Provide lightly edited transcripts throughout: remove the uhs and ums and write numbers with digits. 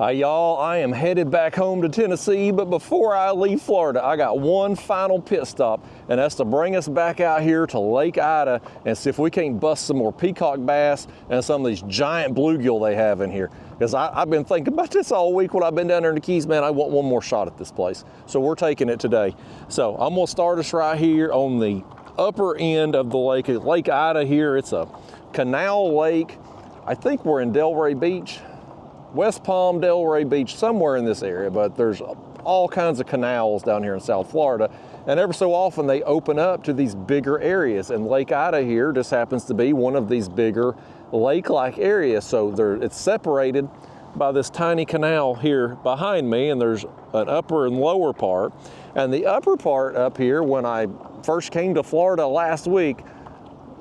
Hi y'all, I am headed back home to Tennessee, but before I leave Florida, I got one final pit stop, and that's to bring us back out here to Lake Ida and see if we can't bust some more peacock bass and some of these giant bluegill they have in here. Because I've been thinking about this all week when I've been down there in the Keys, man. I want one more shot at this place. So we're taking it today. So I'm gonna start us right here on the upper end of the lake, Lake Ida here. It's a canal lake. I think we're in Delray Beach. West Palm, Delray Beach, somewhere in this area, but there's all kinds of canals down here in South Florida, and every so often they open up to these bigger areas, and Lake Ida here just happens to be one of these bigger lake-like areas. So it's separated by this tiny canal here behind me, and there's an upper and lower part. And the upper part up here, when I first came to Florida last week,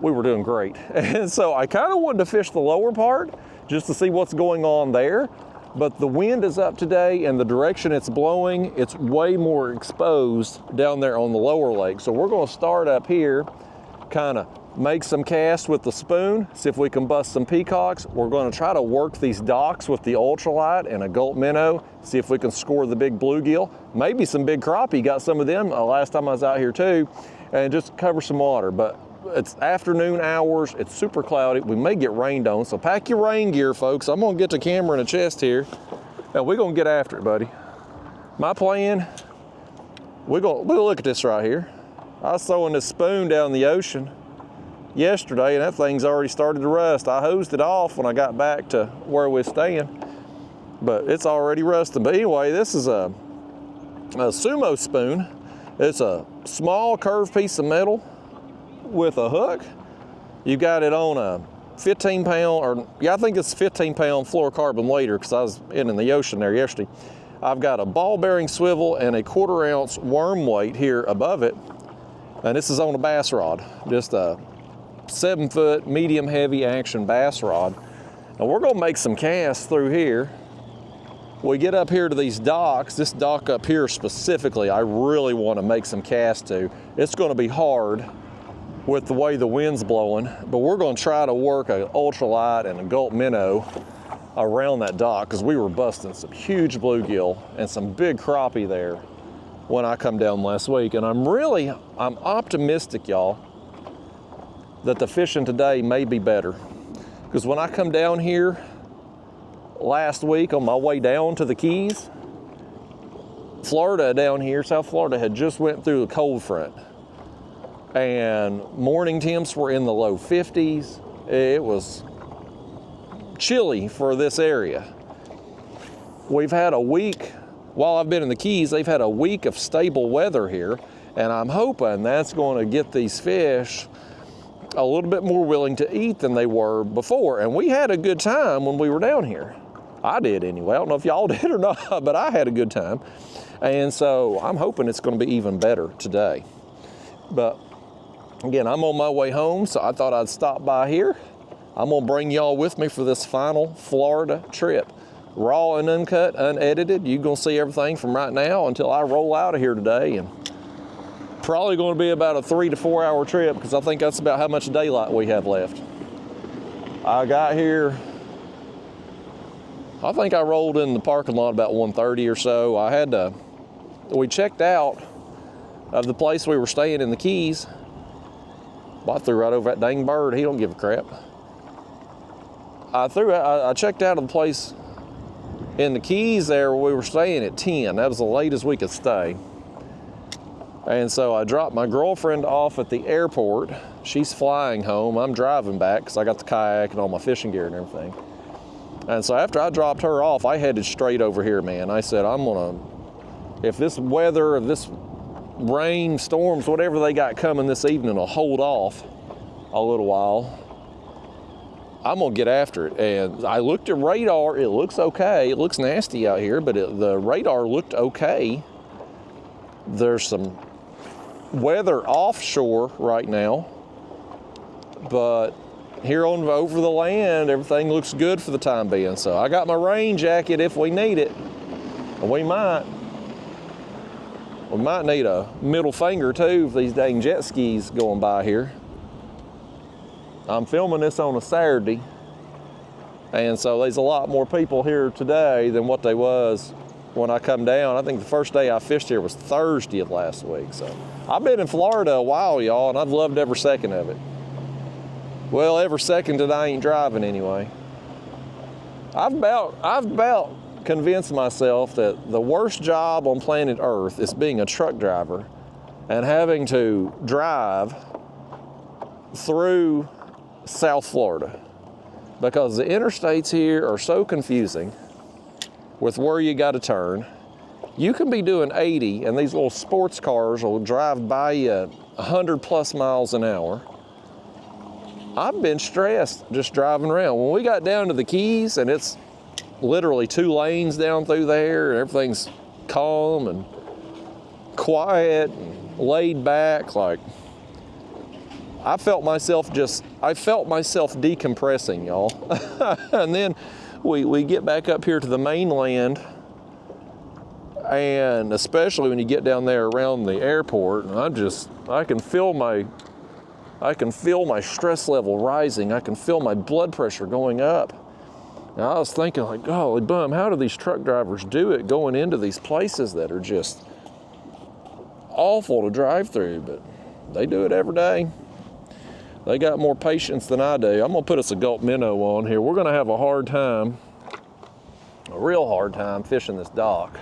we were doing great. And so I kind of wanted to fish the lower part just to see what's going on there. But the wind is up today, and the direction it's blowing, it's way more exposed down there on the lower lake. So we're gonna start up here, kind of make some casts with the spoon, see if we can bust some peacocks. We're gonna try to work these docks with the ultralight and a gulp minnow, see if we can score the big bluegill, maybe some big crappie. Got some of them last time I was out here too, and just cover some water. But it's afternoon hours, it's super cloudy, we may get rained on, so pack your rain gear, folks. I'm gonna get the camera in a chest here, and we're gonna get after it, buddy. My plan, we're gonna look at this right here. I was throwing this spoon down the ocean yesterday, and that thing's already started to rust. I hosed it off when I got back to where we're staying, but it's already rusting. But anyway, this is a sumo spoon. It's a small curved piece of metal with a hook. You got it on a 15 pound, or yeah, I think it's 15 pound fluorocarbon leader, because I was in the ocean there yesterday. I've got a ball bearing swivel and a 1/4 ounce worm weight here above it. And this is on a bass rod, just a 7 foot medium heavy action bass rod. And we're gonna make some casts through here. We get up here to these docks, this dock up here specifically, I really wanna make some casts to. It's gonna be hard with the way the wind's blowing, but we're gonna try to work an ultralight and a gulp minnow around that dock, because we were busting some huge bluegill and some big crappie there when I come down last week. And I'm optimistic, y'all, that the fishing today may be better. Because when I come down here last week on my way down to the Keys, Florida down here, South Florida, had just went through a cold front, and morning temps were in the low 50s. It was chilly for this area. We've had a week, while I've been in the Keys, they've had a week of stable weather here, and I'm hoping that's going to get these fish a little bit more willing to eat than they were before. And we had a good time when we were down here. I did anyway. I don't know if y'all did or not, but I had a good time. And so I'm hoping it's going to be even better today. But again, I'm on my way home, so I thought I'd stop by here. I'm gonna bring y'all with me for this final Florida trip. Raw and uncut, unedited. You're gonna see everything from right now until I roll out of here today. And probably gonna be about a 3 to 4 hour trip, because I think that's about how much daylight we have left. I got here, I think I rolled in the parking lot about 1:30 or so. We checked out of the place we were staying in the Keys. Well, I threw right over that dang bird. He don't give a crap. I checked out of the place in the Keys there where we were staying at 10. That was the latest we could stay. And so I dropped my girlfriend off at the airport. She's flying home. I'm driving back because I got the kayak and all my fishing gear and everything. And so after I dropped her off, I headed straight over here, man. I said, if this weather, if this rain, storms, whatever they got coming this evening will hold off a little while, I'm gonna get after it. And I looked at radar, it looks okay. It looks nasty out here, but the radar looked okay. There's some weather offshore right now, but here over the land, everything looks good for the time being. So I got my rain jacket if we need it, and we might need a middle finger too for these dang jet skis going by here. I'm filming this on a Saturday, And so there's a lot more people here today than what they was when I come down. I think the first day I fished here was Thursday of last week. So I've been in Florida a while, y'all, and I've loved every second of it. Well, every second that I ain't driving anyway. I've about convinced myself that the worst job on planet Earth is being a truck driver and having to drive through South Florida, because the interstates here are so confusing with where you got to turn. You can be doing 80 and these little sports cars will drive by you 100 plus miles an hour. I've been stressed just driving around. When we got down to the Keys and it's literally 2 lanes down through there and everything's calm and quiet and laid back, like I felt myself decompressing, y'all. And then we get back up here to the mainland, and especially when you get down there around the airport, and I can feel my stress level rising. I can feel my blood pressure going up. And I was thinking, like, golly bum, how do these truck drivers do it going into these places that are just awful to drive through? But they do it every day. They got more patience than I do. I'm gonna put us a gulp minnow on here. We're gonna have a real hard time fishing this dock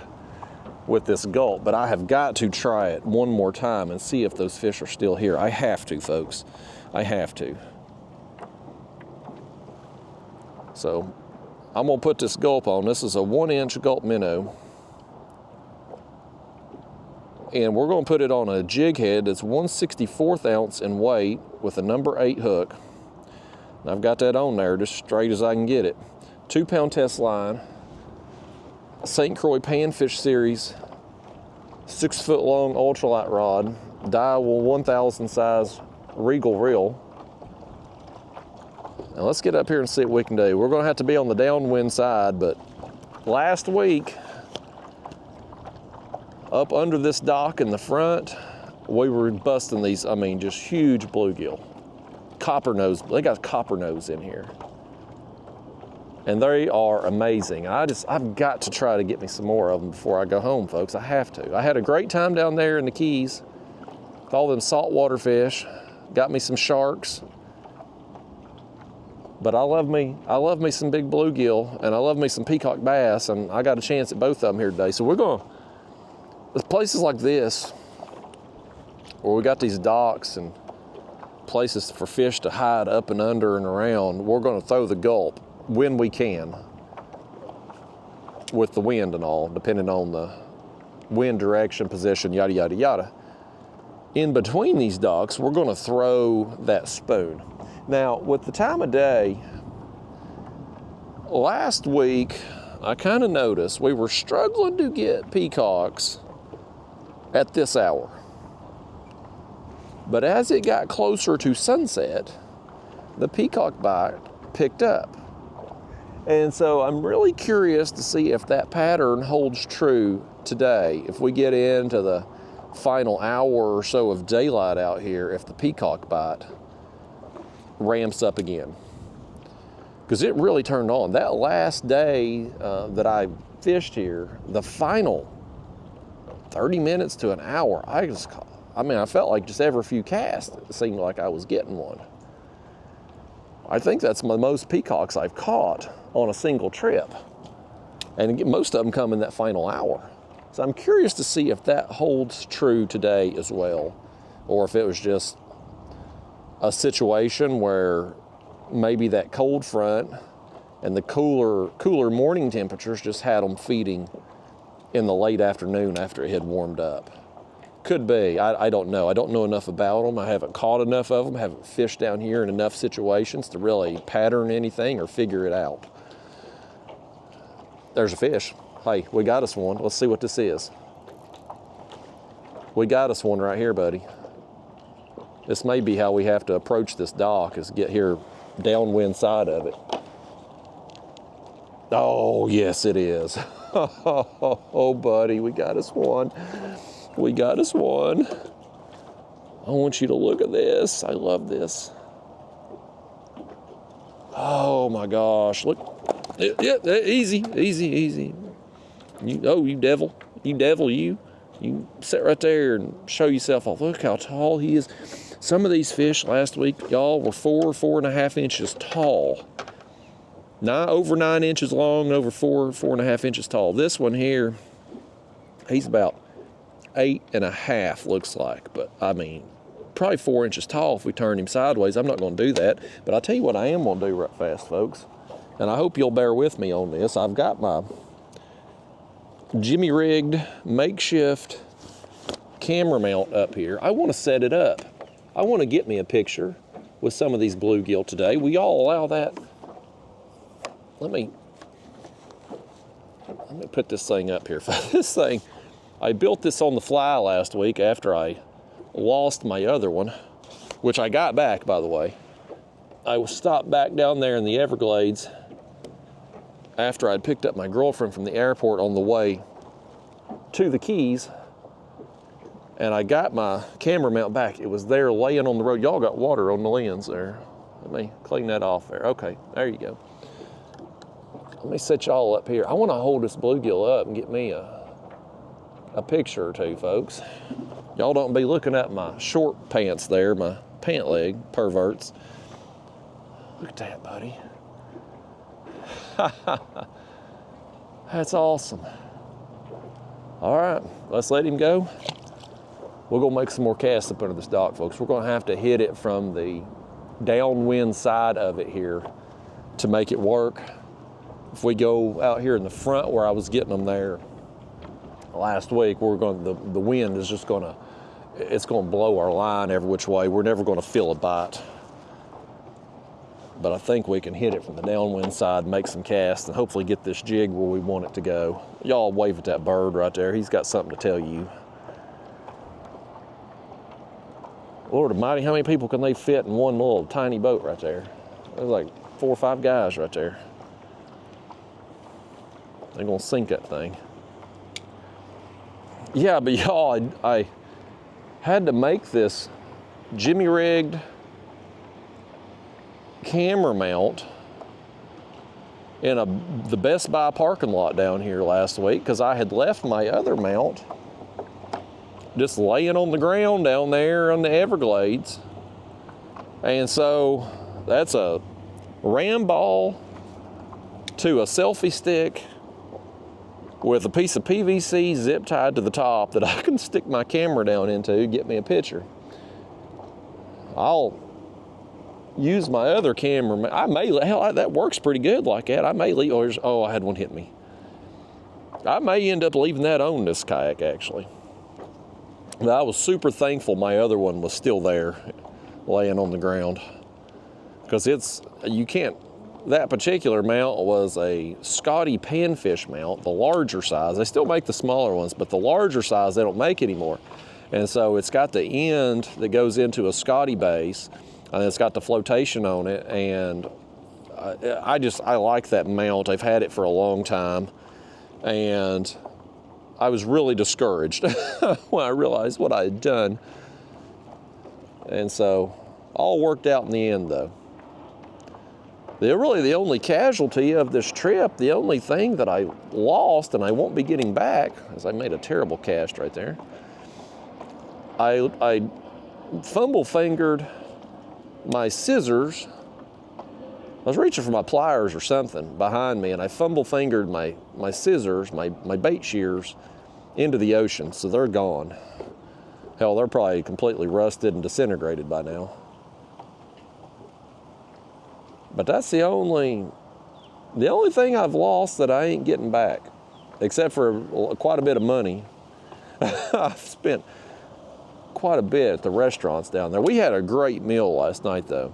with this gulp, but I have got to try it one more time and see if those fish are still here. I have to, folks. I have to. So I'm gonna put this gulp on. This is a 1-inch gulp minnow. And we're gonna put it on a jig head that's 1/64 ounce in weight with a number 8 hook. And I've got that on there just straight as I can get it. 2-pound test line, St. Croix Panfish Series, 6-foot long ultralight rod, Daiwa 1000 size Regal reel. Now let's get up here and see what we can do. We're gonna have to be on the downwind side, but last week, up under this dock in the front, we were busting these, I mean, just huge bluegill. Copper nose, they got copper nose in here. And they are amazing. I've got to try to get me some more of them before I go home, folks. I have to. I had a great time down there in the Keys with all them saltwater fish. Got me some sharks. But I love me some big bluegill, and I love me some peacock bass, and I got a chance at both of them here today. So there's places like this where we got these docks and places for fish to hide up and under and around. We're gonna throw the gulp when we can with the wind and all, depending on the wind direction, position, yada, yada, yada. In between these docks, we're gonna throw that spoon. Now, with the time of day, last week, I kind of noticed we were struggling to get peacocks at this hour. But as it got closer to sunset, the peacock bite picked up. And so I'm really curious to see if that pattern holds true today. If we get into the final hour or so of daylight out here, if the peacock bite ramps up again. Because it really turned on. That last day that I fished here, the final 30 minutes to an hour, I felt like just every few casts, it seemed like I was getting one. I think that's the most peacocks I've caught on a single trip. And most of them come in that final hour. So I'm curious to see if that holds true today as well, or if it was just a situation where maybe that cold front and the cooler morning temperatures just had them feeding in the late afternoon after it had warmed up. Could be. I don't know. I don't know enough about them. I haven't caught enough of them. I haven't fished down here in enough situations to really pattern anything or figure it out. There's a fish. Hey, we got us one. Let's see what this is. We got us one right here, buddy. This may be how we have to approach this dock, is get here downwind side of it. Oh, yes, it is. Oh, buddy, we got us one. We got us one. I want you to look at this. I love this. Oh my gosh, look. Yeah, easy, easy, easy. You devil, you sit right there and show yourself off. Look how tall he is. Some of these fish last week, y'all, were 4.5 inches tall. Over 9 inches long, over 4.5 inches tall. This one here, he's about 8.5, looks like. But I mean, probably 4 inches tall if we turn him sideways. I'm not going to do that. But I'll tell you what I am going to do right fast, folks. And I hope you'll bear with me on this. I've got my jimmy rigged makeshift camera mount up here. I want to set it up. I want to get me a picture with some of these bluegill today. Will y'all allow that? Let me put this thing up here. This thing, I built this on the fly last week after I lost my other one, which I got back, by the way. I was stopped back down there in the Everglades after I'd picked up my girlfriend from the airport on the way to the Keys, and I got my camera mount back. It was there laying on the road. Y'all got water on the lens there. Let me clean that off there. Okay, there you go. Let me set y'all up here. I want to hold this bluegill up and get me a picture or two, folks. Y'all don't be looking at my short pants there, my pant leg, perverts. Look at that, buddy. That's awesome. All right, let's let him go. We're gonna make some more casts up under this dock, folks. We're gonna have to hit it from the downwind side of it here to make it work. If we go out here in the front where I was getting them there last week, the wind is just it's gonna blow our line every which way. We're never gonna feel a bite. But I think we can hit it from the downwind side, make some casts, and hopefully get this jig where we want it to go. Y'all wave at that bird right there. He's got something to tell you. Lord almighty, how many people can they fit in one little tiny boat right there? There's like 4 or 5 guys right there. They're gonna sink that thing. Yeah, but y'all, I had to make this jimmy rigged camera mount in the Best Buy parking lot down here last week because I had left my other mount just laying on the ground down there on the Everglades. And so that's a ram ball to a selfie stick with a piece of PVC zip tied to the top that I can stick my camera down into, get me a picture. I'll use my other camera. That works pretty good like that. I may leave, I had one hit me. I may end up leaving that on this kayak actually. But I was super thankful my other one was still there, laying on the ground. Because that particular mount was a Scotty panfish mount, the larger size. They still make the smaller ones, but the larger size they don't make anymore. And so it's got the end that goes into a Scotty base, and it's got the flotation on it, and I like that mount. I've had it for a long time, and I was really discouraged when I realized what I had done. And so, all worked out in the end, though. The only casualty of this trip, the only thing that I lost and I won't be getting back, is I made a terrible cast right there. I fumble-fingered my scissors. I was reaching for my pliers or something behind me, and I fumble-fingered my scissors, my bait shears, into the ocean, so they're gone. Hell, they're probably completely rusted and disintegrated by now. But that's the only thing I've lost that I ain't getting back, except for quite a bit of money. I've spent quite a bit at the restaurants down there. We had a great meal last night, though.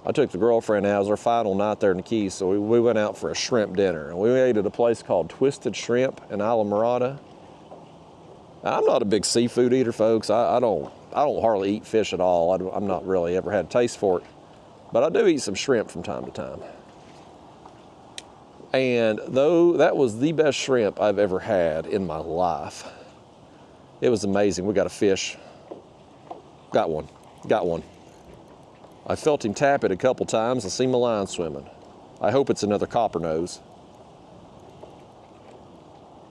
I took the girlfriend out. It was our final night there in the Keys, so we went out for a shrimp dinner. And we ate at a place called Twisted Shrimp in Isla Mirada. I'm not a big seafood eater, folks. I don't hardly eat fish at all. I'm not really ever had a taste for it. But I do eat some shrimp from time to time. And though that was the best shrimp I've ever had in my life, it was amazing. We got a fish. Got one. I felt him tap it a couple times. I see my line swimming. I hope it's another copper nose.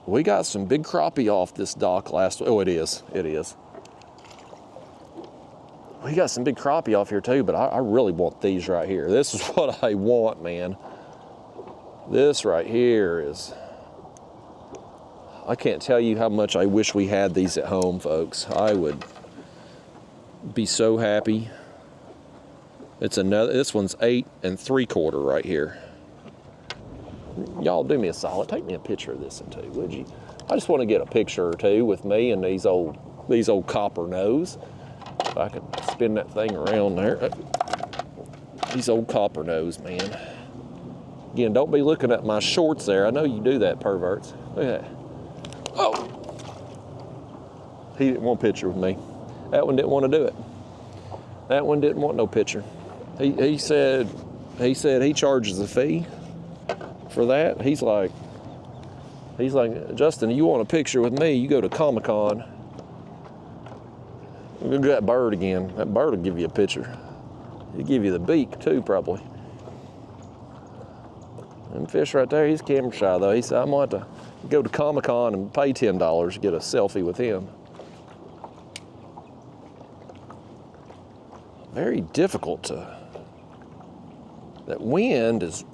We got some big crappie off this dock last week. Oh, it is. It is. We got some big crappie off here too, but I really want these right here. This is what I want, man. This right here is, I can't tell you how much I wish we had these at home, folks. I would be so happy. It's another, this one's 8 3/4 right here. Y'all do me a solid, take me a picture of this one too, would you? I just want to get a picture or two with me and these old copper nose. If I can spin that thing around there. These old copper nose, man. Again, don't be looking at my shorts there. I know you do that, perverts. Look at that. Oh! He didn't want a picture with me. That one didn't want to do it. That one didn't want no picture. He said he charges a fee for that. He's like, Justin, you want a picture with me, you go to Comic-Con. Look at that bird again. That bird will give you a picture. He'll give you the beak too, probably. And fish right there, he's camera shy though. He said, I'm going to have to go to Comic-Con and pay $10 to get a selfie with him. Very difficult to, that wind it's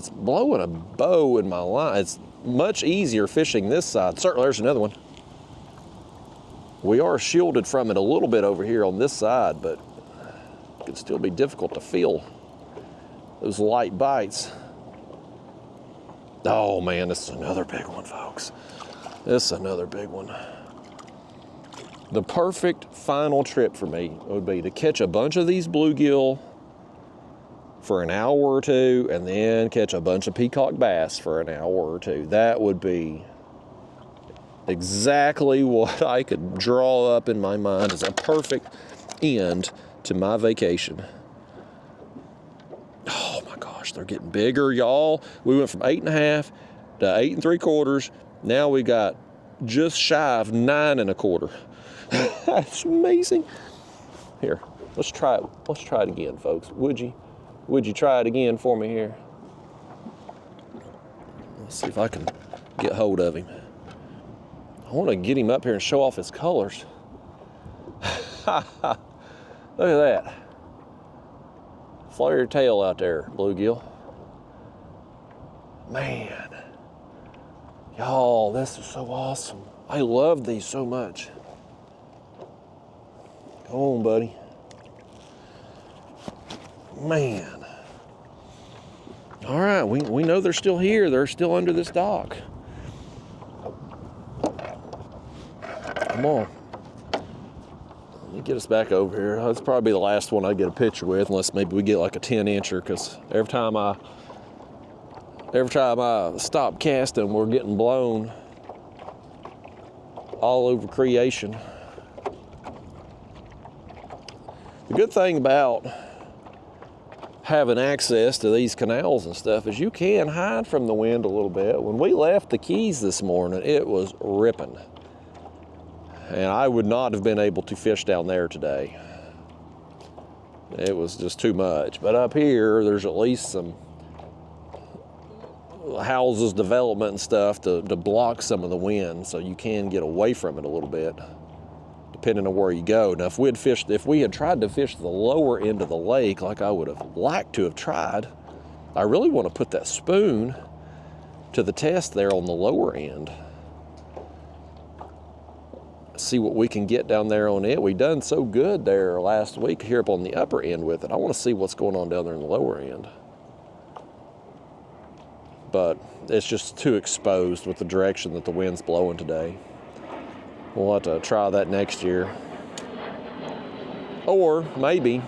blowing a bow in my line. It's much easier fishing this side. Certainly, there's another one. We are shielded from it a little bit over here on this side, but it could still be difficult to feel those light bites. Oh man, this is another big one, folks. This is another big one. The perfect final trip for me would be to catch a bunch of these bluegill for an hour or two and then catch a bunch of peacock bass for an hour or two. That would be exactly what I could draw up in my mind as a perfect end to my vacation. Oh my gosh, they're getting bigger, y'all. We went from 8.5 to 8 3/4. Now we got just shy of 9 1/4. That's amazing. Here, let's try it. Let's try it again, folks. Would you try it again for me here? Let's see if I can get hold of him. I want to get him up here and show off his colors. Look at that. Flare your tail out there, bluegill. Man. Y'all, this is so awesome. I love these so much. Come on, buddy. Man. All right, we know they're still here. They're still under this dock. Come on. Let me get us back over here. That's probably the last one I get a picture with, unless maybe we get like a 10-incher, because every time I stop casting, we're getting blown all over creation. The good thing about having access to these canals and stuff is you can hide from the wind a little bit. When we left the Keys this morning, it was ripping. And I would not have been able to fish down there today. It was just too much. But up here, there's at least some houses, development and stuff to block some of the wind, so you can get away from it a little bit, depending on where you go. Now, if we had tried to fish the lower end of the lake like I would have liked to have tried, I really want to put that spoon to the test there on the lower end. See what we can get down there on it. We done so good there last week here up on the upper end with it. I want to see what's going on down there in the lower end. But it's just too exposed with the direction that the wind's blowing today. We'll have to try that next year. Or maybe,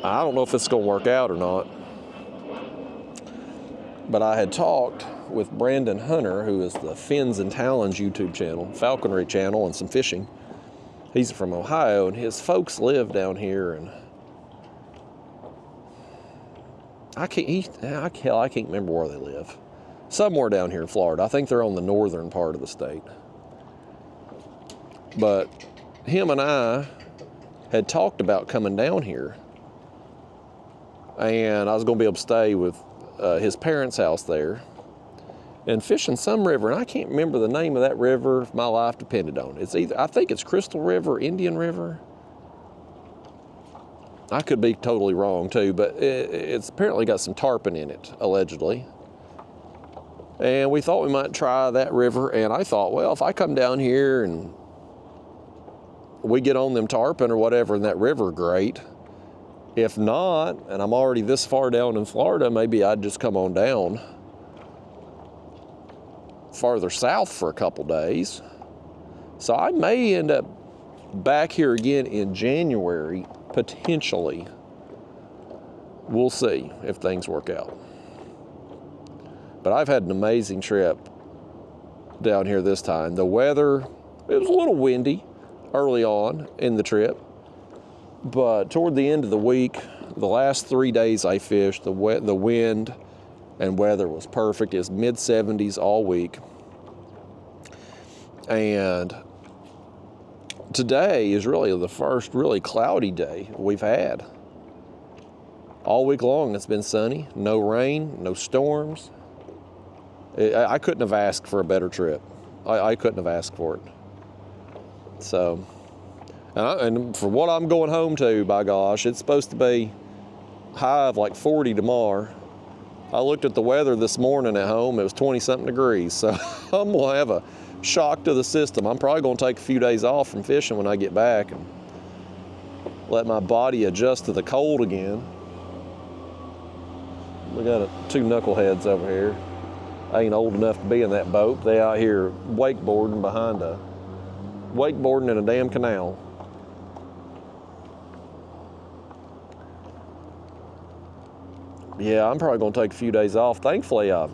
I don't know if it's gonna work out or not, but I had talked with Brandon Hunter, who is the Fins and Talons YouTube channel, falconry channel, and some fishing. He's from Ohio, and his folks live down here, and I can't remember where they live. Somewhere down here in Florida. I think they're on the northern part of the state. But him and I had talked about coming down here. And I was going to be able to stay with his parents' house there and fishing some river. And I can't remember the name of that river if my life depended on it. It's either, I think it's Crystal River, Indian River. I could be totally wrong too, but it's apparently got some tarpon in it, allegedly. And we thought we might try that river. And I thought, well, if I come down here and we get on them tarpon or whatever in that river, great. If not, and I'm already this far down in Florida, maybe I'd just come on down farther south for a couple days. So I may end up back here again in January, potentially. We'll see if things work out. But I've had an amazing trip down here this time. The weather, it was a little windy early on in the trip, but toward the end of the week, the last 3 days I fished, the wind and weather was perfect. It was mid-70s all week. And today is really the first really cloudy day we've had. All week long it's been sunny, no rain, no storms. I couldn't have asked for a better trip. I couldn't have asked for it. So, and for what I'm going home to, by gosh, it's supposed to be high of like 40 tomorrow. I looked at the weather this morning at home, it was 20-something degrees. So I'm gonna have a shock to the system. I'm probably gonna take a few days off from fishing when I get back and let my body adjust to the cold again. We got two knuckleheads over here. I ain't old enough to be in that boat. They out here wakeboarding in a damn canal. Yeah, I'm probably gonna take a few days off. Thankfully, I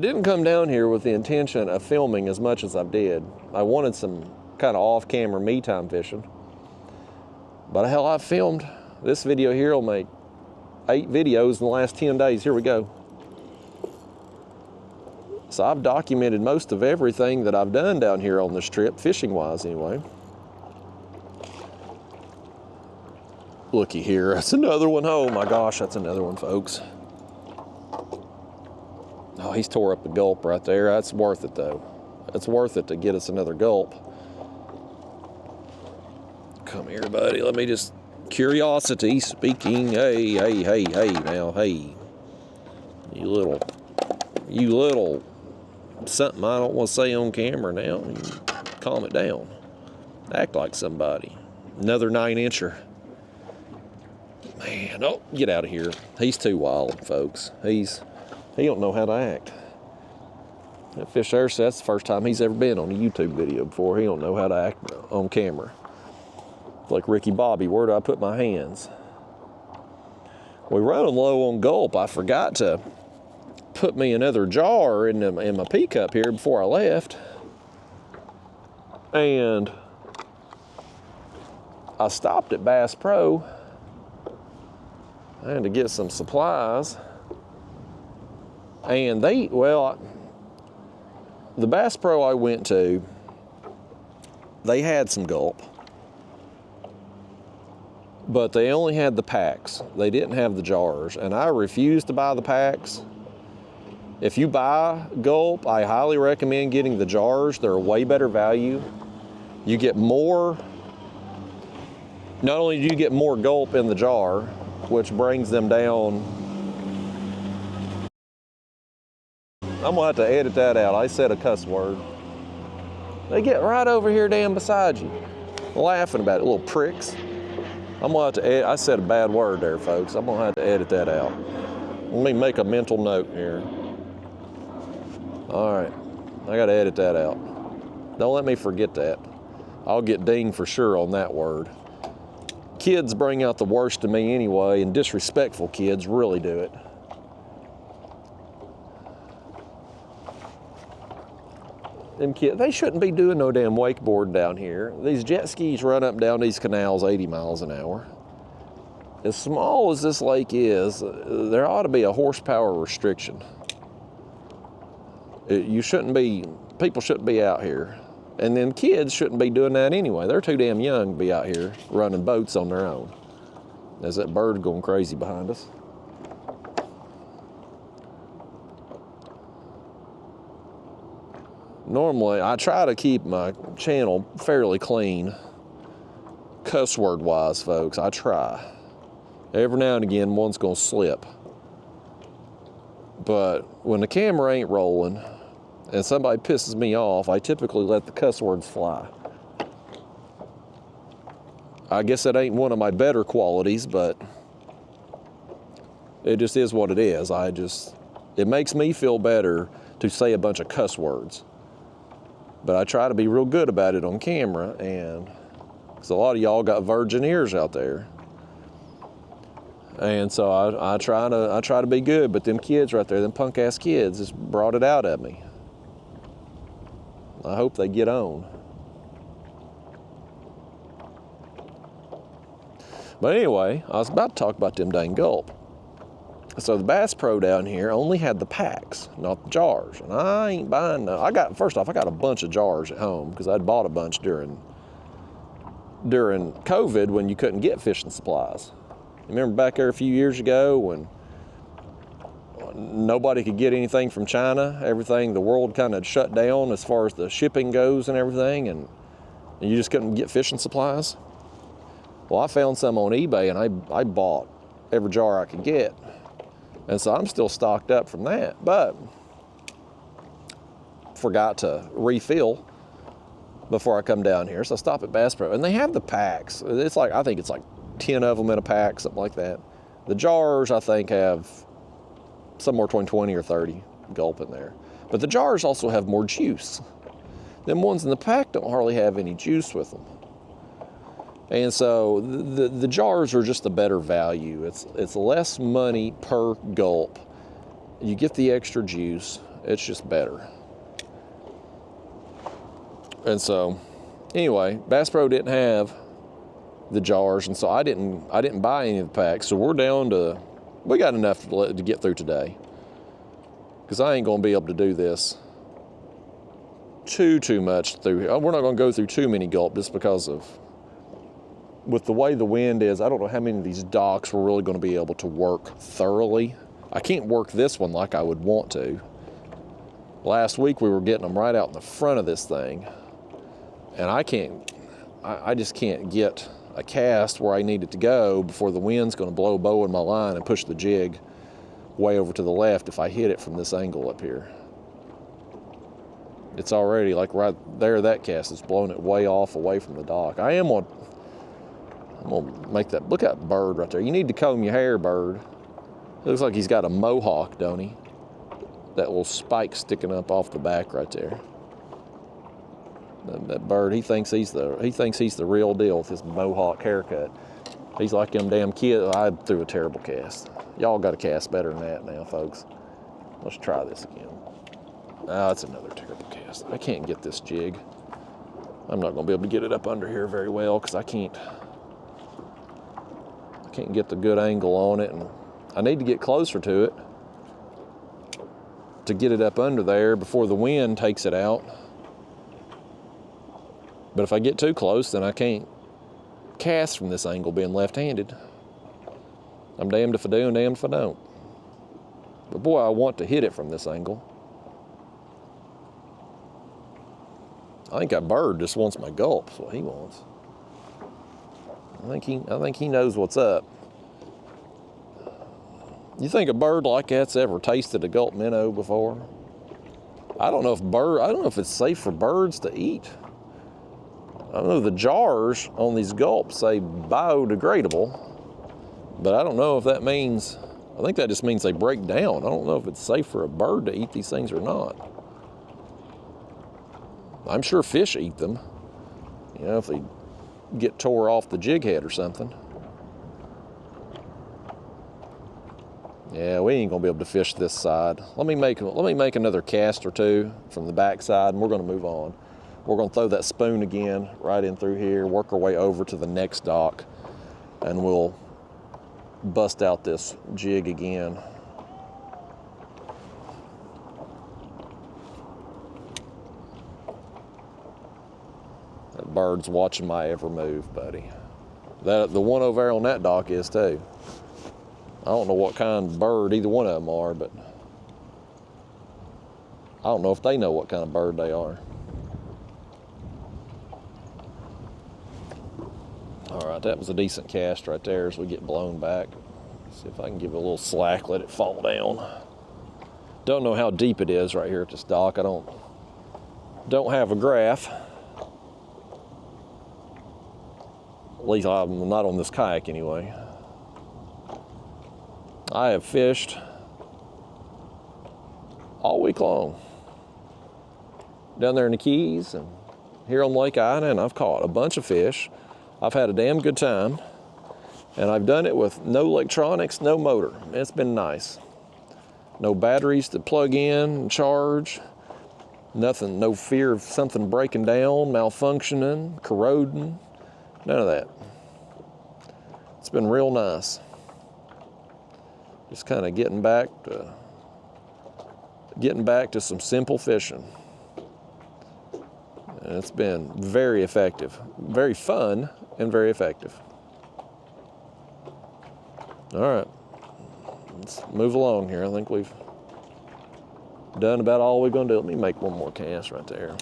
didn't come down here with the intention of filming as much as I did. I wanted some kind of off-camera me-time fishing. But hell, I've filmed. This video here will make 8 videos in the last 10 days. Here we go. So I've documented most of everything that I've done down here on this trip, fishing-wise anyway. Looky here, that's another one. Oh my gosh, that's another one, folks. Oh, he's tore up the gulp right there. That's worth it though. It's worth it to get us another gulp. Come here, buddy. Let me just, curiosity speaking. Hey now, hey. You little something I don't want to say on camera now. Calm it down. Act like somebody. Another 9-incher. Man, oh, get out of here. He's too wild, folks. He don't know how to act. That fish there, so that's the first time he's ever been on a YouTube video before. He don't know how to act on camera. Like Ricky Bobby, where do I put my hands? We're running low on gulp. I forgot to put me another jar in my Peacock here before I left. And I stopped at Bass Pro. I had to get some supplies. And the Bass Pro I went to, they had some gulp. But they only had the packs. They didn't have the jars. And I refused to buy the packs. If you buy gulp, I highly recommend getting the jars. They're a way better value. You get more, not only do you get more gulp in the jar, which brings them down. I'm gonna have to edit that out. I said a cuss word. They get right over here damn beside you, laughing about it, little pricks. I'm gonna have to edit, I said a bad word there, folks. I'm gonna have to edit that out. Let me make a mental note here. All right, I gotta edit that out. Don't let me forget that. I'll get dinged for sure on that word. Kids bring out the worst in me anyway, and disrespectful kids really do it. Them kids, they shouldn't be doing no damn wakeboard down here. These jet skis run up and down these canals 80 miles an hour. As small as this lake is, there ought to be a horsepower restriction. People shouldn't be out here. And then kids shouldn't be doing that anyway. They're too damn young to be out here running boats on their own. There's that bird going crazy behind us. Normally, I try to keep my channel fairly clean, cuss word wise, folks. I try. Every now and again, one's gonna slip. But when the camera ain't rolling and somebody pisses me off, I typically let the cuss words fly. I guess that ain't one of my better qualities, but it just is what it is. It makes me feel better to say a bunch of cuss words. But I try to be real good about it on camera, and because a lot of y'all got virgin ears out there. And so I try to be good, but them kids right there, them punk ass kids, just brought it out at me. I hope they get on. But anyway, I was about to talk about them dang gulp. So the Bass Pro down here only had the packs, not the jars. And I ain't buying no. First off, I got a bunch of jars at home because I'd bought a bunch during COVID when you couldn't get fishing supplies. Remember back there a few years ago when nobody could get anything from China? The world kind of shut down as far as the shipping goes and everything, and you just couldn't get fishing supplies. Well, I found some on eBay, and I bought every jar I could get. And so I'm still stocked up from that, but forgot to refill before I come down here. So I stop at Bass Pro, and they have the packs. I think it's like 10 of them in a pack, something like that. The jars, I think, have somewhere between 20 or 30 gulp in there. But the jars also have more juice. Them ones in the pack don't hardly have any juice with them. And so the jars are just a better value. It's less money per gulp. You get the extra juice. It's just better. And so, anyway, Bass Pro didn't have the jars, and so I didn't buy any of the packs. So we got enough to get through today, because I ain't gonna be able to do this too much through here. We're not gonna go through too many gulp just because with the way the wind is. I don't know how many of these docks we're really going to be able to work thoroughly. I can't work this one like I would want to. Last week we were getting them right out in the front of this thing, and I just can't get a cast where I need it to go before the wind's going to blow bow in my line and push the jig way over to the left if I hit it from this angle up here. It's already like right there, that cast is blowing it way off away from the dock. I'm gonna make that, look at that bird right there. You need to comb your hair, bird. It looks like he's got a mohawk, don't he? That little spike sticking up off the back right there. That bird, he thinks he's the real deal with his mohawk haircut. He's like them damn kids. I threw a terrible cast. Y'all got to cast better than that now, folks. Let's try this again. Oh, it's another terrible cast. I can't get this jig. I'm not gonna be able to get it up under here very well because I can't get the good angle on it, and I need to get closer to it to get it up under there before the wind takes it out. But if I get too close, then I can't cast from this angle being left-handed. I'm damned if I do and damned if I don't. But boy, I want to hit it from this angle. I think that bird just wants my gulp. That's what he wants. I think he knows what's up. You think a bird like that's ever tasted a gulp minnow before? I don't know if it's safe for birds to eat. I don't know, the jars on these gulps say biodegradable, but I don't know if that means, I think that just means they break down. I don't know if it's safe for a bird to eat these things or not. I'm sure fish eat them, you know, if they get tore off the jig head or something. Yeah, we ain't gonna be able to fish this side. Let me make another cast or two from the back side, and we're gonna move on. We're gonna throw that spoon again right in through here, work our way over to the next dock, and we'll bust out this jig again. bird's watching my every move, buddy. The one over there on that dock is too. I don't know what kind of bird either one of them are, but I don't know if they know what kind of bird they are. All right, that was a decent cast right there as we get blown back. See if I can give it a little slack, let it fall down. Don't know how deep it is right here at this dock. I don't have a graph. At least I'm not on this kayak anyway. I have fished all week long down there in the Keys and here on Lake Ida, and I've caught a bunch of fish. I've had a damn good time, and I've done it with no electronics, no motor. It's been nice. No batteries to plug in and charge. Nothing, no fear of something breaking down, malfunctioning, corroding, none of that. It's been real nice. Just kind of getting back to some simple fishing. And it's been very effective, very fun and very effective. All right, let's move along here. I think we've done about all we're gonna do. Let me make one more cast right there.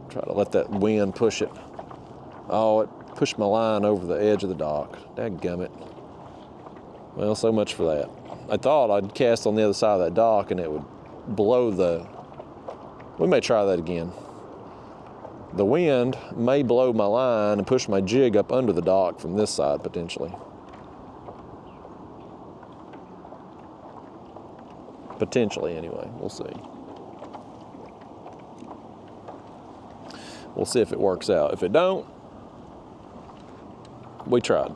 Try to let that wind push it. Oh, it pushed my line over the edge of the dock. Dadgummit. Well, so much for that. I thought I'd cast on the other side of that dock and it would blow the... We may try that again. The wind may blow my line and push my jig up under the dock from this side, potentially. Potentially, anyway. We'll see. We'll see if it works out. If it don't, we tried.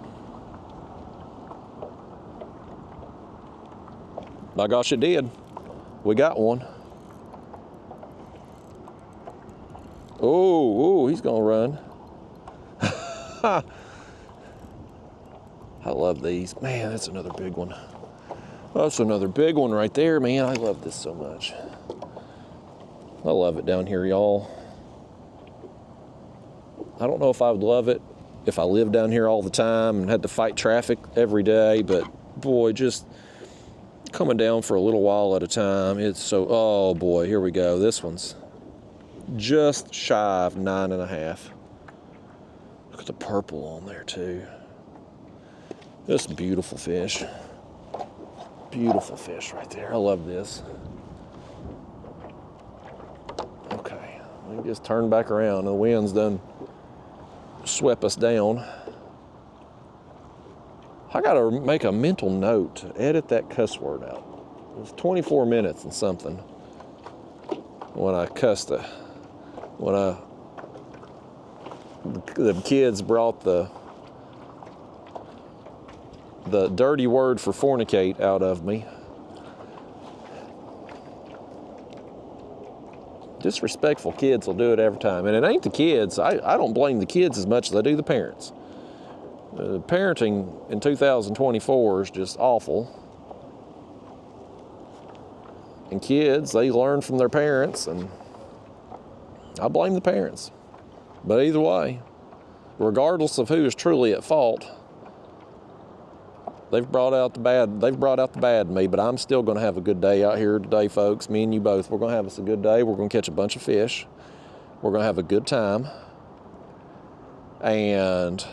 My gosh, it did. We got one. Oh, he's gonna run. I love these. Man, that's another big one. That's another big one right there, man. I love this so much. I love it down here, y'all. I don't know if I would love it if I lived down here all the time and had to fight traffic every day, but boy, just coming down for a little while at a time, it's so, oh boy, here we go. This one's just shy of 9.5. Look at the purple on there too. This beautiful fish. Beautiful fish right there. I love this. Okay, we can just turn back around. The wind's done swept us down. I gotta make a mental note to edit that cuss word out. It was 24 minutes and something when I cussed it. When the kids brought the dirty word for fornicate out of me. Disrespectful kids will do it every time. And it ain't the kids. I don't blame the kids as much as I do the parents. Parenting in 2024 is just awful. And kids, they learn from their parents, and I blame the parents. But either way, regardless of who is truly at fault, they've brought out the bad in me, but I'm still going to have a good day out here today, folks. Me and you both. We're going to have us a good day. We're going to catch a bunch of fish. We're going to have a good time. And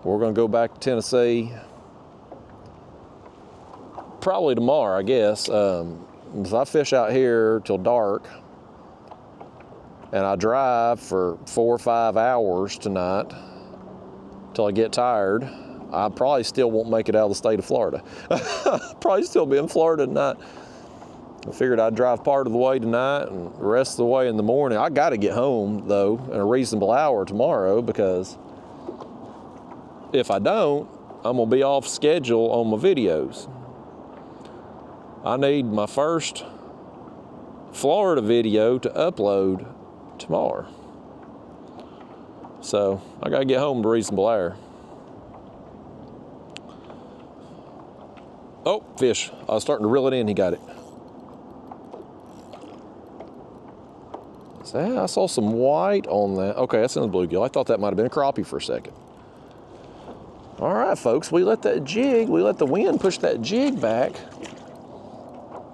we're going to go back to Tennessee probably tomorrow, I guess. If I fish out here till dark and I drive for 4 or 5 hours tonight till I get tired, I probably still won't make it out of the state of Florida. Probably still be in Florida tonight. I figured I'd drive part of the way tonight and the rest of the way in the morning. I got to get home, though, in a reasonable hour tomorrow, because if I don't, I'm going to be off schedule on my videos. I need my first Florida video to upload tomorrow. So I got to get home to reasonable hour. Oh, fish. I was starting to reel it in. He got it. I saw some white on that. Okay, that's in the bluegill. I thought that might have been a crappie for a second. All right, folks, we let the wind push that jig back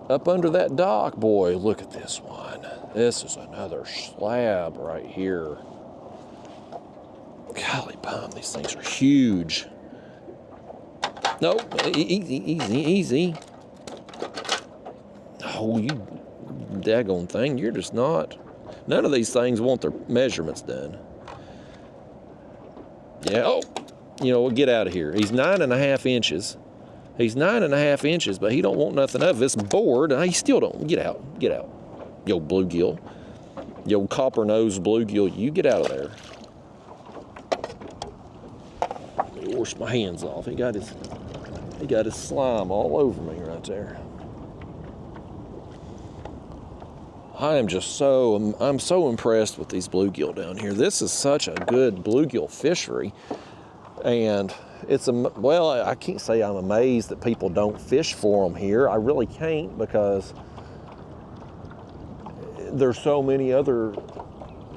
up under that dock. Boy, look at this one. This is another slab right here. Golly bum, these things are huge. No, easy. Oh, you daggone thing, you're just not. None of these things want their measurements done. Yeah, oh, you know, we'll get out of here. He's 9.5 inches. He's 9.5 inches, but he don't want nothing of this board. He still don't. Get out. Yo, bluegill. Yo, copper-nosed bluegill, you get out of there. Let me wash my hands off. He got his slime all over me right there. I'm so impressed with these bluegill down here. This is such a good bluegill fishery. And well, I can't say I'm amazed that people don't fish for them here. I really can't, because there's so many other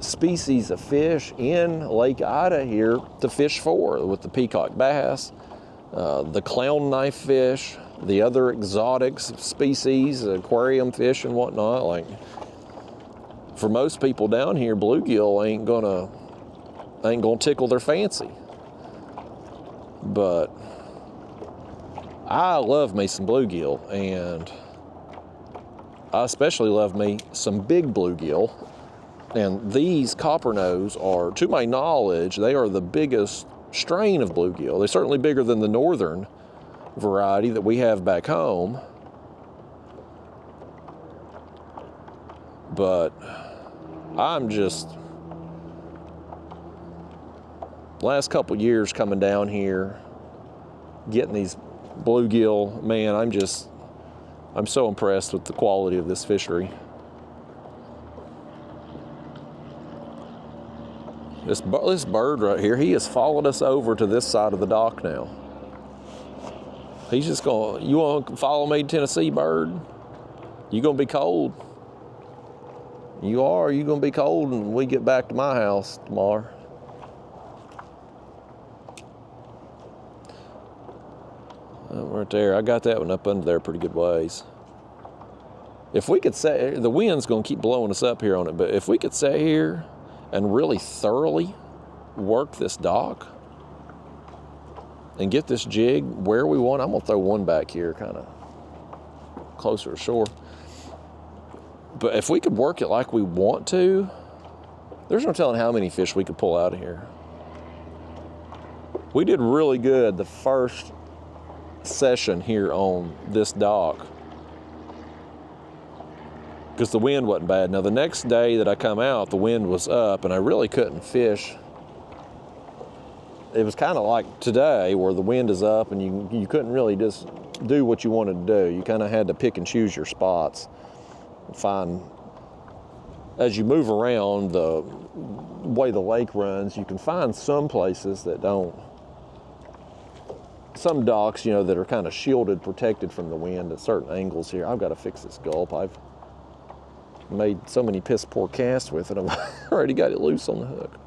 species of fish in Lake Ida here to fish for, with the peacock bass, the clown knife fish, the other exotic species, aquarium fish and whatnot. Like, for most people down here, bluegill ain't gonna tickle their fancy. But I love me some bluegill, and I especially love me some big bluegill. And these coppernose are, to my knowledge, they are the biggest strain of bluegill. They're certainly bigger than the northern variety that we have back home. But I'm just, last couple years coming down here, getting these bluegill, man, I'm so impressed with the quality of this fishery. This bird right here, he has followed us over to this side of the dock now. He's just going, you want to follow me to Tennessee, bird? You gonna be cold. You are, you gonna be cold when we get back to my house tomorrow. Right there, I got that one up under there pretty good ways. If we could sit, the wind's gonna keep blowing us up here on it, but if we could sit here and really thoroughly work this dock and get this jig where we want, I'm gonna throw one back here kind of closer to shore. But if we could work it like we want to, there's no telling how many fish we could pull out of here. We did really good the first session here on this dock because the wind wasn't bad. Now the next day that I come out, the wind was up and I really couldn't fish. It was kind of like today where the wind is up and you couldn't really just do what you wanted to do. You kind of had to pick and choose your spots. Find, as you move around the way the lake runs, you can find some places that don't, some docks, you know, that are kind of shielded, protected from the wind at certain angles here. I've got to fix this gulp. I've made so many piss poor casts with it. I've already got it loose on the hook.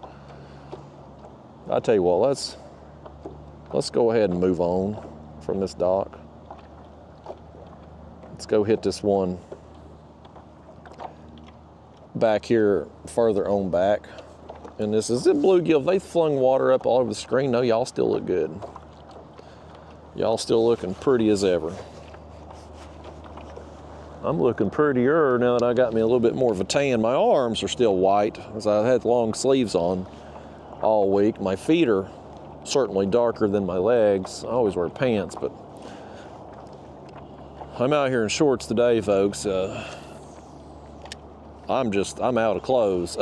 I tell you what, let's go ahead and move on from this dock. Let's go hit this one back here further on back. And this is the bluegill. They flung water up all over the screen. No, y'all still look good. Y'all still looking pretty as ever. I'm looking prettier now that I got me a little bit more of a tan. My arms are still white as I had long sleeves on all week. My feet are certainly darker than my legs. I always wear pants, but I'm out here in shorts today, folks. I'm out of clothes.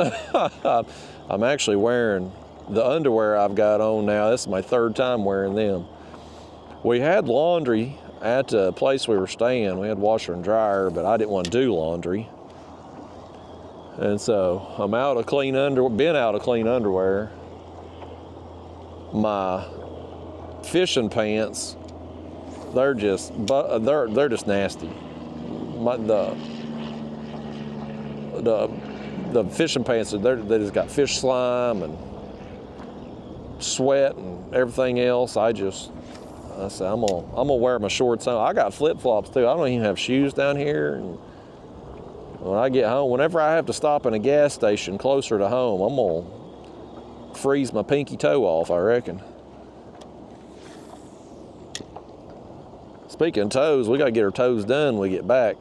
I'm actually wearing the underwear I've got on now. This is my third time wearing them. We had laundry at the place we were staying. We had washer and dryer, but I didn't want to do laundry. And so I'm out of clean underwear. My fishing pants, they're just nasty. The the fishing pants, they just got fish slime and sweat and everything else. I said, I'm gonna wear my shorts on. I got flip-flops too. I don't even have shoes down here. And when I get home, whenever I have to stop in a gas station closer to home, I'm gonna freeze my pinky toe off, I reckon. Speaking of toes, we gotta get our toes done when we get back.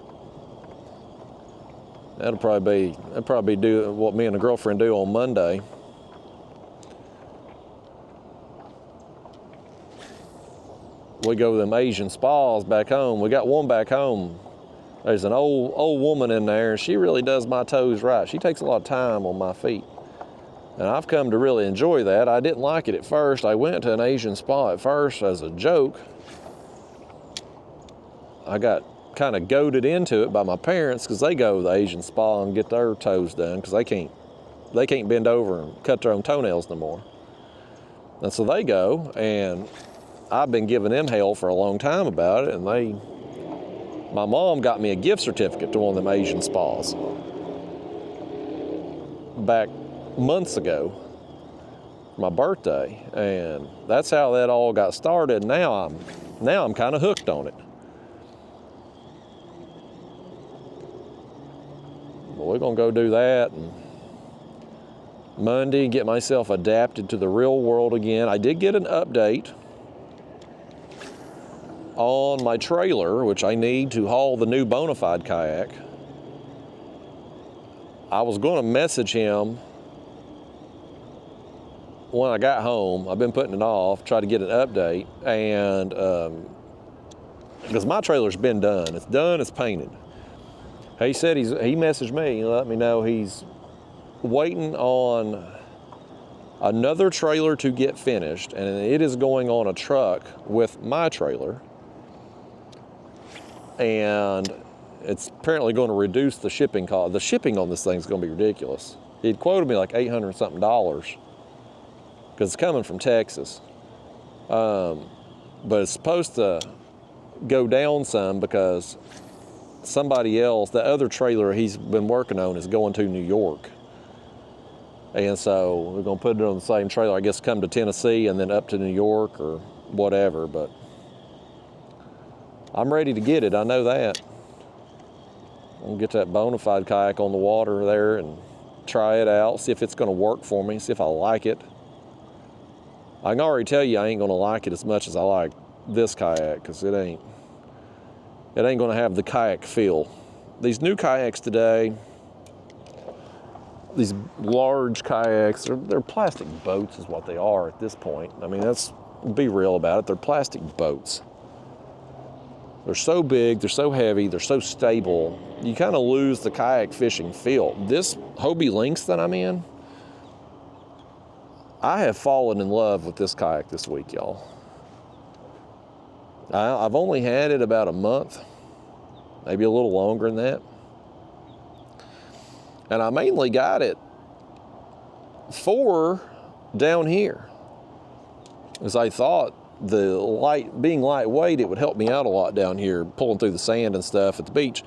That'll probably do what me and the girlfriend do on Monday. We go to them Asian spas back home. We got one back home. There's an old woman in there, and she really does my toes right. She takes a lot of time on my feet. And I've come to really enjoy that. I didn't like it at first. I went to an Asian spa at first as a joke. I got kind of goaded into it by my parents because they go to the Asian spa and get their toes done because they can't bend over and cut their own toenails no more. And so they go, and I've been giving them hell for a long time about it, and my mom got me a gift certificate to one of them Asian spas back months ago for my birthday, and that's how that all got started. Now I'm kind of hooked on it. But we're gonna go do that, and Monday get myself adapted to the real world again. I did get an update on my trailer, which I need to haul the new Bonafide kayak. I was going to message him when I got home. I've been putting it off, try to get an update, and because my trailer's been done. It's done, it's painted. He said he messaged me and let me know he's waiting on another trailer to get finished, and it is going on a truck with my trailer. And it's apparently going to reduce the shipping cost. The shipping on this thing is going to be ridiculous. He'd quoted me like $800 something because it's coming from Texas. But it's supposed to go down some because somebody else, the other trailer he's been working on, is going to New York. And so we're going to put it on the same trailer, I guess, come to Tennessee and then up to New York or whatever. But I'm ready to get it, I know that. I'm gonna get that Bonafide kayak on the water there and try it out, see if it's gonna work for me, see if I like it. I can already tell you I ain't gonna like it as much as I like this kayak, because it ain't gonna have the kayak feel. These new kayaks today, these large kayaks, they're plastic boats is what they are at this point. I mean, be real about it, they're plastic boats. They're so big, they're so heavy, they're so stable, you kind of lose the kayak fishing feel. This Hobie Lynx that I'm in, I have fallen in love with this kayak this week, y'all. I've only had it about a month, maybe a little longer than that. And I mainly got it for down here, as I thought being lightweight, it would help me out a lot down here, pulling through the sand and stuff at the beach.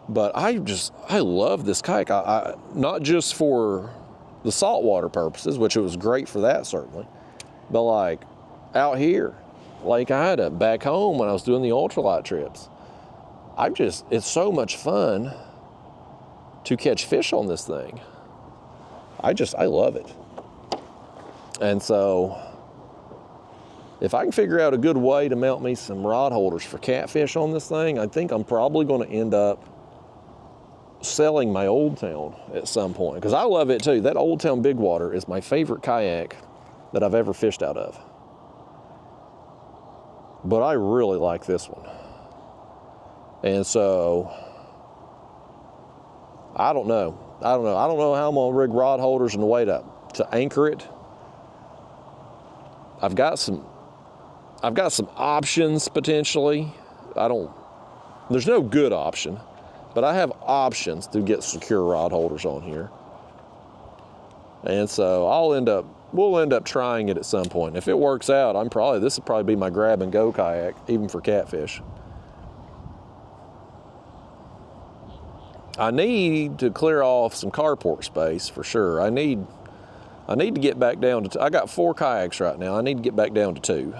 But I love this kayak. I not just for the saltwater purposes, which it was great for that certainly, but like out here, Lake Ida, back home when I was doing the ultralight trips, it's so much fun to catch fish on this thing. I love it. And so if I can figure out a good way to mount me some rod holders for catfish on this thing, I think I'm probably going to end up selling my Old Town at some point, because I love it too. That Old Town Big Water is my favorite kayak that I've ever fished out of. But I really like this one. And so, I don't know how I'm going to rig rod holders in the way to anchor it. I've got some options potentially. There's no good option, but I have options to get secure rod holders on here. And so we'll end up trying it at some point. If it works out, this will probably be my grab and go kayak, even for catfish. I need to clear off some carport space for sure. I need to get back down to, I got 4 kayaks right now. I need to get back down to 2.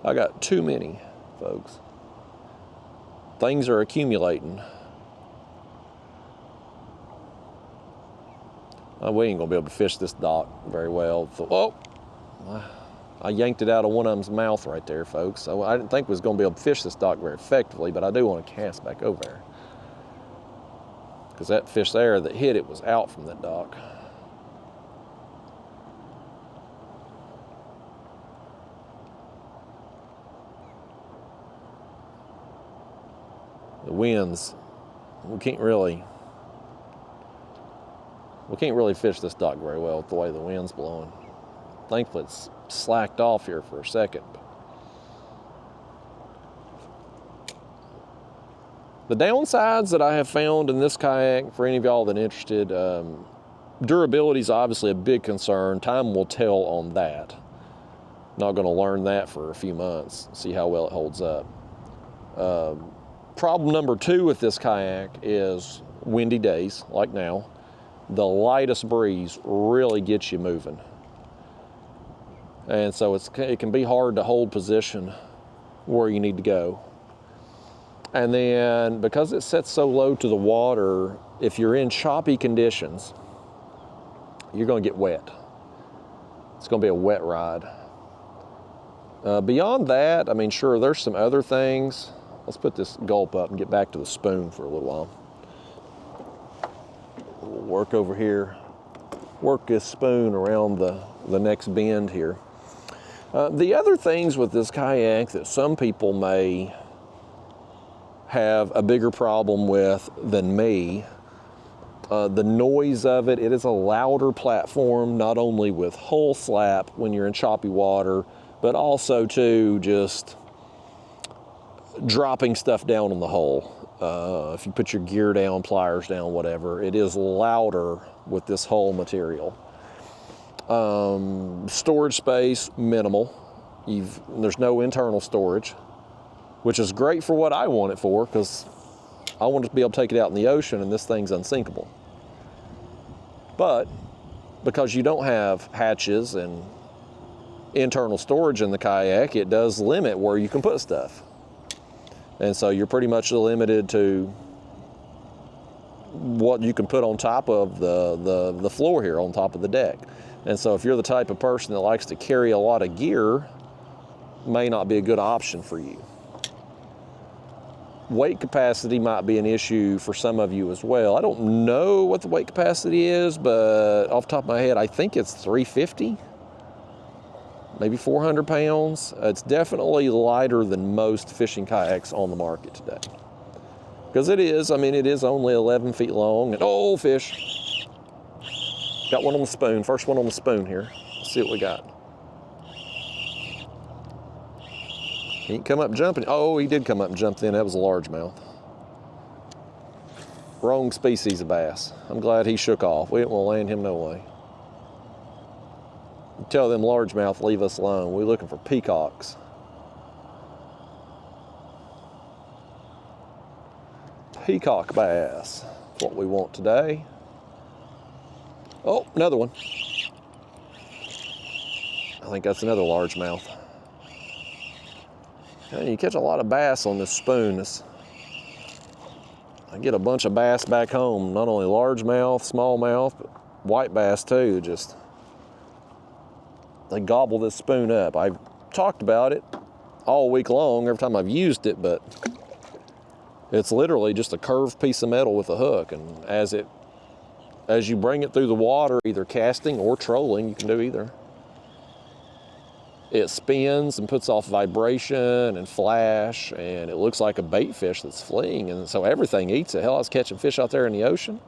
I got too many, folks. Things are accumulating. We ain't gonna be able to fish this dock very well. Oh, I yanked it out of one of them's mouth right there, folks. So I didn't think we was gonna be able to fish this dock very effectively, but I do want to cast back over there. Because that fish there that hit it was out from that dock. The winds, we can't really fish this dock very well with the way the wind's blowing. Thankfully it's slacked off here for a second. The downsides that I have found in this kayak, for any of y'all that are interested, durability is obviously a big concern. Time will tell on that. Not going to learn that for a few months, see how well it holds up. Problem number 2 with this kayak is windy days, like now. The lightest breeze really gets you moving. And so it can be hard to hold position where you need to go. And then because it sets so low to the water, if you're in choppy conditions, you're going to get wet. It's going to be a wet ride. Beyond that, I mean, sure, there's some other things. Let's put this gulp up and get back to the spoon for a little while. We'll work over here, work this spoon around the next bend here. The other things with this kayak that some people may have a bigger problem with than me, the noise of it. It is a louder platform, not only with hull slap when you're in choppy water, but also too just dropping stuff down on the hull. If you put your gear down, pliers down, whatever, it is louder with this hull material. Storage space, minimal. There's no internal storage, which is great for what I want it for, because I want to be able to take it out in the ocean and this thing's unsinkable. But because you don't have hatches and internal storage in the kayak, it does limit where you can put stuff. And so you're pretty much limited to what you can put on top of the floor here, on top of the deck. And so if you're the type of person that likes to carry a lot of gear, may not be a good option for you. Weight capacity might be an issue for some of you as well. I don't know what the weight capacity is, but off the top of my head, I think it's 350, maybe 400 pounds. It's definitely lighter than most fishing kayaks on the market today. Because it is only 11 feet long. And oh, fish. Got one on the spoon, first one on the spoon here. Let's see what we got. He didn't come up jumping. Oh, he did come up and jump then. That was a largemouth. Wrong species of bass. I'm glad he shook off. We didn't want to land him no way. Tell them largemouth, leave us alone. We're looking for peacocks. Peacock bass. That's what we want today. Oh, another one. I think that's another largemouth. You catch a lot of bass on this spoon. I get a bunch of bass back home, not only largemouth, smallmouth, but white bass too. They gobble this spoon up. I've talked about it all week long every time I've used it, but it's literally just a curved piece of metal with a hook. And as you bring it through the water, either casting or trolling, you can do either, it spins and puts off vibration and flash, and it looks like a bait fish that's fleeing, and so everything eats it. Hell, I was catching fish out there in the ocean.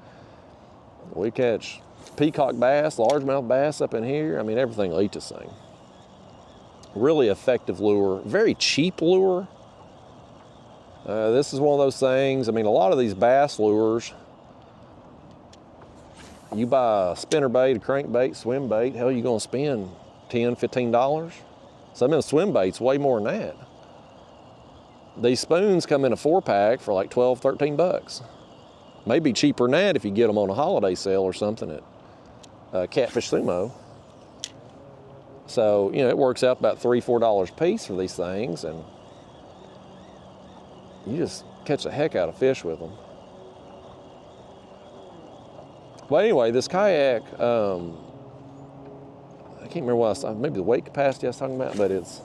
We catch peacock bass, largemouth bass up in here. I mean, everything will eat this thing. Really effective lure, very cheap lure. This is one of those things, I mean, a lot of these bass lures, you buy a spinnerbait, a crankbait, swim bait, hell, you're gonna spend $10, $15. Some of them swim baits way more than that. these spoons come in a 4-pack for like 12, 13 bucks. Maybe cheaper than that if you get them on a holiday sale or something at Catfish Sumo. So, you know, it works out about $3, $4 a piece for these things, and you just catch the heck out of fish with them. Well, anyway, this kayak, I can't remember what I was talking, maybe the weight capacity I was talking about, but it's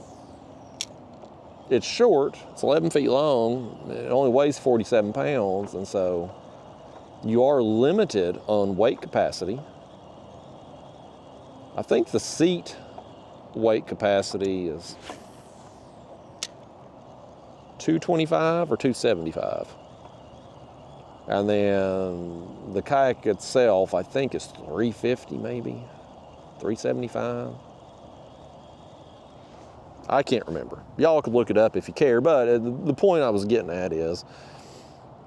short, it's 11 feet long, it only weighs 47 pounds, and so you are limited on weight capacity. I think the seat weight capacity is 225 or 275. And then the kayak itself, I think, is 350 maybe, 375. I can't remember. Y'all could look it up if you care, but the point I was getting at is,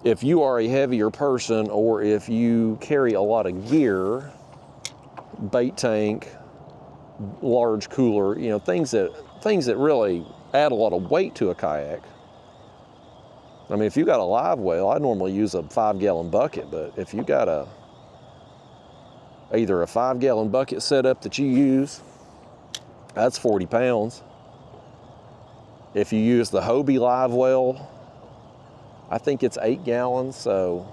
if you are a heavier person or if you carry a lot of gear, bait tank, large cooler, you know, things that really add a lot of weight to a kayak. I mean, if you got a live well, I normally use a 5-gallon bucket, but if you got either a 5-gallon bucket setup that you use, that's 40 pounds. If you use the Hobie live well, I think it's 8 gallons, so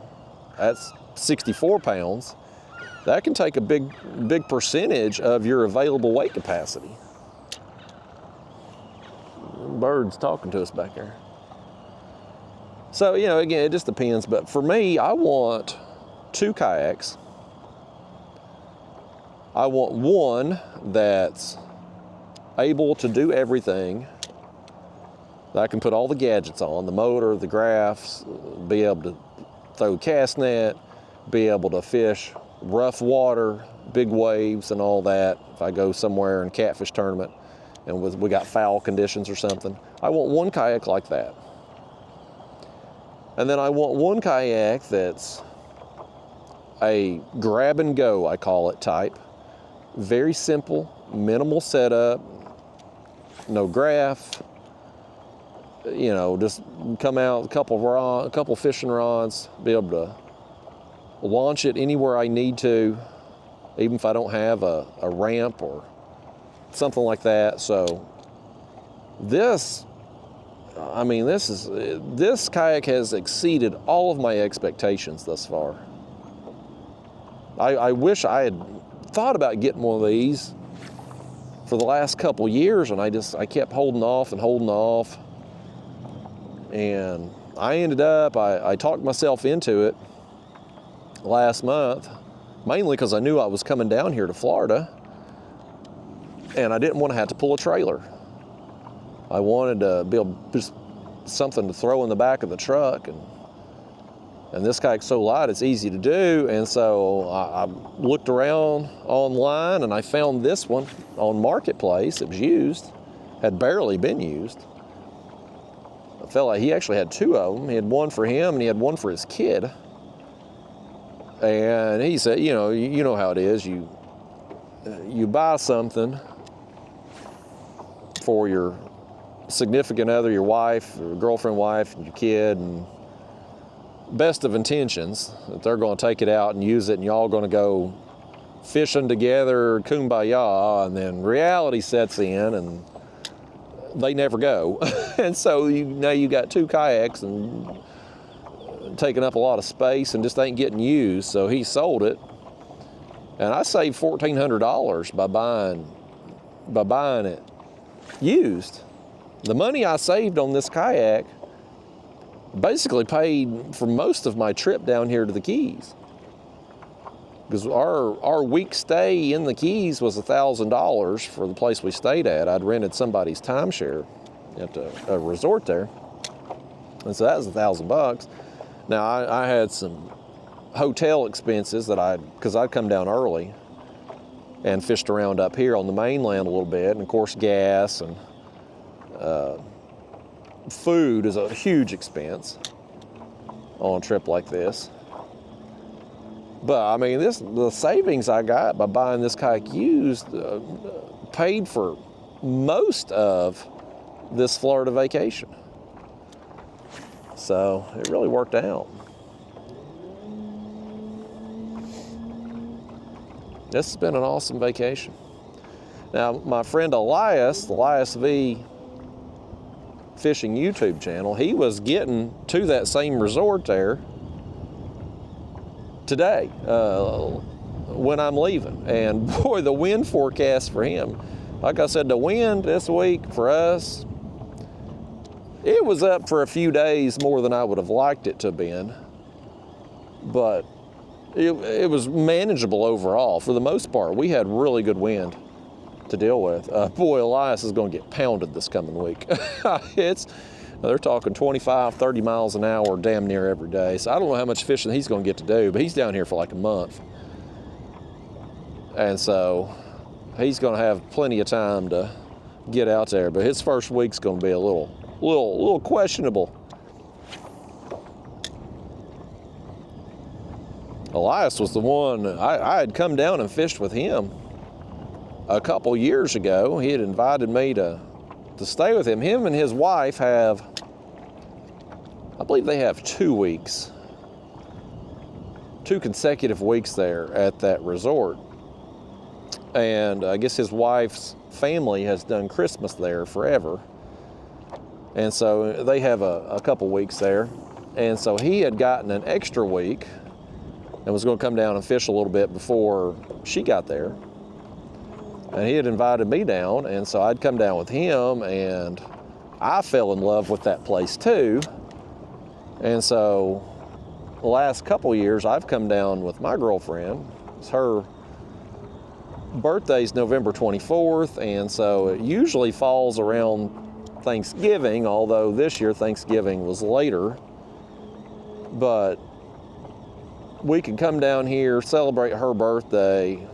that's 64 pounds. That can take a big percentage of your available weight capacity. Birds talking to us back there. So, you know, again, it just depends. But for me, I want 2 kayaks. I want one that's able to do everything. That I can put all the gadgets on, the motor, the graphs, be able to throw cast net, be able to fish rough water, big waves and all that. If I go somewhere in catfish tournament and we got foul conditions or something, I want one kayak like that. And then I want one kayak that's a grab and go, I call it, type. Very simple, minimal setup, no graph, you know, just come out, a couple fishing rods, be able to launch it anywhere I need to, even if I don't have a ramp or something like that. So this kayak has exceeded all of my expectations thus far. I wish I had thought about getting one of these for the last couple years, and I kept holding off. And I ended up, I talked myself into it last month, mainly because I knew I was coming down here to Florida, and I didn't want to have to pull a trailer. I wanted to be able just something to throw in the back of the truck, and this kayak's so light it's easy to do. And so I looked around online and I found this one on Marketplace. It was used, had barely been used. A fella, he actually had 2 of them. He had one for him and he had one for his kid. And he said, you know how it is. You buy something for your significant other, your wife, your girlfriend, wife, and your kid, and best of intentions that they're going to take it out and use it, and y'all going to go fishing together, kumbaya, and then reality sets in and they never go. And so now you got 2 kayaks and taking up a lot of space and just ain't getting used. So he sold it, and I saved $1,400 by buying it used. The money I saved on this kayak basically paid for most of my trip down here to the Keys, because our week stay in the Keys was $1,000 for the place we stayed at. I'd rented somebody's timeshare at a resort there, and so that was $1,000. Now I had some hotel expenses because I'd come down early and fished around up here on the mainland a little bit, and of course gas and food is a huge expense on a trip like this. But I mean, the savings I got by buying this kayak used paid for most of this Florida vacation. So it really worked out. This has been an awesome vacation. Now, my friend Elias, the Elias V Fishing YouTube channel, he was getting to that same resort there today when I'm leaving. And boy, the wind forecast for him, like I said, the wind this week for us, it was up for a few days more than I would have liked it to have been, but it was manageable overall. For the most part, we had really good wind to deal with. Boy, Elias is going to get pounded this coming week. They're talking 25, 30 miles an hour damn near every day. So I don't know how much fishing he's going to get to do, but he's down here for like a month. And so he's going to have plenty of time to get out there, but his first week's going to be a little questionable. Elias was the one, I had come down and fished with him a couple years ago. He had invited me to stay with him. Him and his wife have, I believe they have 2 weeks, 2 consecutive weeks there at that resort. And I guess his wife's family has done Christmas there forever. And so they have a couple weeks there. And so he had gotten an extra week and was going to come down and fish a little bit before she got there. And he had invited me down, and so I'd come down with him, and I fell in love with that place too. And so the last couple years, I've come down with my girlfriend. It's her birthday's November 24th, and so it usually falls around Thanksgiving, although this year Thanksgiving was later. But we could come down here, celebrate her birthday.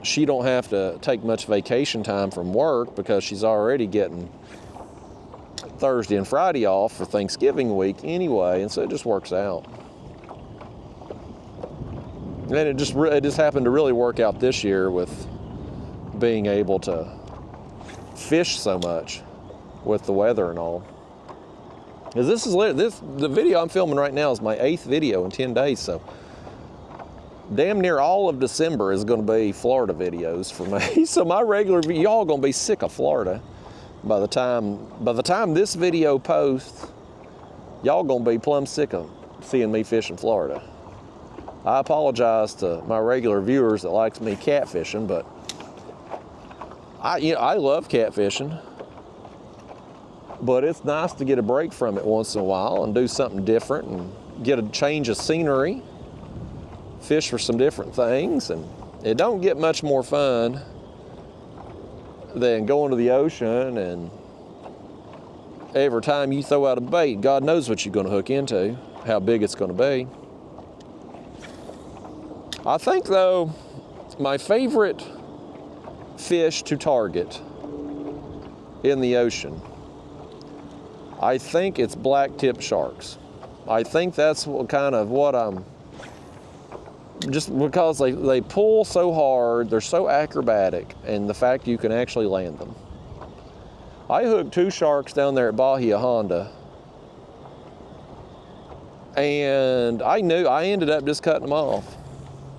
She don't have to take much vacation time from work because she's already getting Thursday and Friday off for Thanksgiving week anyway, and so it just works out. And it just happened to really work out this year with being able to fish so much with the weather and all. Because the video I'm filming right now is my 8th video in 10 days, so damn near all of December is going to be Florida videos for me. So my regular, y'all going to be sick of Florida by the time this video posts. Y'all going to be plumb sick of seeing me fishing Florida. I apologize to my regular viewers that likes me catfishing, but I love catfishing. But it's nice to get a break from it once in a while and do something different and get a change of scenery, fish for some different things. And it don't get much more fun than going to the ocean, and every time you throw out a bait, God knows what you're going to hook into, how big it's going to be. I think, though, my favorite fish to target in the ocean, I think it's black-tip sharks. I think that's what I'm, just because they pull so hard, they're so acrobatic, and the fact you can actually land them. I hooked 2 sharks down there at Bahia Honda, and I ended up just cutting them off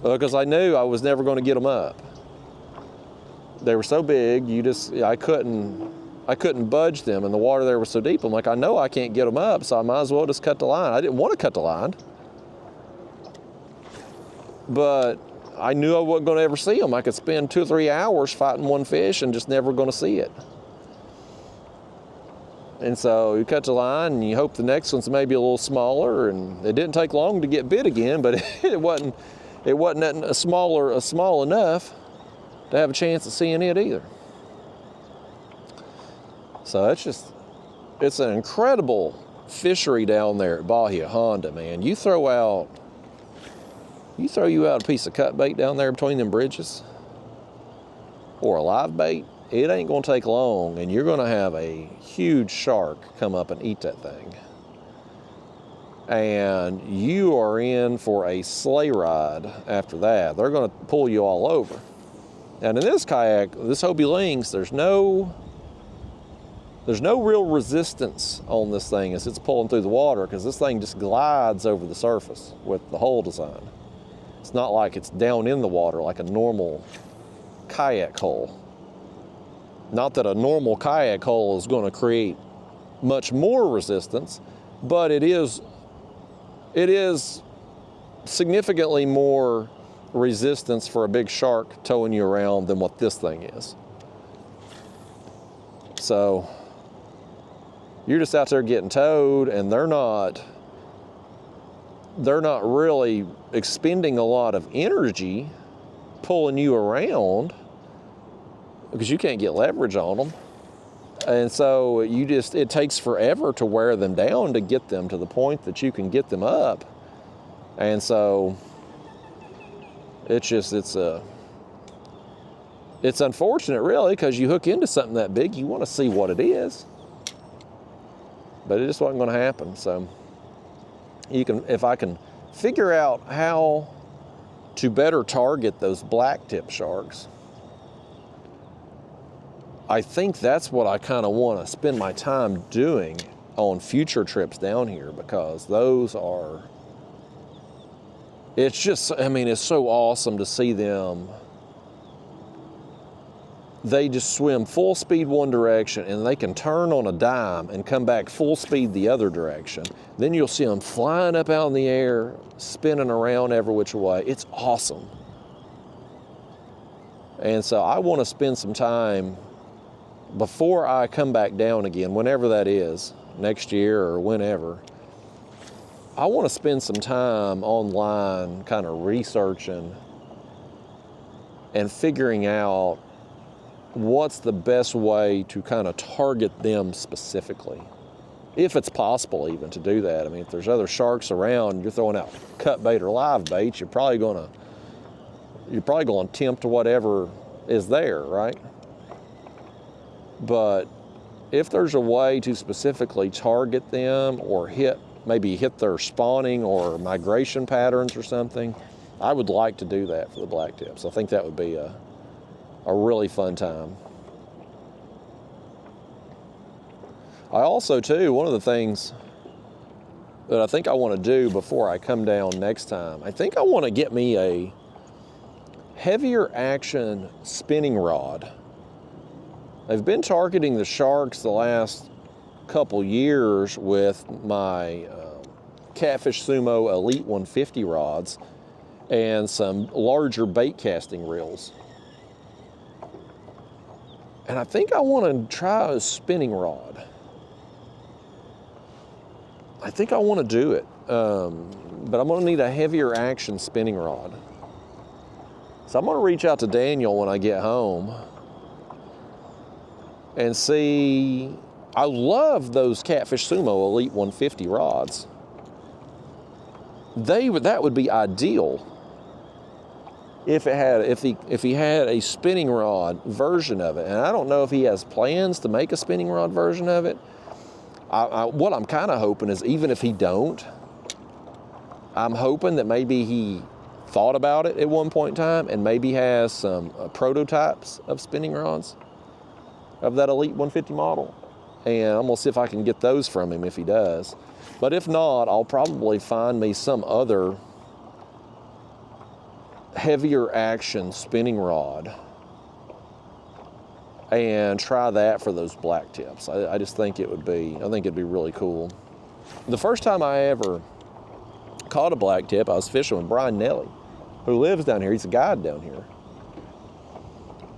because I knew I was never going to get them up. They were so big, I couldn't budge them, and the water there was so deep. I'm like, I know I can't get them up, so I might as well just cut the line. I didn't want to cut the line, but I knew I wasn't going to ever see them. I could spend 2 or 3 hours fighting one fish and just never going to see it. And so you cut the line and you hope the next one's maybe a little smaller, and it didn't take long to get bit again, but it wasn't small enough to have a chance of seeing it either. So it's an incredible fishery down there at Bahia Honda, man. You throw you out a piece of cut bait down there between them bridges, or a live bait, it ain't gonna take long, and you're gonna have a huge shark come up and eat that thing. And you are in for a sleigh ride after that. They're gonna pull you all over. And in this kayak, this Hobie Lynx, there's no there's no real resistance on this thing as it's pulling through the water, because this thing just glides over the surface with the hull design. It's not like it's down in the water like a normal kayak hull. Not that a normal kayak hull is going to create much more resistance, but it is significantly more resistance for a big shark towing you around than what this thing is. So you're just out there getting towed, and they're not really expending a lot of energy pulling you around, because you can't get leverage on them. And so it takes forever to wear them down to get them to the point that you can get them up. And so it's unfortunate, really, because you hook into something that big, you want to see what it is. But it just wasn't going to happen. So if I can figure out how to better target those black tip sharks, I think that's what I kind of want to spend my time doing on future trips down here, because it's just, I mean, it's so awesome to see them. They just swim full speed one direction, and they can turn on a dime and come back full speed the other direction. Then you'll see them flying up out in the air, spinning around every which way. It's awesome. And so I want to spend some time before I come back down again, whenever that is, next year or whenever. I want to spend some time online kind of researching and figuring out what's the best way to kind of target them specifically, if it's possible even to do that. I mean, if there's other sharks around, you're throwing out cut bait or live bait, you're probably going to tempt whatever is there, right? But if there's a way to specifically target them or maybe hit their spawning or migration patterns or something, I would like to do that for the black tips. I think that would be a really fun time. I also, too, one of the things that I think I want to do before I come down next time, I think I want to get me a heavier action spinning rod. I've been targeting the sharks the last couple years with my Catfish Sumo Elite 150 rods and some larger bait casting reels. And I think I want to try a spinning rod. I think I want to do it, but I'm going to need a heavier action spinning rod. So I'm going to reach out to Daniel when I get home and see. I love those Catfish Sumo Elite 150 rods. That would be ideal if he had a spinning rod version of it. And I don't know if he has plans to make a spinning rod version of it. What I'm kind of hoping is, even if he don't, I'm hoping that maybe he thought about it at one point in time and maybe has some prototypes of spinning rods of that Elite 150 model. And I'm gonna see if I can get those from him if he does. But if not, I'll probably find me some other heavier action spinning rod and try that for those black tips. I just think it'd be really cool. The first time I ever caught a black tip, I was fishing with Brian Nelly, who lives down here. He's a guide down here.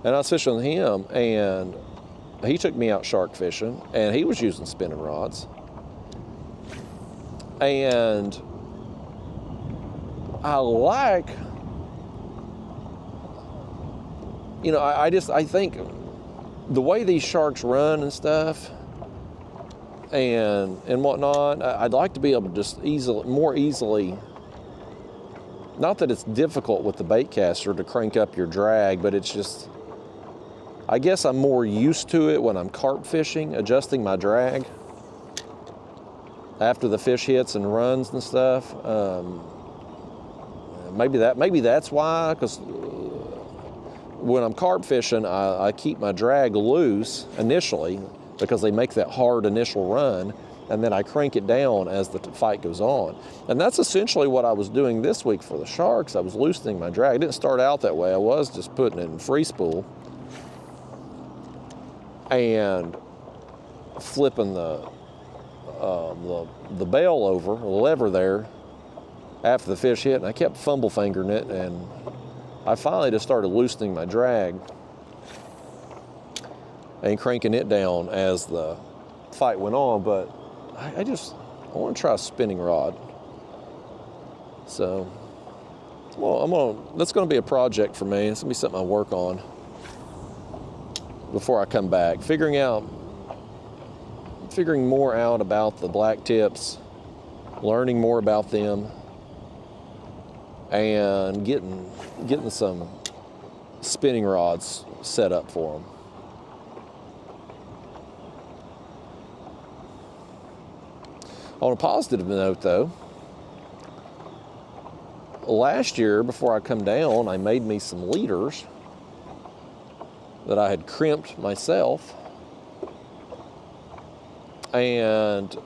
And I was fishing with him, and he took me out shark fishing, and he was using spinning rods. And I think the way these sharks run and stuff and whatnot, I'd like to be able to just more easily, not that it's difficult with the bait caster to crank up your drag, but it's just, I guess I'm more used to it when I'm carp fishing, adjusting my drag after the fish hits and runs and stuff. Maybe that's why, because when I'm carp fishing, I keep my drag loose initially because they make that hard initial run, and then I crank it down as the fight goes on. And that's essentially what I was doing this week for the sharks. I was loosening my drag. It didn't start out that way. I was just putting it in free spool and flipping the bail over, the lever there, after the fish hit, and I kept fumble fingering it, and I finally just started loosening my drag and cranking it down as the fight went on. But I want to try a spinning rod. So, well, that's going to be a project for me. It's going to be something I work on before I come back. Figuring more out about the black tips, learning more about them, and getting some spinning rods set up for them. On a positive note, though, last year, before I come down, I made me some leaders that I had crimped myself. And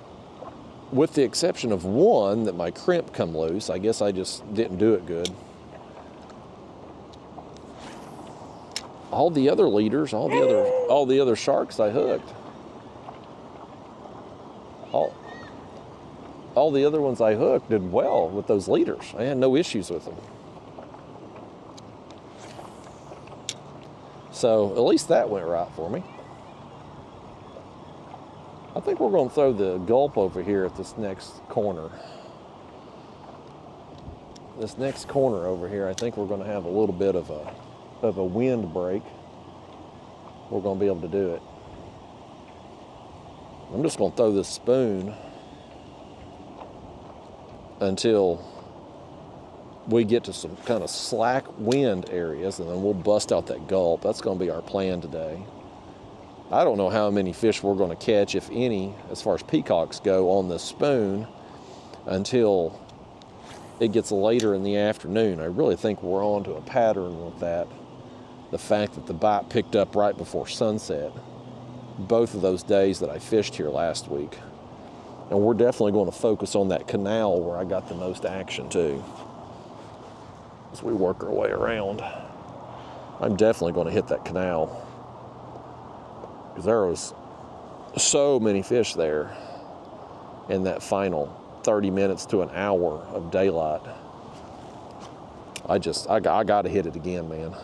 with the exception of one that my crimp come loose, I guess I just didn't do it good. All the other leaders, all the other sharks I hooked, all the other ones I hooked did well with those leaders. I had no issues with them. So at least that went right for me. I think we're going to throw the gulp over here at this next corner. This next corner over here, I think we're going to have a little bit of a wind break. We're going to be able to do it. I'm just going to throw this spoon until we get to some kind of slack wind areas, and then we'll bust out that gulp. That's going to be our plan today. I don't know how many fish we're going to catch, if any, as far as peacocks go, on this spoon until it gets later in the afternoon. I really think we're on to a pattern with that. The fact that the bite picked up right before sunset, both of those days that I fished here last week. And we're definitely going to focus on that canal where I got the most action too, as we work our way around. I'm definitely going to hit that canal, because there was so many fish there in that final 30 minutes to an hour of daylight. I got to hit it again, man.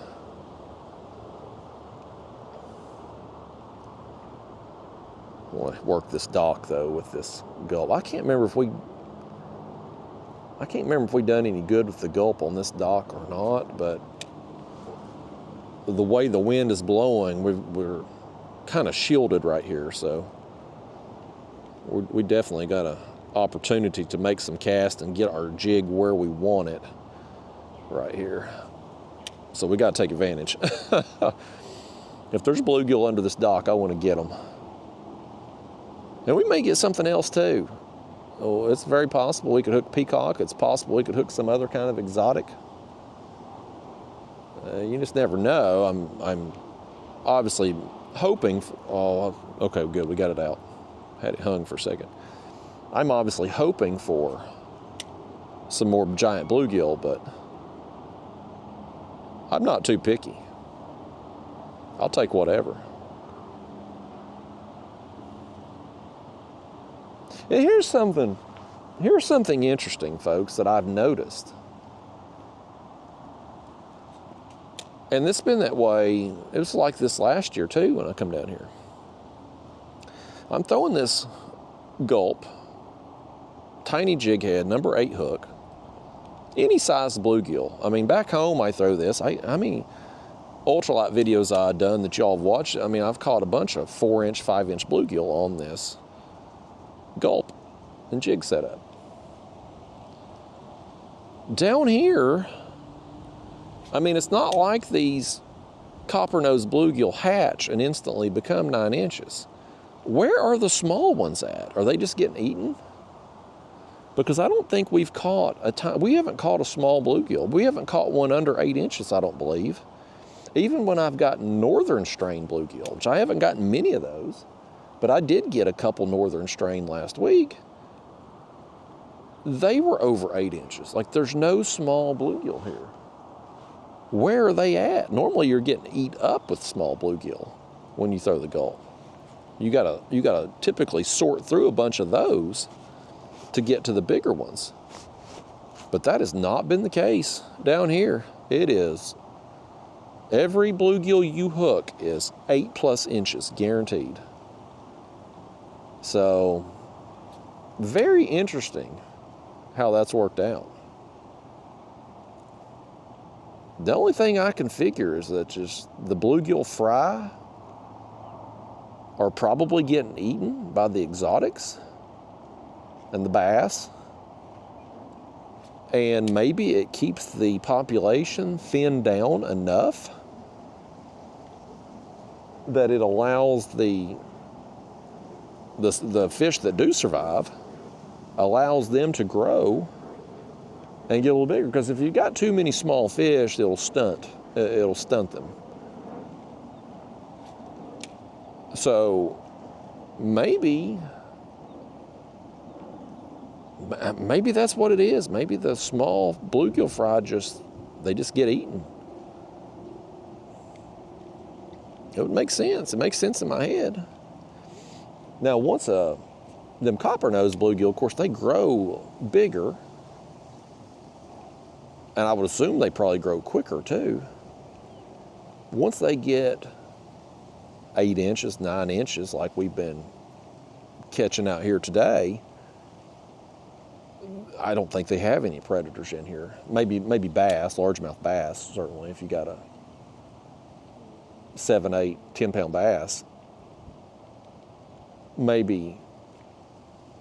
I want to work this dock though with this gulp. I can't remember if we done any good with the gulp on this dock or not, but the way the wind is blowing, we're kind of shielded right here, so we definitely got an opportunity to make some cast and get our jig where we want it right here. So we got to take advantage. If there's bluegill under this dock, I want to get them. And we may get something else too. Oh, it's very possible we could hook peacock. It's possible we could hook some other kind of exotic. You just never know. I'm obviously hoping for, oh, okay, good, we got it out. Had it hung for a second. I'm obviously hoping for some more giant bluegill, but I'm not too picky. I'll take whatever. And here's something interesting, folks, that I've noticed. And it's been that way. It was like this last year too when I come down here. I'm throwing this gulp, tiny jig head, number 8 hook, any size bluegill. I mean, back home I throw this. I mean, ultralight videos I've done that y'all have watched, I mean, I've caught a bunch of 4-inch, 5-inch bluegill on this gulp and jig setup. Down here, I mean, it's not like these copper-nosed bluegill hatch and instantly become 9 inches. Where are the small ones at? Are they just getting eaten? Because I don't think we've caught we haven't caught a small bluegill. We haven't caught one under 8 inches, I don't believe. Even when I've gotten northern strain bluegill, which I haven't gotten many of those, But I did get a couple northern strain last week. They were over 8 inches. Like, there's no small bluegill here. Where are they at? Normally you're getting eat up with small bluegill when you throw the gulp. You gotta typically sort through a bunch of those to get to the bigger ones. But that has not been the case down here. It is, every bluegill you hook is 8+ inches, guaranteed. So, very interesting how that's worked out. The only thing I can figure is that just the bluegill fry are probably getting eaten by the exotics and the bass. And maybe it keeps the population thinned down enough that it allows the fish that do survive, allows them to grow and get a little bigger. Because if you've got too many small fish, it'll stunt them. So maybe that's what it is. Maybe the small bluegill fry they just get eaten. It would make sense. It makes sense in my head. Now, once them copper-nosed bluegill, of course, they grow bigger, and I would assume they probably grow quicker too. Once they get 8 inches, 9 inches, like we've been catching out here today, I don't think they have any predators in here. Maybe bass, largemouth bass, certainly, if you got a 7, 8, 10-pound bass. Maybe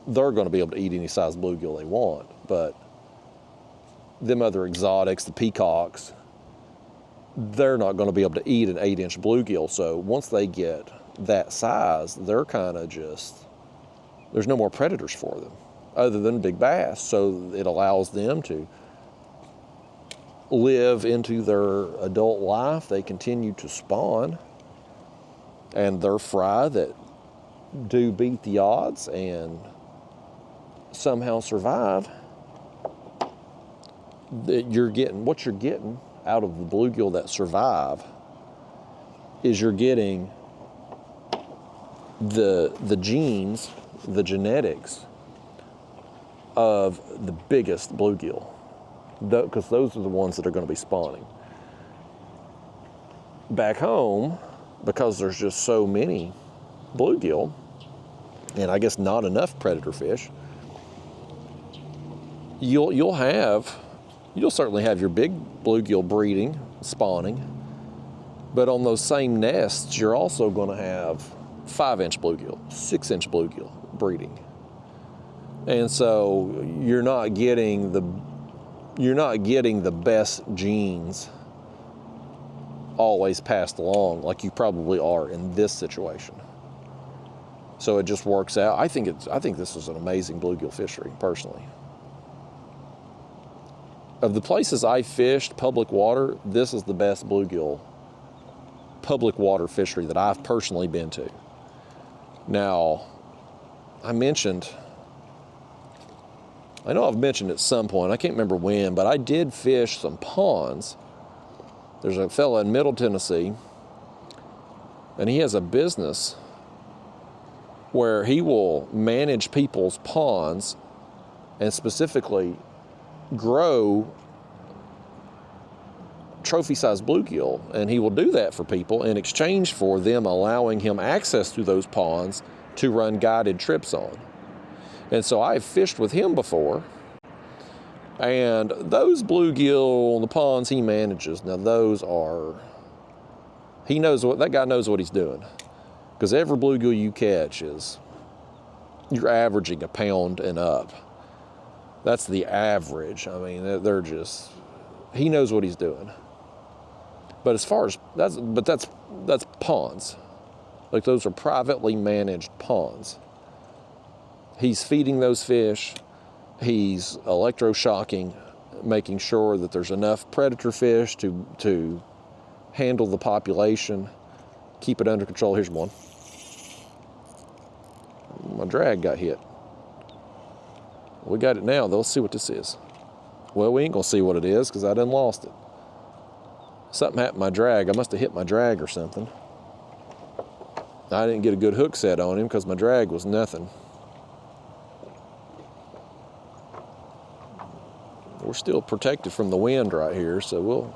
they're going to be able to eat any size bluegill they want, but them other exotics, the peacocks, they're not going to be able to eat an 8-inch bluegill. So once they get that size, they're kind of there's no more predators for them other than big bass. So it allows them to live into their adult life. They continue to spawn, and their fry that do beat the odds and somehow survive, that what you're getting out of the bluegill that survive is you're getting the genes, the genetics of the biggest bluegill, because those are the ones that are going to be spawning. Back home, because there's just so many bluegill, and I guess not enough predator fish, you'll certainly have your big bluegill breeding, spawning, but on those same nests, you're also going to have 5-inch bluegill, 6-inch bluegill breeding. And so you're not getting the best genes always passed along like you probably are in this situation. So it just works out. I think this is an amazing bluegill fishery, personally. Of the places I fished public water, this is the best bluegill public water fishery that I've personally been to. Now, I know I've mentioned at some point, I can't remember when, but I did fish some ponds. There's a fella in Middle Tennessee, and he has a business where he will manage people's ponds and specifically grow trophy-sized bluegill, and he will do that for people in exchange for them allowing him access to those ponds to run guided trips on. And so I've fished with him before, and those bluegill on the ponds he manages, now that guy knows what he's doing, because every bluegill you catch you're averaging a pound and up. That's the average. I mean, he knows what he's doing. But as far as that's ponds. Like, those are privately managed ponds. He's feeding those fish. He's electroshocking, making sure that there's enough predator fish to handle the population, keep it under control. Here's one. My drag got hit. We got it now, though. Let's see what this is. Well, we ain't gonna see what it is because I done lost it. Something happened to my drag. I must have hit my drag or something. I didn't get a good hook set on him because my drag was nothing. We're still protected from the wind right here, so we'll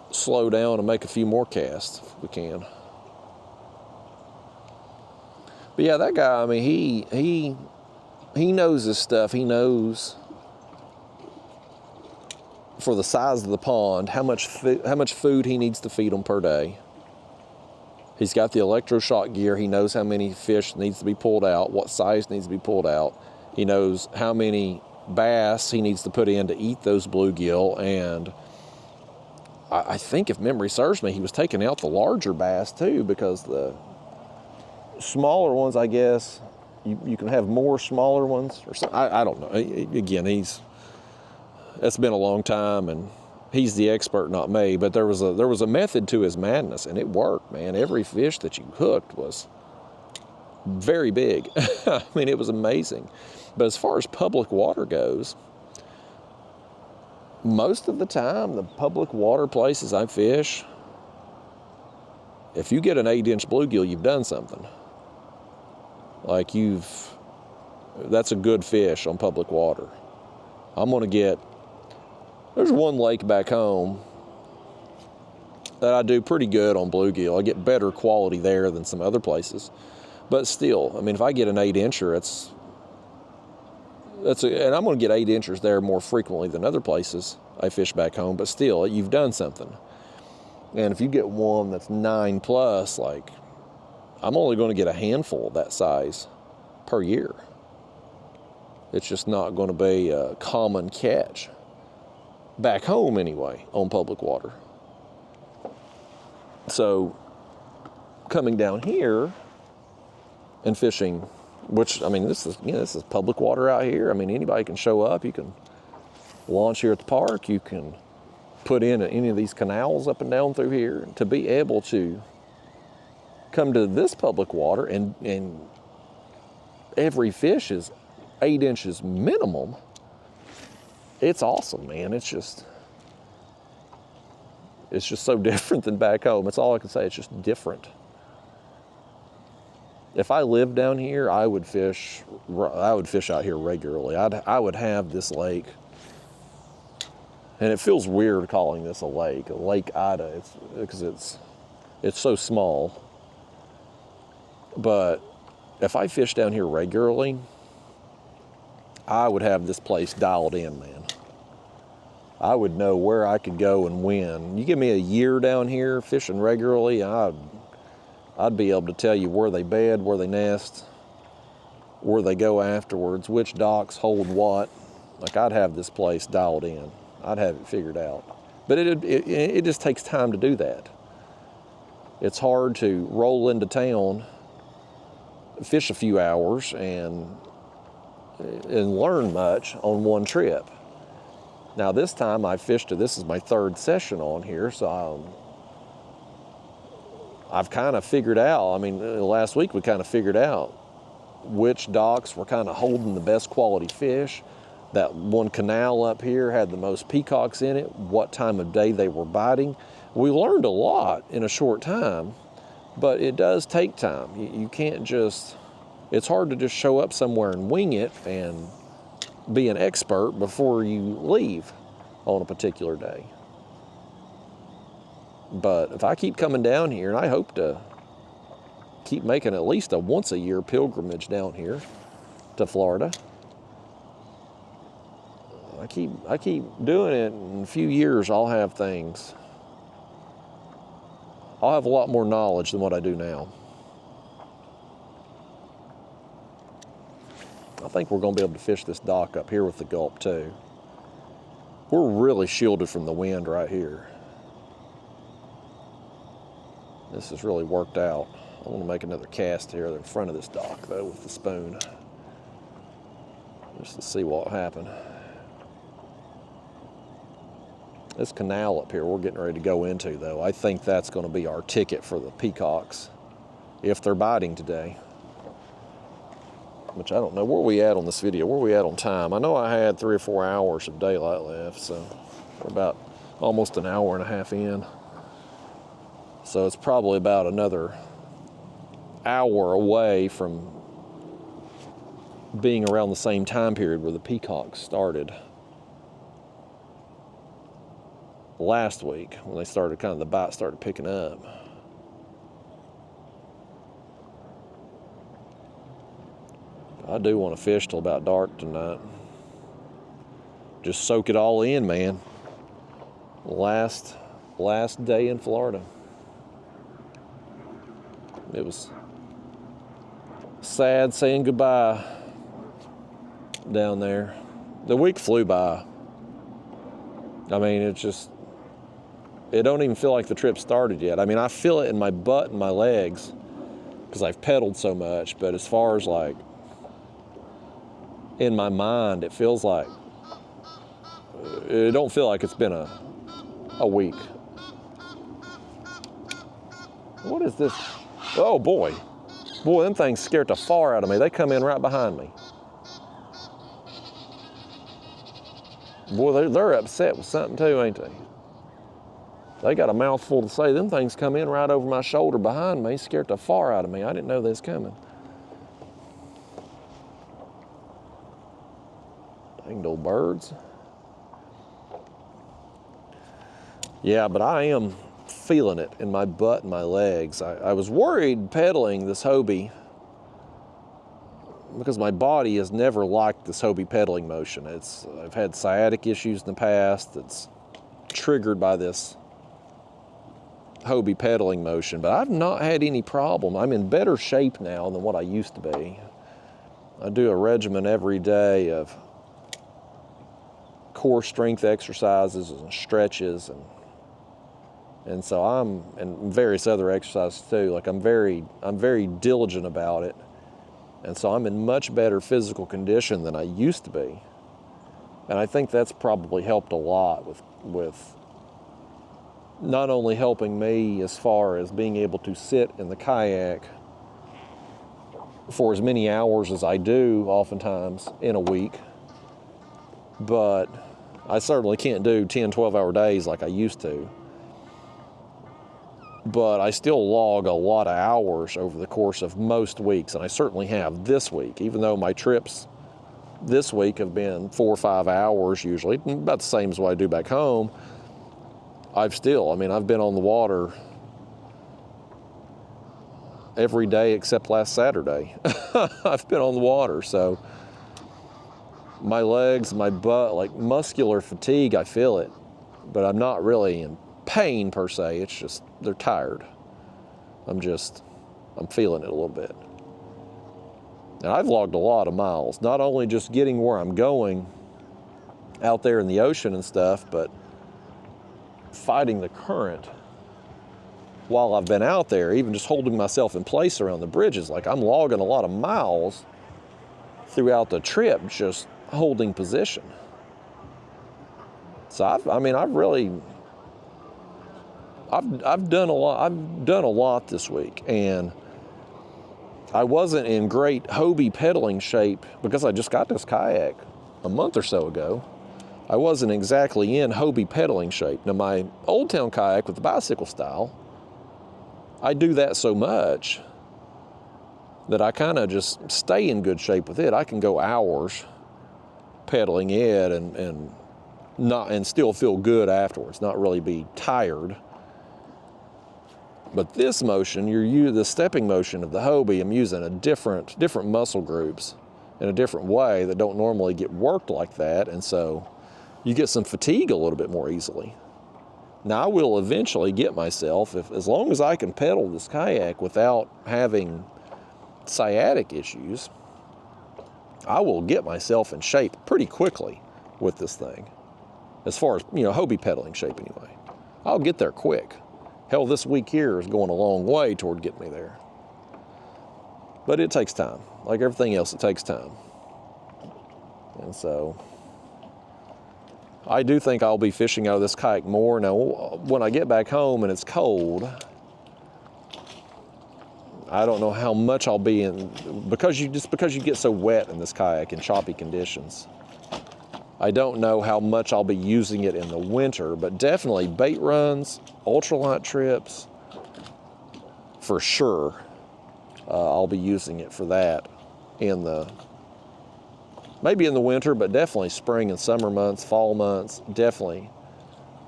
slow down and make a few more casts if we can. But yeah, that guy, I mean, he knows his stuff. He knows for the size of the pond how much food he needs to feed them per day. He's got the electroshock gear. He knows how many fish needs to be pulled out, what size needs to be pulled out. He knows how many bass he needs to put in to eat those bluegill. And I think, if memory serves me, he was taking out the larger bass too, because the smaller ones, I guess, you can have more smaller ones or something. I don't know. Again, it's been a long time, and he's the expert, not me. But there was a method to his madness, and it worked, man. Every fish that you hooked was very big. I mean, it was amazing. But as far as public water goes, most of the time, the public water places I fish, if you get an 8-inch bluegill, you've done something. Like that's a good fish on public water. There's one lake back home that I do pretty good on bluegill. I get better quality there than some other places. But still, I mean, if I get an 8-incher, and I'm going to get 8-inchers there more frequently than other places I fish back home, but still, you've done something. And if you get one that's 9 plus, like, I'm only going to get a handful of that size per year. It's just not going to be a common catch. Back home, anyway, on public water. So, coming down here and fishing, which, I mean, this is public water out here. I mean, anybody can show up. You can launch here at the park. You can put in any of these canals up and down through here. To be able to come to this public water and every fish is 8 inches minimum, it's awesome, man. It's just so different than back home. That's all I can say. It's just different. If I lived down here, I would fish out here regularly. I would have this lake, and it feels weird calling this a Lake Ida. Because it's so small. But if I fish down here regularly, I would have this place dialed in, man. I would know where I could go and when. You give me a year down here fishing regularly, I'd be able to tell you where they bed, where they nest, where they go afterwards, which docks hold what. Like, I'd have this place dialed in. I'd have it figured out. But it just takes time to do that. It's hard to roll into town, fish a few hours, and learn much on one trip. Now, this time I fished it. This is my third session on here, so I've kind of figured out, I mean, last week we kind of figured out which docks were kind of holding the best quality fish. That one canal up here had the most peacocks in it, what time of day they were biting. We learned a lot in a short time, but it does take time. You can't just, it's hard to just show up somewhere and wing it and be an expert before you leave on a particular day. But if I keep coming down here, and I hope to keep making at least a once a year pilgrimage down here to Florida. I keep doing it, in a few years I'll have things. I'll have a lot more knowledge than what I do now. I think we're going to be able to fish this dock up here with the gulp too. We're really shielded from the wind right here. This has really worked out. I want to make another cast here in front of this dock though with the spoon, just to see what will happen. This canal up here we're getting ready to go into though, I think that's going to be our ticket for the peacocks if they're biting today. which I don't know where we at on this video. Where we at on time? I know I had 3 or 4 hours of daylight left, so we're about almost an hour and a half in. So it's probably about another hour away from being around the same time period where the Peacock started last week, when they started, kind of the bite started picking up. I do want to fish till about dark tonight. Just soak it all in, man. Last day in Florida. It was sad saying goodbye down there. The week flew by. I mean, it don't even feel like the trip started yet. I mean, I feel it in my butt and my legs because I've pedaled so much, but as far as like in my mind, it feels like, it don't feel like it's been a week. What is this? Oh boy. Boy, them things scared the far out of me. They come in right behind me. Boy, they're upset with something too, ain't they? They got a mouthful to say. Them things come in right over my shoulder behind me, scared the far out of me. I didn't know they was coming. Dang old birds. Yeah, but I am feeling it in my butt and my legs. I was worried pedaling this Hobie because my body has never liked this Hobie pedaling motion. I've had sciatic issues in the past that's triggered by this Hobie pedaling motion, but I've not had any problem. I'm in better shape now than what I used to be. I do a regimen every day of core strength exercises and stretches and so and various other exercises too. Like I'm very diligent about it. And so I'm in much better physical condition than I used to be. And I think that's probably helped a lot with not only helping me as far as being able to sit in the kayak for as many hours as I do oftentimes in a week, but I certainly can't do 10, 12-hour days like I used to. But I still log a lot of hours over the course of most weeks, and I certainly have this week, even though my trips this week have been 4 or 5 hours usually, about the same as what I do back home. I've been on the water every day except last Saturday. I've been on the water, so my legs, my butt, like muscular fatigue, I feel it, but I'm not really in pain per se. It's just they're tired. I'm feeling it a little bit. And I've logged a lot of miles, not only just getting where I'm going out there in the ocean and stuff, but fighting the current while I've been out there, even just holding myself in place around the bridges. Like I'm logging a lot of miles throughout the trip, just holding position. So I've done a lot. I've done a lot this week, and I wasn't in great Hobie pedaling shape because I just got this kayak a month or so ago. I wasn't exactly in Hobie pedaling shape. Now my Old Town kayak with the bicycle style, I do that so much that I kind of just stay in good shape with it. I can go hours pedaling it and still feel good afterwards, not really be tired. But this motion, the stepping motion of the Hobie, I'm using a different muscle groups in a different way that don't normally get worked like that, and so you get some fatigue a little bit more easily. Now I will eventually get myself, as long as I can pedal this kayak without having sciatic issues, I will get myself in shape pretty quickly with this thing. As far as, Hobie pedaling shape anyway. I'll get there quick. Hell, this week here is going a long way toward getting me there. But it takes time. Like everything else, it takes time. And so I do think I'll be fishing out of this kayak more. Now, when I get back home and it's cold, I don't know how much I'll be in, because you get so wet in this kayak in choppy conditions. I don't know how much I'll be using it in the winter, but definitely bait runs, ultralight trips, for sure. I'll be using it for that maybe in the winter, but definitely spring and summer months, fall months, definitely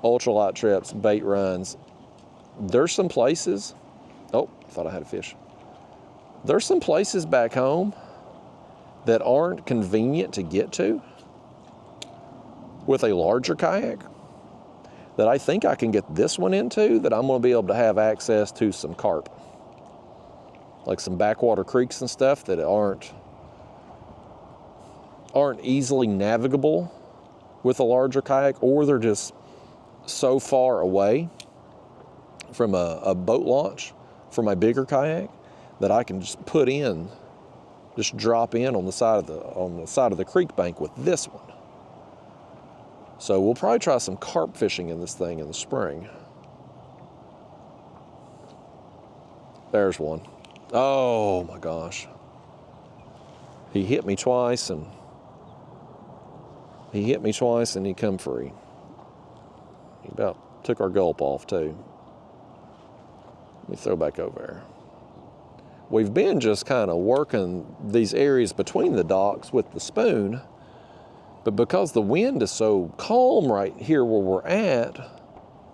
ultralight trips, bait runs. There's some places, oh, I thought I had a fish. There's some places back home that aren't convenient to get to with a larger kayak that I think I can get this one into, that I'm gonna be able to have access to some carp. Like some backwater creeks and stuff that aren't easily navigable with a larger kayak, or they're just so far away from a boat launch for my bigger kayak that I can just drop in on the side of the creek bank with this one. So we'll probably try some carp fishing in this thing in the spring. There's one. Oh my gosh. He hit me twice and he come free. He about took our gulp off too. Let me throw back over there. We've been just kind of working these areas between the docks with the spoon, but because the wind is so calm right here where we're at,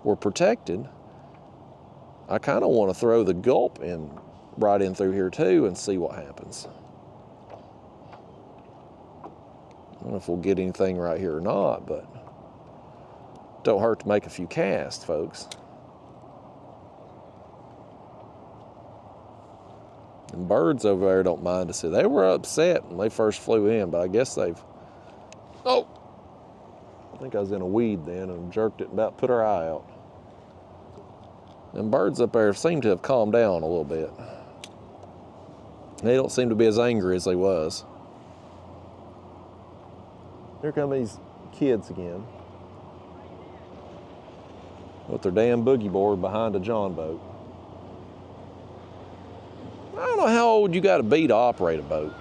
we're protected. I kind of want to throw the gulp right in through here too and see what happens. I don't know if we'll get anything right here or not, but don't hurt to make a few casts, folks. And birds over there don't mind us. They were upset when they first flew in, but I guess they've... Oh! I think I was in a weed then and jerked it and about put our eye out. And birds up there seem to have calmed down a little bit. They don't seem to be as angry as they was. Here come these kids again with their damn boogie board behind a John boat. I don't know how old you got to be to operate a boat,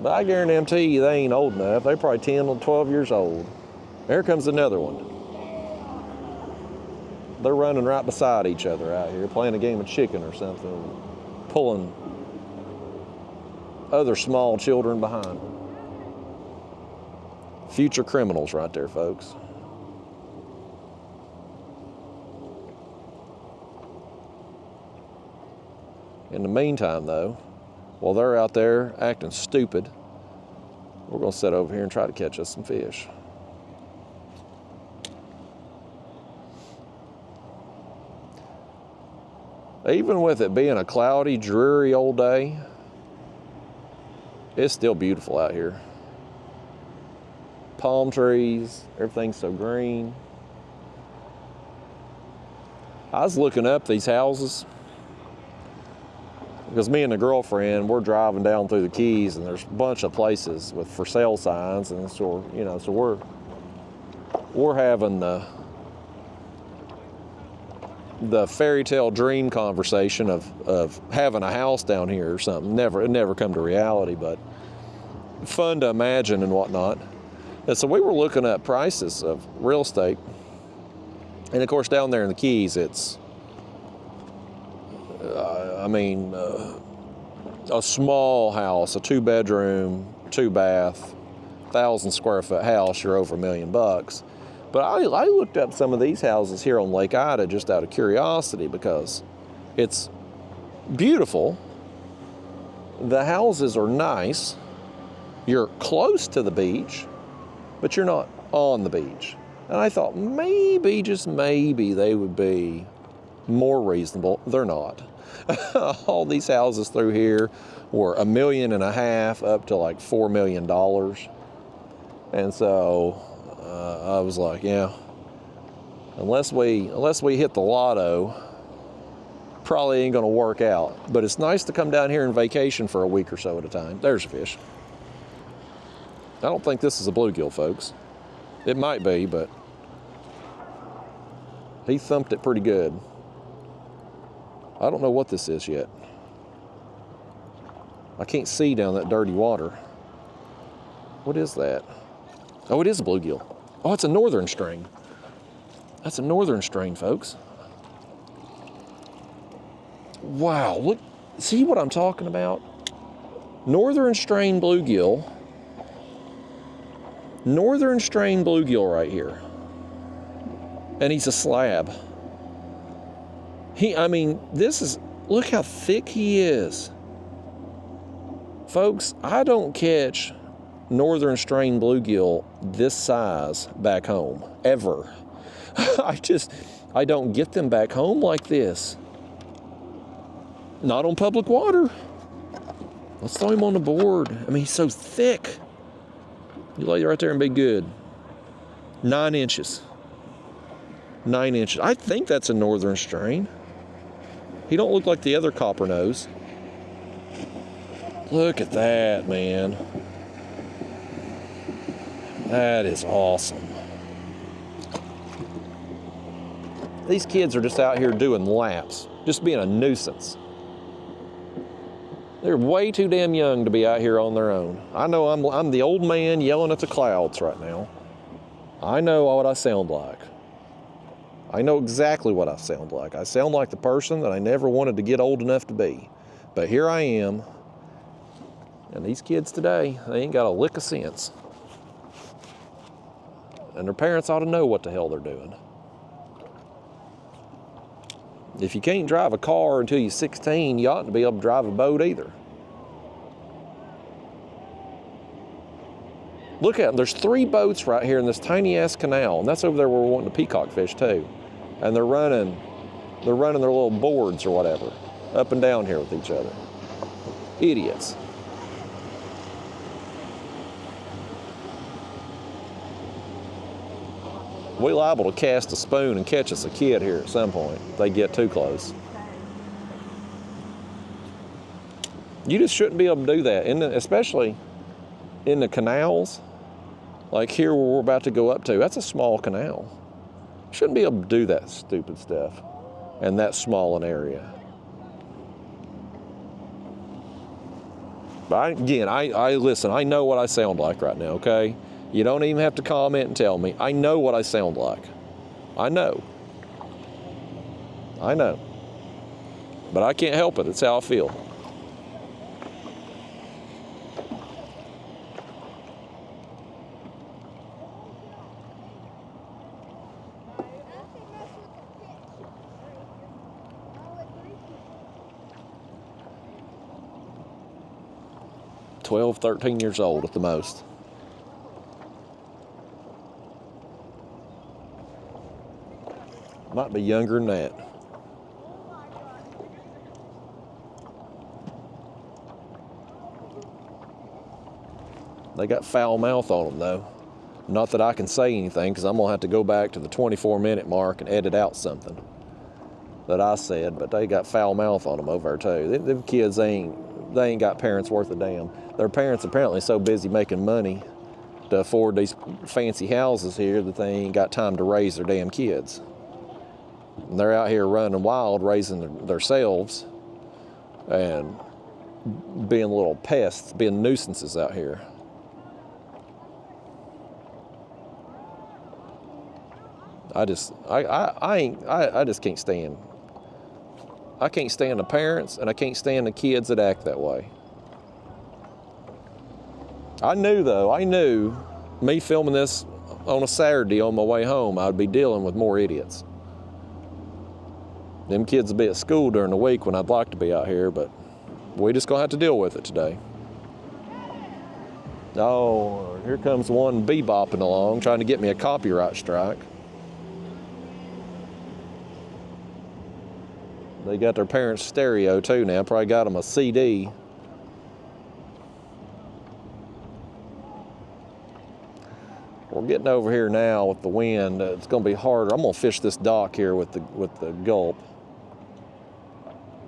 but I guarantee you they ain't old enough. They're probably 10 or 12 years old. Here comes another one. They're running right beside each other out here, playing a game of chicken or something, pulling other small children behind them. Future criminals right there, folks. In the meantime, though, while they're out there acting stupid, we're going to sit over here and try to catch us some fish. Even with it being a cloudy, dreary old day, it's still beautiful out here. Palm trees, everything's so green. I was looking up these houses because me and the girlfriend, we're driving down through the Keys and there's a bunch of places with for sale signs, and so we're having the fairy tale dream conversation of having a house down here or something. It never come to reality, but fun to imagine and whatnot. And so we were looking at prices of real estate, and of course down there in the Keys, it's a small house, a 2-bedroom, 2-bath, 1,000 square foot house, you're over $1 million. But I looked up some of these houses here on Lake Ida just out of curiosity because it's beautiful. The houses are nice. You're close to the beach, but you're not on the beach. And I thought maybe, just maybe, they would be more reasonable. They're not. All these houses through here were $1.5 million up to like $4 million. And so I was like, yeah, unless we hit the lotto, probably ain't gonna work out. But it's nice to come down here and vacation for a week or so at a time. There's a fish. I don't think this is a bluegill, folks. It might be, but he thumped it pretty good. I don't know what this is yet. I can't see down that dirty water. What is that? Oh, it is a bluegill. Oh, it's a northern strain. That's a northern strain, folks. Wow, look, see what I'm talking about? Northern strain bluegill. Northern strain bluegill right here. And he's a slab. I mean, this is, look how thick he is. Folks, I don't catch northern strain bluegill this size back home, ever. I don't get them back home like this. Not on public water. Let's throw him on the board. I mean, he's so thick. You lay right there and be good. 9 inches. 9 inches. I think that's a northern strain. He don't look like the other copper nose. Look at that, man. That is awesome. These kids are just out here doing laps, just being a nuisance. They're way too damn young to be out here on their own. I know I'm the old man yelling at the clouds right now. I know what I sound like. I know exactly what I sound like. I sound like the person that I never wanted to get old enough to be. But here I am. And these kids today, they ain't got a lick of sense. And their parents ought to know what the hell they're doing. If you can't drive a car until you're 16, you oughtn't to be able to drive a boat either. Look at them. There's 3 boats right here in this tiny ass canal, and that's over there where we're wanting to peacock fish too. And they're running their little boards or whatever up and down here with each other. Idiots. We're liable to cast a spoon and catch us a kid here at some point if they get too close. You just shouldn't be able to do that, especially in the canals, like here where we're about to go up to. That's a small canal. Shouldn't be able to do that stupid stuff in that small an area. But I listen, I know what I sound like right now, okay? You don't even have to comment and tell me. I know what I sound like. I know. I know. But I can't help it. It's how I feel. "12, 13 years old at the most." Might be younger than that. They got foul mouth on them though. Not that I can say anything, because I'm gonna have to go back to the 24-minute mark and edit out something that I said, but they got foul mouth on them over there too. Them kids, they ain't got parents worth a damn. Their parents apparently so busy making money to afford these fancy houses here that they ain't got time to raise their damn kids. And they're out here running wild, raising themselves and being little pests, being nuisances out here. I just can't stand. I can't stand the parents, and I can't stand the kids that act that way. I knew me filming this on a Saturday on my way home, I'd be dealing with more idiots. Them kids will be at school during the week when I'd like to be out here, but we just gonna have to deal with it today. Oh, here comes one bebopping along, trying to get me a copyright strike. They got their parents' stereo too now, probably got them a CD. We're getting over here now with the wind. It's gonna be harder. I'm gonna fish this dock here with the gulp.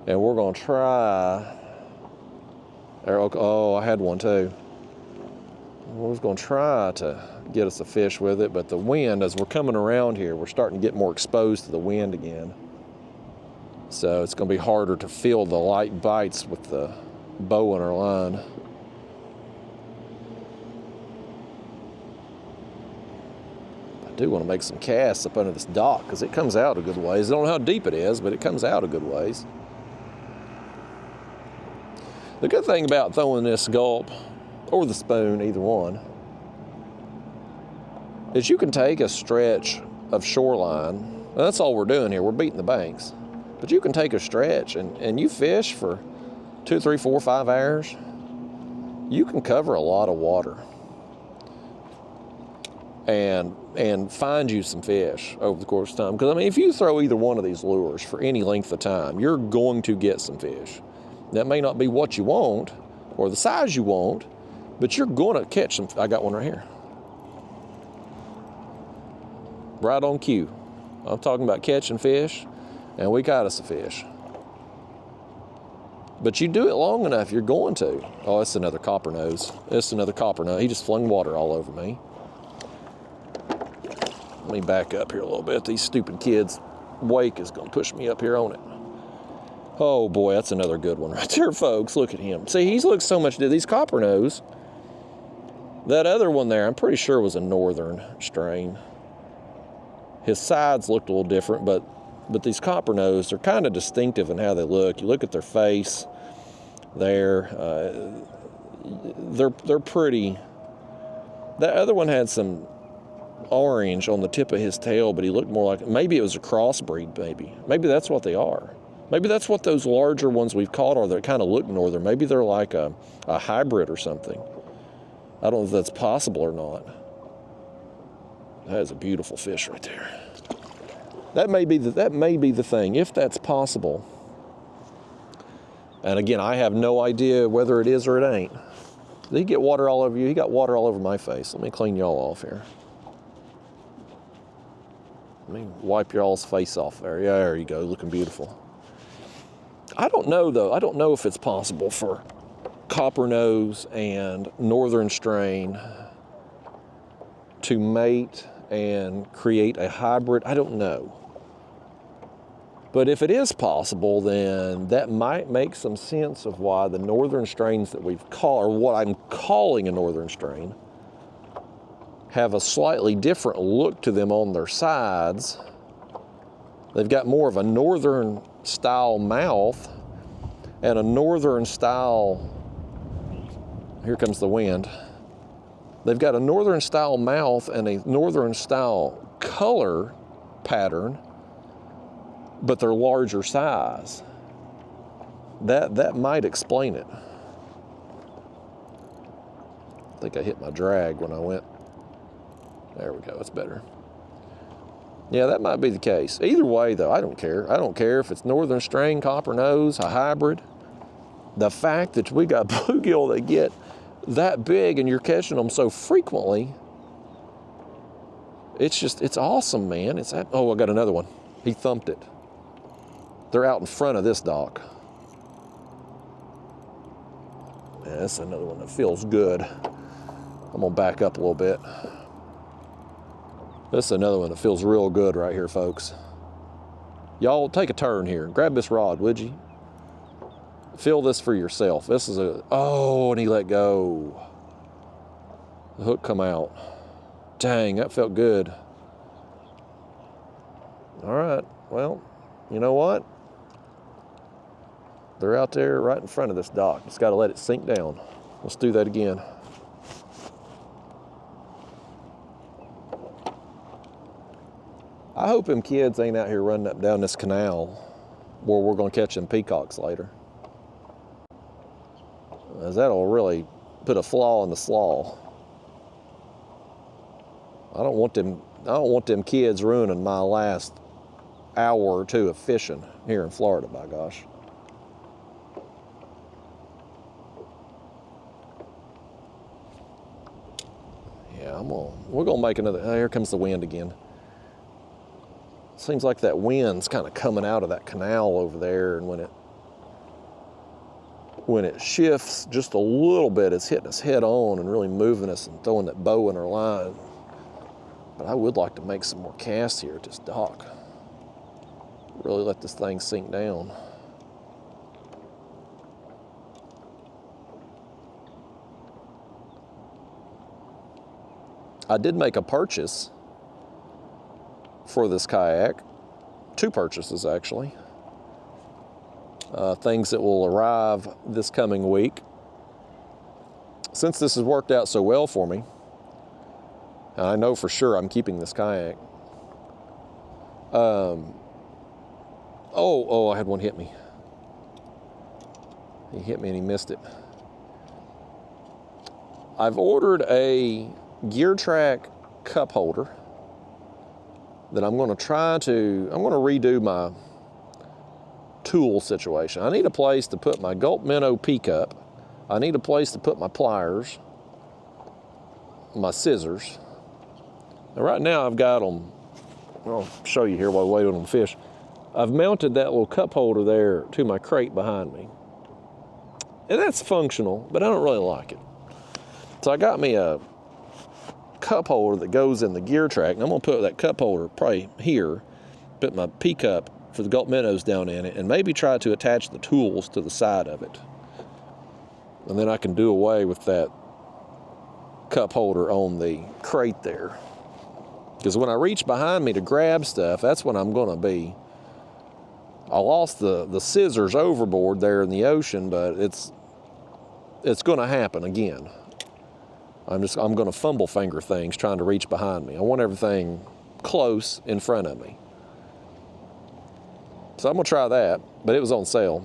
And we're gonna try, oh, I had one too. We're just gonna try to get us a fish with it, but the wind, as we're coming around here, we're starting to get more exposed to the wind again. So it's gonna be harder to feel the light bites with the bow in our line. I do want to make some casts up under this dock because it comes out a good ways. I don't know how deep it is, but it comes out a good ways. The good thing about throwing this gulp or the spoon, either one, is you can take a stretch of shoreline. And that's all we're doing here. We're beating the banks. But you can take a stretch and you fish for 2, 3, 4, 5 hours. You can cover a lot of water and find you some fish over the course of time. Because, I mean, if you throw either one of these lures for any length of time, you're going to get some fish. That may not be what you want or the size you want, but you're going to catch some. I got one right here. Right on cue. I'm talking about catching fish, and we got us a fish. But you do it long enough, you're going to. Oh, it's another copper nose. It's another copper nose. He just flung water all over me. Let me back up here a little bit. These stupid kids' wake is going to push me up here on it. Oh boy, that's another good one right there, folks. Look at him. See, he looks so much. These copper nose. That other one there, I'm pretty sure was a northern strain. His sides looked a little different, but these copper nose, they're kind of distinctive in how they look. You look at their face there. They're pretty. That other one had some orange on the tip of his tail, but he looked more like, maybe it was a crossbreed, maybe that's what they are. Maybe that's what those larger ones we've caught are that kind of look northern. Maybe they're like a hybrid or something. I don't know if that's possible or not. That is a beautiful fish right there. That may be the thing, if that's possible. And again, I have no idea whether it is or it ain't. Did he get water all over you? He got water all over my face. Let me clean y'all off here. Let me wipe y'all's face off there. Yeah, there you go, looking beautiful. I don't know though. I don't know if it's possible for copper nose and northern strain to mate and create a hybrid. I don't know. But if it is possible, then that might make some sense of why the northern strains that we've caught, or what I'm calling a northern strain, have a slightly different look to them on their sides. They've got more of a northern style mouth and a northern style, here comes the wind. They've got a northern style mouth and a northern style color pattern, but they're larger size. That might explain it. I think I hit my drag when I went. There we go, it's better. Yeah, that might be the case. Either way though, I don't care. I don't care if it's northern strain, copper nose, a hybrid. The fact that we got bluegill that get that big and you're catching them so frequently, it's awesome, man. Oh, I got another one. He thumped it. They're out in front of this dock. Yeah, that's another one that feels good. I'm gonna back up a little bit. This is another one that feels real good right here, folks. Y'all take a turn here. Grab this rod, would you? Feel this for yourself. This is oh, and he let go. The hook come out. Dang, that felt good. All right, well, you know what? They're out there right in front of this dock. Just got to let it sink down. Let's do that again. I hope them kids ain't out here running up and down this canal where we're going to catch them peacocks later, as that'll really put a flaw in the slaw. I don't want them kids ruining my last hour or two of fishing here in Florida, by gosh. Yeah, we're gonna make another. Oh, here comes the wind again. Seems like that wind's kind of coming out of that canal over there, and when it shifts just a little bit, it's hitting us head on and really moving us and throwing that bow in our line. But I would like to make some more casts here at this dock. Really let this thing sink down. I did make a purchase for this kayak. 2 purchases, actually. Things that will arrive this coming week. Since this has worked out so well for me, and I know for sure I'm keeping this kayak. I had one hit me. He hit me and he missed it. I've ordered a Gear Track cup holder that I'm going to redo my tool situation. I need a place to put my Gulp Minnow Peacock. I need a place to put my pliers, my scissors. Now right now I've got them, I'll show you here while we wait on them to fish. I've mounted that little cup holder there to my crate behind me. And that's functional, but I don't really like it. So I got me a cup holder that goes in the Gear Track, and I'm gonna put that cup holder probably here, put my Peacock for the Gulp Minnows down in it, and maybe try to attach the tools to the side of it. And then I can do away with that cup holder on the crate there. Because when I reach behind me to grab stuff, that's when I'm gonna be, I lost the scissors overboard there in the ocean, but it's gonna happen again. I'm gonna fumble finger things trying to reach behind me. I want everything close in front of me. So I'm gonna try that, but it was on sale.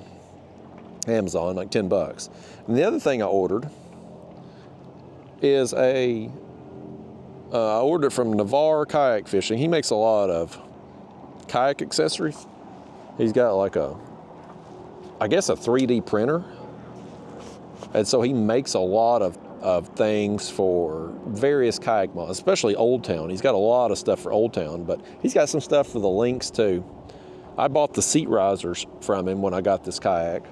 Amazon, like $10. And the other thing I ordered is I ordered it from Navarre Kayak Fishing. He makes a lot of kayak accessories. He's got like I guess a 3D printer. And so he makes a lot of things for various kayak models, especially Old Town. He's got a lot of stuff for Old Town, but he's got some stuff for the Lynx too. I bought the seat risers from him when I got this kayak.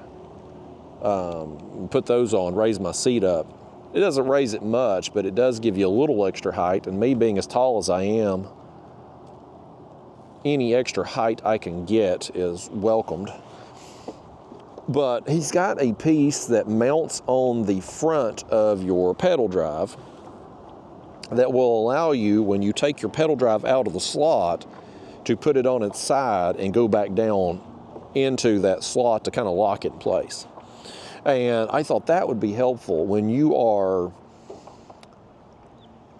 Put those on, raise my seat up. It doesn't raise it much, but it does give you a little extra height, and me being as tall as I am, any extra height I can get is welcomed. But he's got a piece that mounts on the front of your pedal drive that will allow you, when you take your pedal drive out of the slot, to put it on its side and go back down into that slot to kind of lock it in place. And I thought that would be helpful when you are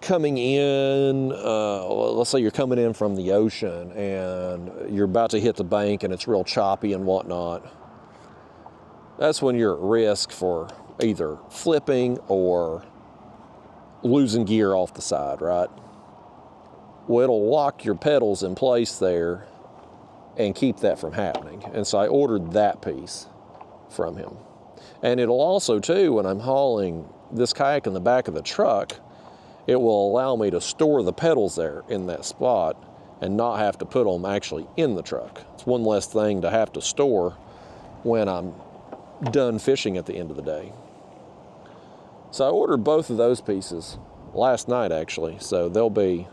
coming in, let's say you're coming in from the ocean and you're about to hit the bank and it's real choppy and whatnot. That's when you're at risk for either flipping or losing gear off the side, right? Well, it'll lock your pedals in place there and keep that from happening. And so I ordered that piece from him. And it'll also too, when I'm hauling this kayak in the back of the truck, it will allow me to store the pedals there in that spot and not have to put them actually in the truck. It's one less thing to have to store when I'm done fishing at the end of the day. So I ordered both of those pieces last night actually, so they'll be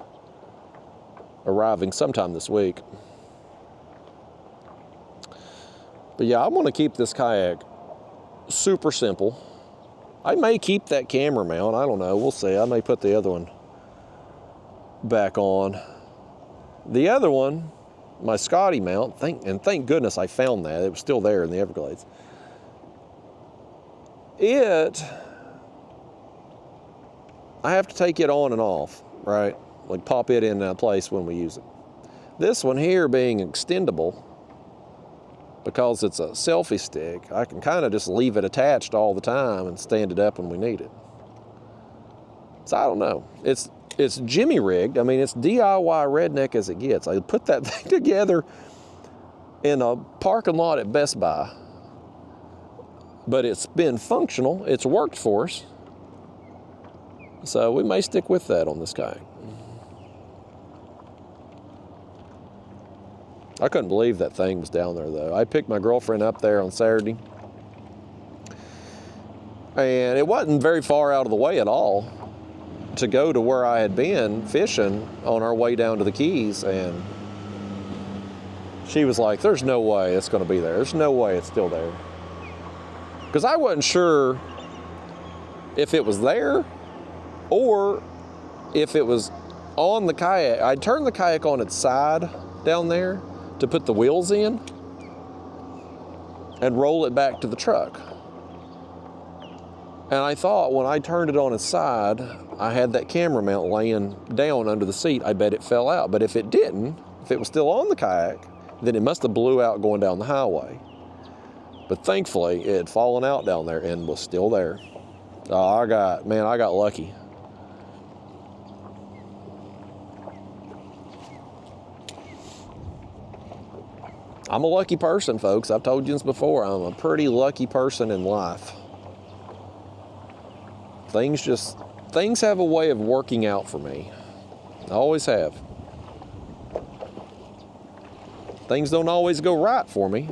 arriving sometime this week. But yeah, I'm gonna keep this kayak super simple. I may keep that camera mount, I don't know, we'll see. I may put the other one back on. The other one, my Scotty mount, thank goodness I found that. It was still there in the Everglades. I have to take it on and off, right? Like pop it in place when we use it. This one here being extendable, because it's a selfie stick, I can kind of just leave it attached all the time and stand it up when we need it. So I don't know. It's Jimmy rigged. I mean, it's DIY redneck as it gets. I put that thing together in a parking lot at Best Buy. But it's been functional. It's worked for us. So we may stick with that on this kayak. I couldn't believe that thing was down there though. I picked my girlfriend up there on Saturday. And it wasn't very far out of the way at all to go to where I had been fishing on our way down to the Keys. And she was like, there's no way it's gonna be there. There's no way it's still there. Because I wasn't sure if it was there or if it was on the kayak, I'd turn the kayak on its side down there to put the wheels in and roll it back to the truck. And I thought when I turned it on its side, I had that camera mount laying down under the seat. I bet it fell out. But if it didn't, if it was still on the kayak, then it must have blew out going down the highway. But thankfully, it had fallen out down there and was still there. Oh, I got lucky. I'm a lucky person, folks. I've told you this before. I'm a pretty lucky person in life. Things have a way of working out for me. I always have. Things don't always go right for me.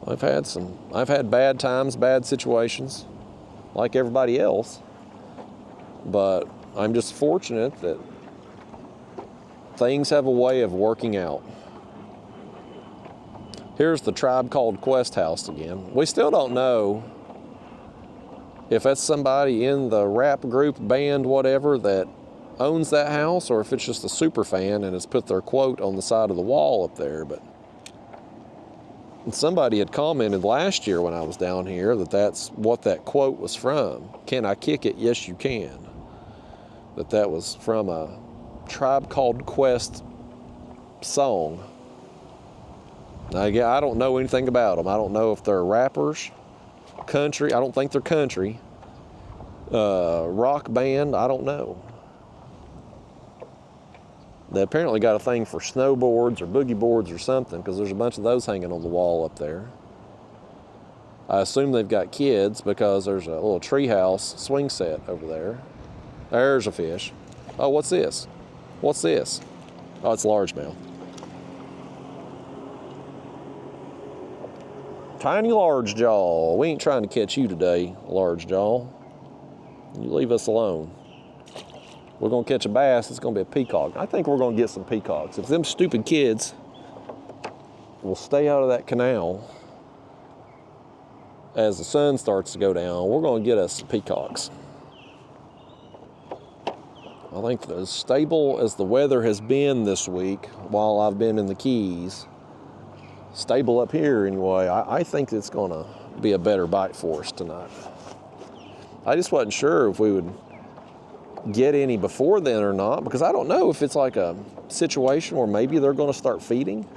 I've had bad times, bad situations, like everybody else. But I'm just fortunate that things have a way of working out. Here's the Tribe Called Quest house again. We still don't know if that's somebody in the rap group, band, whatever, that owns that house, or if it's just a super fan and has put their quote on the side of the wall up there. But somebody had commented last year when I was down here that that's what that quote was from. Can I kick it? Yes, you can. That was from a Tribe Called Quest song. I don't know anything about them. I don't know if they're rappers, country. I don't think they're country. Rock band. I don't know. They apparently got a thing for snowboards or boogie boards or something, because there's a bunch of those hanging on the wall up there. I assume they've got kids because there's a little treehouse swing set over there. There's a fish. Oh, what's this? What's this? Oh, it's largemouth. Tiny large jaw. We ain't trying to catch you today, large jaw. You leave us alone. We're gonna catch a bass, it's gonna be a peacock. I think we're gonna get some peacocks. If them stupid kids will stay out of that canal as the sun starts to go down, we're gonna get us some peacocks. I think as stable as the weather has been this week while I've been in the Keys, stable up here anyway, I think it's gonna be a better bite for us tonight. I just wasn't sure if we would get any before then or not, because I don't know if it's like a situation where maybe they're gonna start feeding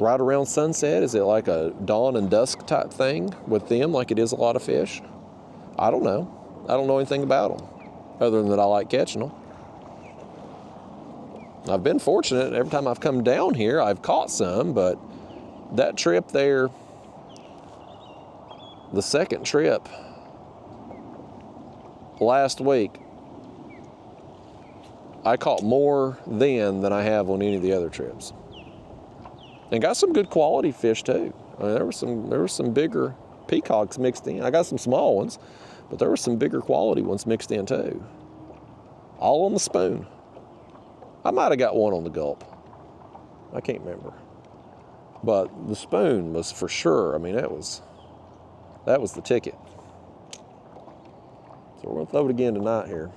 right around sunset. Is it like a dawn and dusk type thing with them like it is a lot of fish? I don't know. I don't know anything about them other than that I like catching them. I've been fortunate. Every time I've come down here, I've caught some, but that trip there, the second trip last week, I caught more then than I have on any of the other trips. And got some good quality fish too. I mean, there were some bigger peacocks mixed in. I got some small ones, but there were some bigger quality ones mixed in too. All on the spoon. I might have got one on the gulp. I can't remember. But the spoon was for sure. I mean, that was the ticket. So we're gonna throw it again tonight here.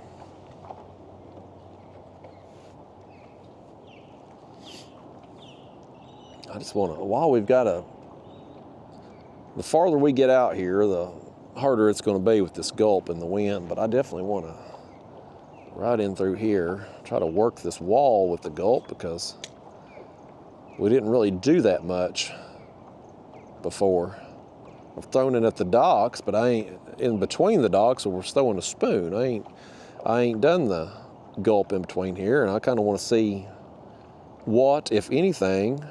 I just wanna, the farther we get out here, the harder it's gonna be with this gulp and the wind, but I definitely wanna ride in through here, try to work this wall with the gulp, because we didn't really do that much before. I've thrown it at the docks, but I ain't in between the docks, so we're throwing a spoon. I ain't done the gulp in between here, and I kind of want to see what, if anything,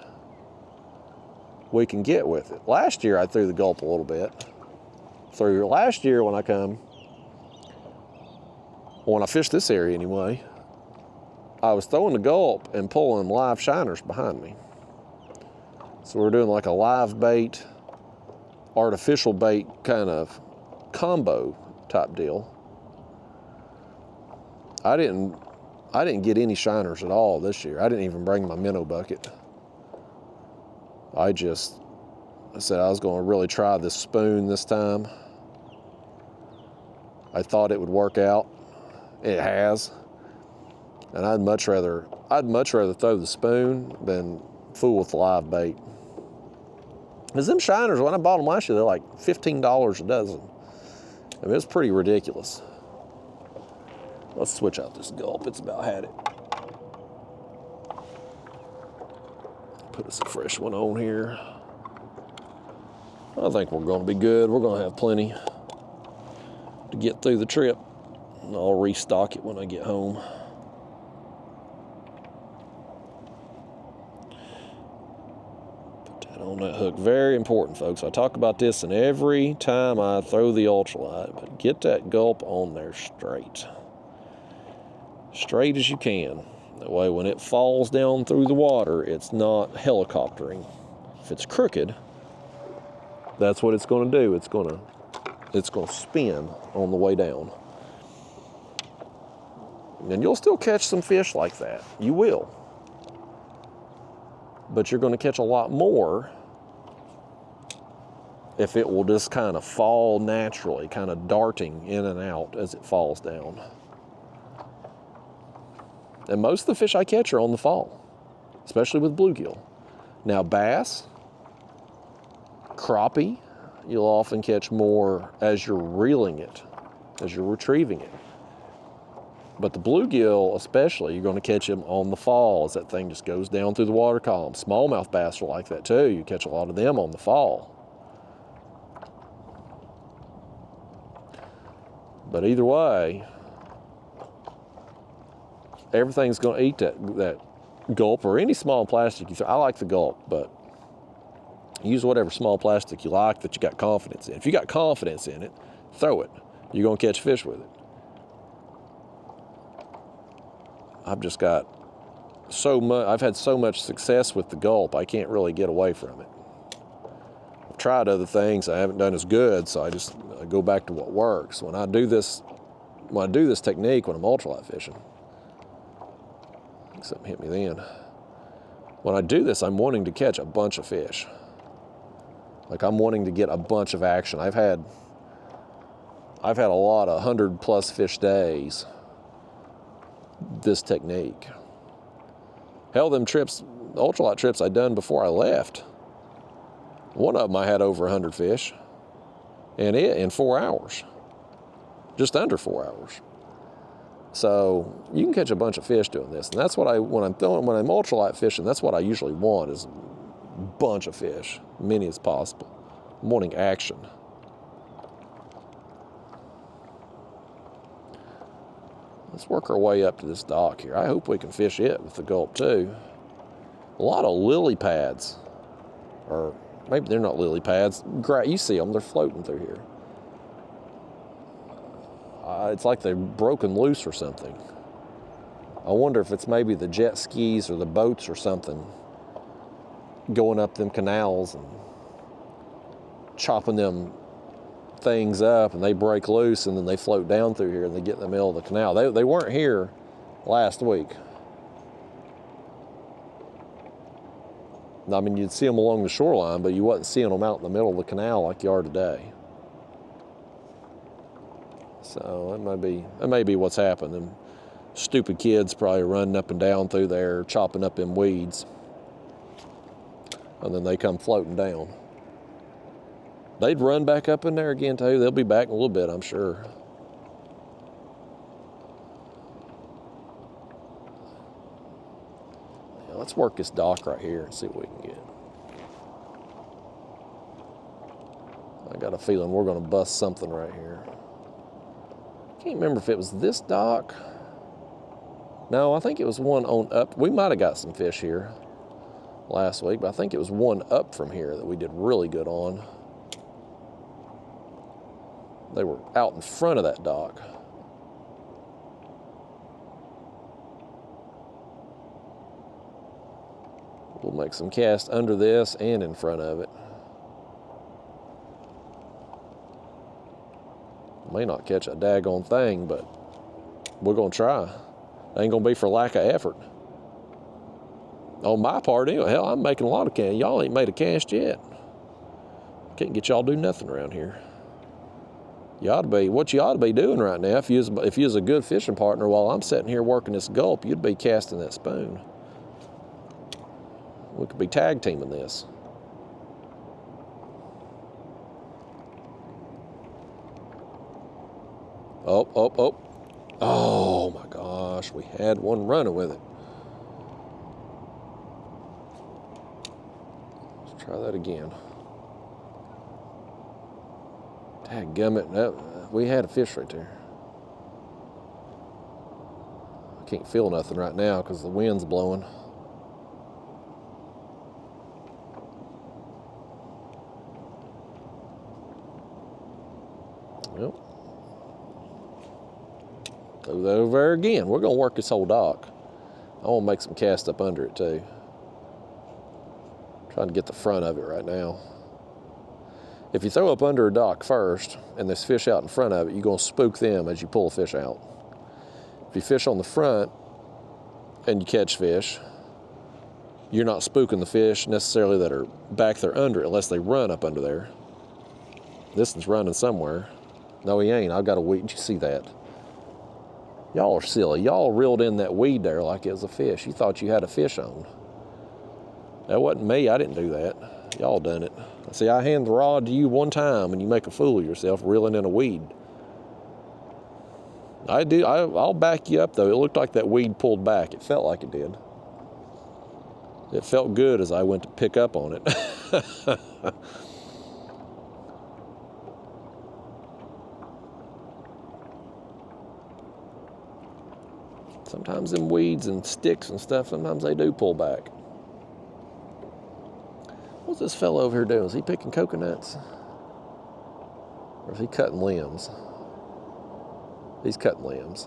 we can get with it. Last year I threw the gulp a little bit. Last year when I fished this area anyway, I was throwing the gulp and pulling live shiners behind me. So we're doing like a live bait, artificial bait kind of combo type deal. I didn't get any shiners at all this year. I didn't even bring my minnow bucket. I said I was going to really try this spoon this time. I thought it would work out, It has. And I'd much rather throw the spoon than fool with live bait. Because them shiners, when I bought them last year, they're like $15 a dozen. I mean, it's pretty ridiculous. Let's switch out this gulp. It's about had it. Put us a fresh one on here. I think we're going to be good. We're going to have plenty to get through the trip. And I'll restock it when I get home. On that hook. Very important, folks. I talk about this and every time I throw the ultralight, but get that gulp on there straight. Straight as you can. That way when it falls down through the water, it's not helicoptering. If it's crooked, that's what it's going to do. It's going to spin on the way down. And you'll still catch some fish like that. You will. But you're going to catch a lot more if it will just kind of fall naturally, kind of darting in and out as it falls down. And most of the fish I catch are on the fall, especially with bluegill. Now bass, crappie, you'll often catch more as you're reeling it, as you're retrieving it. But the bluegill especially, you're going to catch them on the fall as that thing just goes down through the water column. Smallmouth bass are like that too. You catch a lot of them on the fall. But either way, everything's going to eat that gulp or any small plastic you throw. I like the gulp, but use whatever small plastic you like that you got confidence in. If you got confidence in it, throw it. You're going to catch fish with it. I've just got so much, I've had so much success with the gulp, I can't really get away from it. I've tried other things, I haven't done as good, so I go back to what works. When I do this technique when I'm ultralight fishing, I think something hit me then. When I do this, I'm wanting to catch a bunch of fish. Like I'm wanting to get a bunch of action. I've had a lot of 100+ fish days. This technique. Hell, them trips, the ultralight trips I done before I left, one of them I had over 100 fish, and it in 4 hours, just under 4 hours. So you can catch a bunch of fish doing this, and that's what when I'm ultralight fishing, that's what I usually want is a bunch of fish, many as possible. I'm wanting action. Let's work our way up to this dock here. I hope we can fish it with the gulp too. A lot of lily pads, or maybe they're not lily pads. You see them, they're floating through here. It's like they're broken loose or something. I wonder if it's maybe the jet skis or the boats or something going up them canals and chopping them things up, and they break loose and then they float down through here and they get in the middle of the canal. They weren't here last week. I mean, you'd see them along the shoreline, but you wasn't seeing them out in the middle of the canal like you are today. So that may be what's happened. Them stupid kids probably running up and down through there, chopping up them weeds, and then they come floating down. They'd run back up in there again too. They'll be back in a little bit, I'm sure. Yeah, let's work this dock right here and see what we can get. I got a feeling we're going to bust something right here. Can't remember if it was this dock. No, I think it was one on up. We might have got some fish here last week, but I think it was one up from here that we did really good on. They were out in front of that dock. We'll make some casts under this and in front of it. May not catch a daggone thing, but we're gonna try. It ain't gonna be for lack of effort. On my part, anyway. Hell, I'm making a lot of casts. Y'all ain't made a cast yet. Can't get y'all do nothing around here. What you ought to be doing right now, if you was a good fishing partner while I'm sitting here working this gulp, you'd be casting that spoon. We could be tag teaming this. Oh, oh, oh. Oh my gosh, we had one running with it. Let's try that again. Dadgummit, we had a fish right there. I can't feel nothing right now because the wind's blowing. Well, throw that over there again. We're gonna work this whole dock. I want to make some cast up under it too. Trying to get the front of it right now. If you throw up under a dock first and there's fish out in front of it, you're gonna spook them as you pull the fish out. If you fish on the front and you catch fish, you're not spooking the fish necessarily that are back there under it unless they run up under there. This one's running somewhere. No, he ain't. I've got a weed. Did you see that? Y'all are silly. Y'all reeled in that weed there like it was a fish. You thought you had a fish on. That wasn't me. I didn't do that. Y'all done it. See, I hand the rod to you one time and you make a fool of yourself reeling in a weed. I'll back you up though. It looked like that weed pulled back. It felt like it did. It felt good as I went to pick up on it. Sometimes them weeds and sticks and stuff, sometimes they do pull back. What's this fellow over here doing? Is he picking coconuts? Or is he cutting limbs? He's cutting limbs.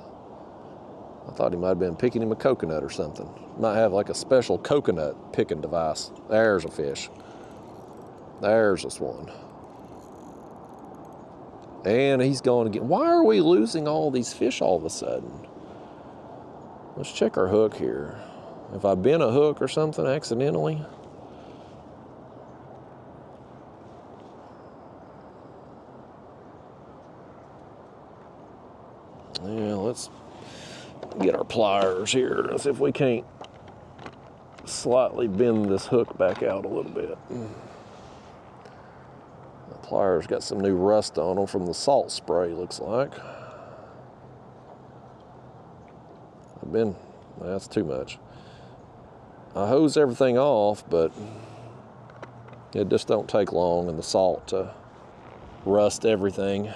I thought he might have been picking him a coconut or something. Might have like a special coconut picking device. There's a fish. There's this one. And he's going again. Why are we losing all these fish all of a sudden? Let's check our hook here. Have I bent a hook or something accidentally? Yeah, let's get our pliers here and see if we can't slightly bend this hook back out a little bit. The pliers got some new rust on them from the salt spray, looks like. That's too much. I hose everything off, but it just don't take long in the salt to rust everything.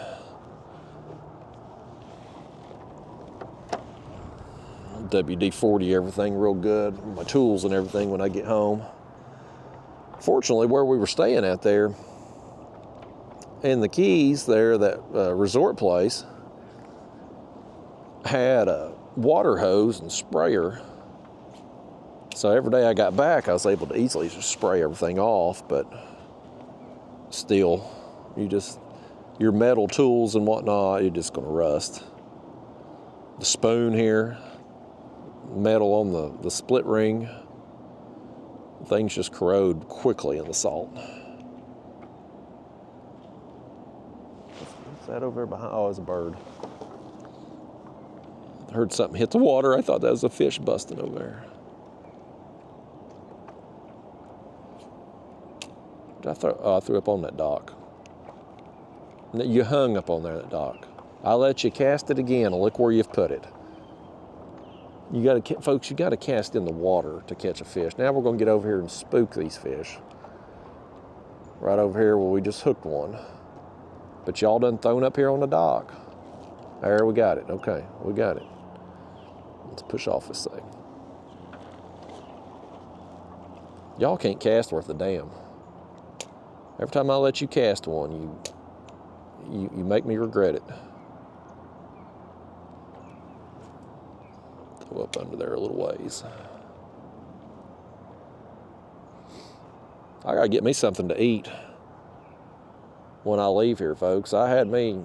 WD-40 everything real good, my tools and everything when I get home. Fortunately, where we were staying at there in the Keys there, that resort place had a water hose and sprayer. So every day I got back, I was able to easily just spray everything off, but still, your metal tools and whatnot, you're just gonna rust. The spoon here, metal on the split ring, things just corrode quickly in the salt. What's that over there behind? Oh, it's a bird. I heard something hit the water. I thought that was a fish busting over there. I threw up on that dock. You hung up on there, that dock. I'll let you cast it again and look where you've put it. Folks, you gotta cast in the water to catch a fish. Now we're gonna get over here and spook these fish. Right over here where we just hooked one. But y'all done thrown up here on the dock. There, we got it. Okay, we got it. Let's push off this thing. Y'all can't cast worth a damn. Every time I let you cast one, you make me regret it. Throw up under there a little ways. I gotta get me something to eat when I leave here, folks. I had me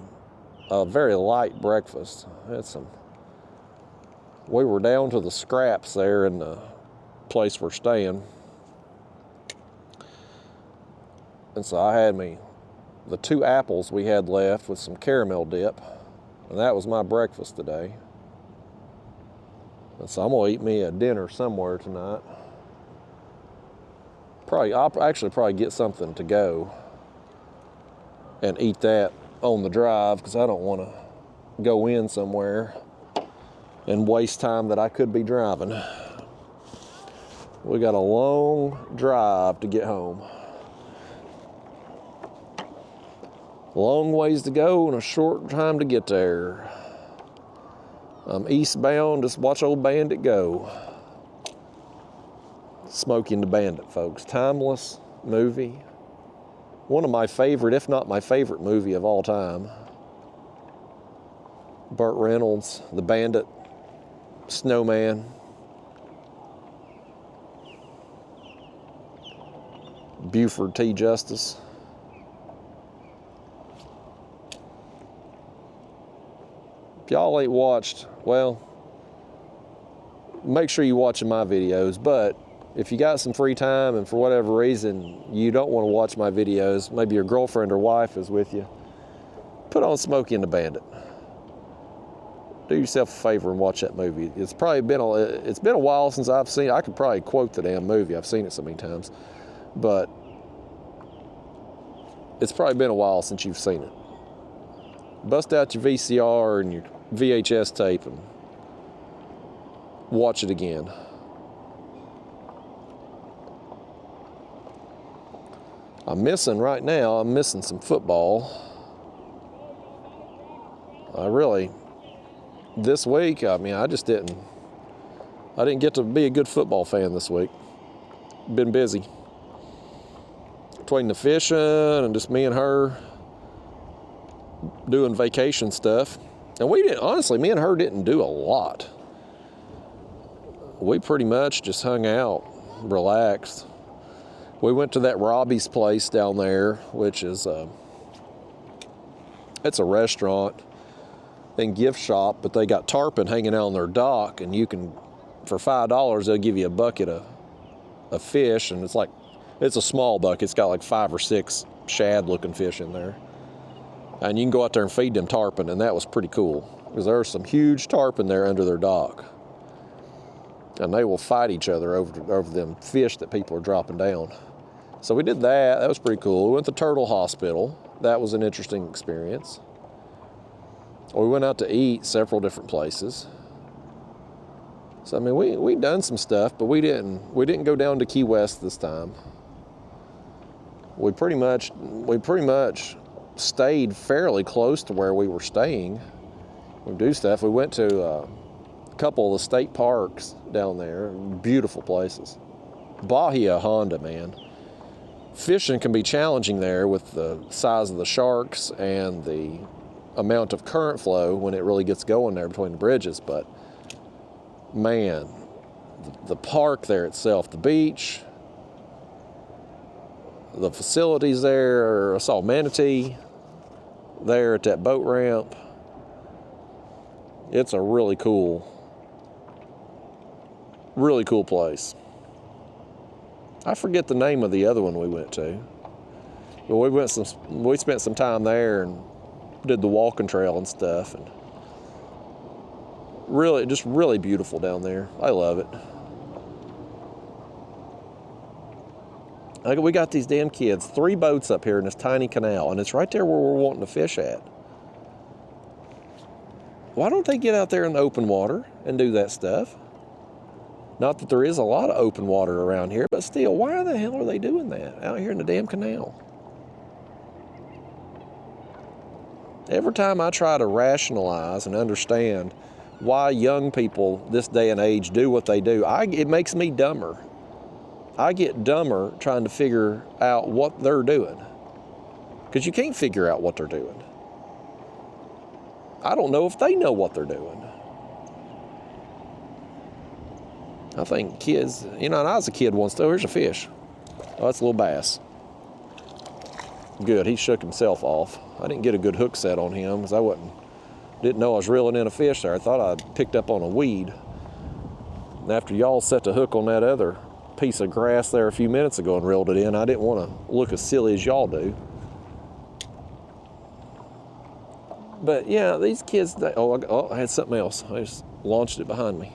a very light breakfast. We were down to the scraps there in the place we're staying. And so I had me the 2 apples we had left with some caramel dip. And that was my breakfast today. And so I'm gonna eat me a dinner somewhere tonight. I'll actually probably get something to go and eat that on the drive, because I don't want to go in somewhere and waste time that I could be driving. We got a long drive to get home. Long ways to go and a short time to get there. I'm eastbound, just watch old Bandit go. Smokey and the Bandit, folks. Timeless movie. One of my favorite, if not my favorite movie of all time. Burt Reynolds, the Bandit, Snowman. Buford T. Justice. If y'all ain't watched, well, make sure you're watching my videos, but if you got some free time and for whatever reason you don't want to watch my videos, maybe your girlfriend or wife is with you, put on Smokey and the Bandit. Do yourself a favor and watch that movie. It's been a while since I've seen it. I could probably quote the damn movie. I've seen it so many times. But it's probably been a while since you've seen it. Bust out your VCR and your VHS tape and watch it again. I'm missing some football. This week, I didn't get to be a good football fan this week. Been busy. Between the fishing and just me and her doing vacation stuff. And me and her didn't do a lot. We pretty much just hung out, relaxed. We went to that Robbie's place down there, which is it's a restaurant and gift shop, but they got tarpon hanging out on their dock, and you can, for $5, they'll give you a bucket of fish, and it's a small bucket. It's got like 5 or 6 shad-looking fish in there, and you can go out there and feed them tarpon, and that was pretty cool, because there are some huge tarpon there under their dock, and they will fight each other over them fish that people are dropping down. So we did that. That was pretty cool. We went to Turtle Hospital. That was an interesting experience. We went out to eat several different places. So we done some stuff, but we didn't go down to Key West this time. We pretty much stayed fairly close to where we were staying. We do stuff. We went to a couple of the state parks down there. Beautiful places. Bahia Honda, man. Fishing can be challenging there with the size of the sharks and the amount of current flow when it really gets going there between the bridges, but man, the park there itself, the beach, the facilities there. I saw manatee there at that boat ramp. It's a really cool place. I forget the name of the other one we went to. But we spent some time there and did the walking trail and stuff, and really beautiful down there. I love it. We got these damn kids, 3 boats up here in this tiny canal, and it's right there where we're wanting to fish at. Why don't they get out there in the open water and do that stuff? Not that there is a lot of open water around here, but still, why the hell are they doing that out here in the damn canal? Every time I try to rationalize and understand why young people this day and age do what they do, it makes me dumber. I get dumber trying to figure out what they're doing, because you can't figure out what they're doing. I don't know if they know what they're doing. I think kids, and I was a kid once. Oh, here's a fish. Oh, that's a little bass. Good, he shook himself off. I didn't get a good hook set on him because I didn't know I was reeling in a fish there. I thought I'd picked up on a weed. And after y'all set the hook on that other piece of grass there a few minutes ago and reeled it in, I didn't want to look as silly as y'all do. But yeah, these kids, I had something else. I just launched it behind me.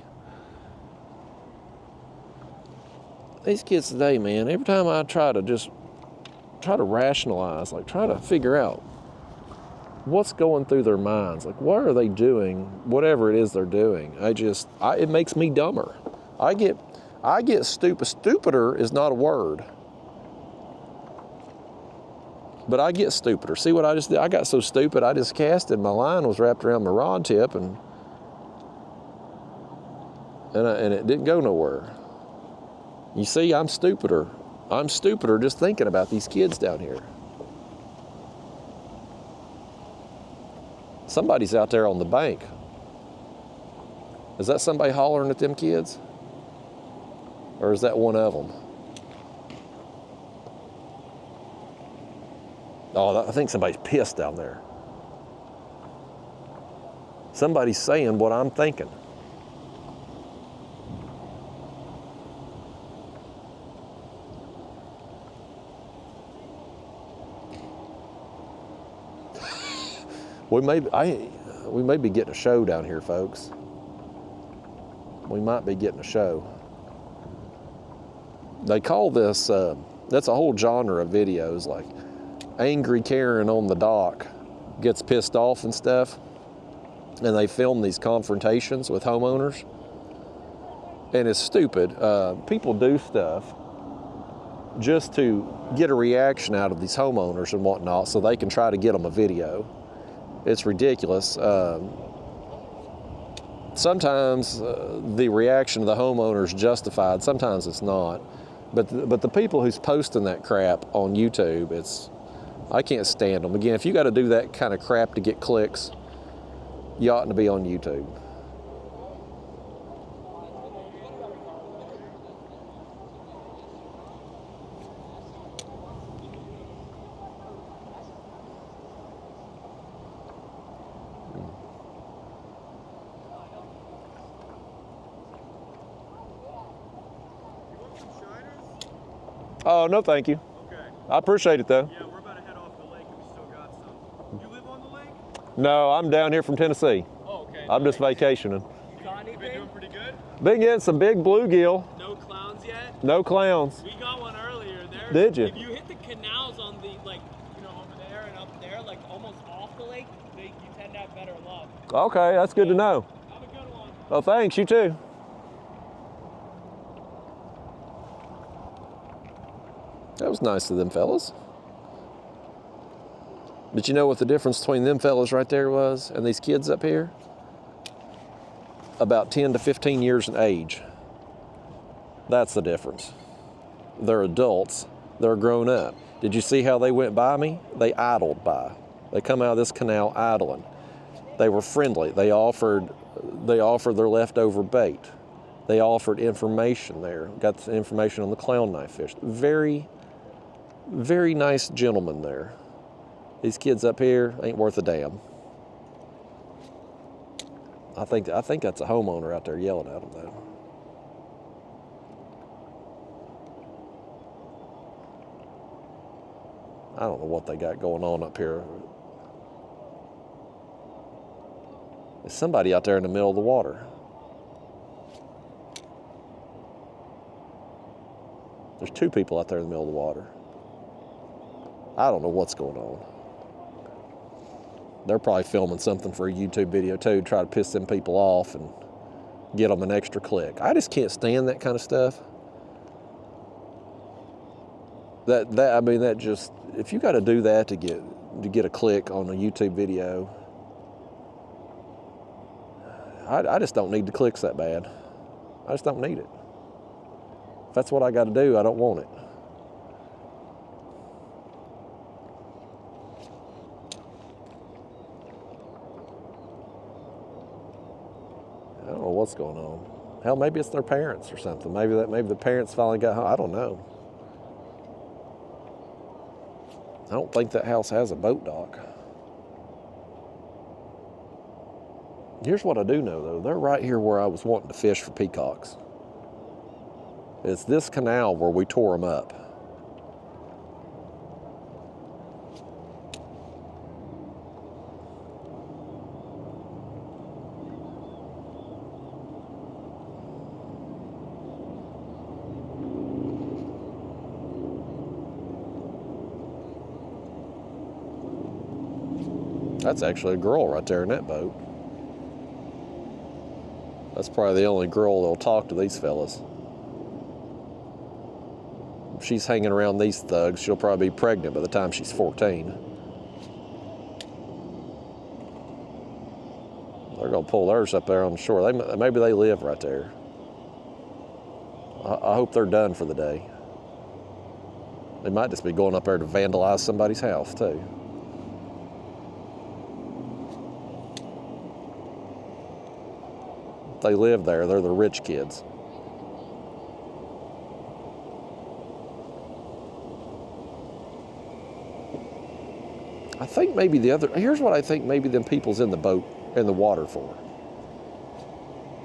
These kids today, man, every time I try to rationalize, like try to figure out what's going through their minds, like what are they doing, whatever it is they're doing, it makes me dumber. I get stupid. Stupider is not a word. But I get stupider. See what I just did? I got so stupid, I just casted. My line was wrapped around my rod tip, and it didn't go nowhere. You see, I'm stupider. I'm stupider just thinking about these kids down here. Somebody's out there on the bank. Is that somebody hollering at them kids? Or is that one of them? Oh, I think somebody's pissed down there. Somebody's saying what I'm thinking. We may be getting a show down here, folks. We might be getting a show. They call this, that's a whole genre of videos, like angry Karen on the dock gets pissed off and stuff, and they film these confrontations with homeowners. And it's stupid. People do stuff just to get a reaction out of these homeowners and whatnot so they can try to get them a video. It's ridiculous. Sometimes the reaction of the homeowner is justified, sometimes it's not. But the people who's posting that crap on YouTube, I can't stand them. Again, if you got to do that kind of crap to get clicks, you oughtn't to be on YouTube. Oh, no, thank you. Okay. I appreciate it, though. Yeah, we're about to head off the lake and we still got some. You live on the lake? No, I'm down here from Tennessee. Oh, okay. I'm just vacationing. You got anything? Been doing pretty good? Been getting some big bluegill. No clowns yet? No clowns. We got one earlier. There. Did you? If you hit the canals on the, over there and up there, like almost off the lake, you tend to have better luck. Okay, that's good to know. Have a good one. Oh, thanks. You too. That was nice of them fellas. But you know what the difference between them fellas right there was and these kids up here? About 10 to 15 years in age. That's the difference. They're adults. They're grown up. Did you see how they went by me? They idled by. They come out of this canal idling. They were friendly. They offered their leftover bait. They offered information there. Got the information on the clown knife fish. Very, very nice gentleman there. These kids up here ain't worth a damn. I think that's a homeowner out there yelling at them though. I don't know what they got going on up here. There's somebody out there in the middle of the water. There's two people out there in the middle of the water. I don't know what's going on. They're probably filming something for a YouTube video too, try to piss them people off and get them an extra click. I just can't stand that kind of stuff. If you got to do that to get a click on a YouTube video, I just don't need the clicks that bad. I just don't need it. If that's what I got to do, I don't want it. I don't know what's going on. Hell, maybe it's their parents or something. Maybe the parents finally got home. I don't know. I don't think that house has a boat dock. Here's what I do know though. They're right here where I was wanting to fish for peacocks. It's this canal where we tore them up. That's actually a girl right there in that boat. That's probably the only girl that'll talk to these fellas. If she's hanging around these thugs, she'll probably be pregnant by the time she's 14. They're gonna pull theirs up there on the shore. Maybe they live right there. I hope they're done for the day. They might just be going up there to vandalize somebody's house too. They live there. They're the rich kids. I think maybe here's what I think maybe them people's in the boat, in the water for.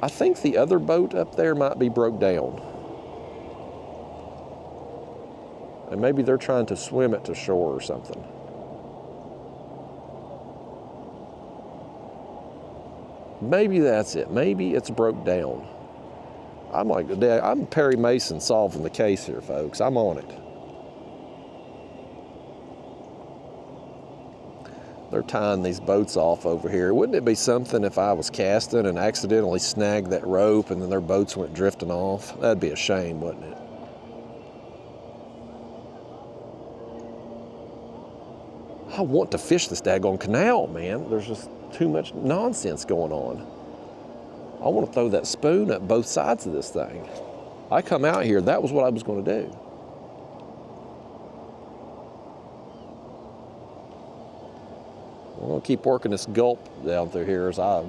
I think the other boat up there might be broke down. And maybe they're trying to swim it to shore or something. Maybe that's it. Maybe it's broke down. I'm Perry Mason solving the case here, folks. I'm on it. They're tying these boats off over here. Wouldn't it be something if I was casting and accidentally snagged that rope and then their boats went drifting off? That'd be a shame, wouldn't it? I want to fish this daggone canal, man. There's just too much nonsense going on. I want to throw that spoon at both sides of this thing. I come out here, that was what I was going to do. I'm going to keep working this gulp down through here as I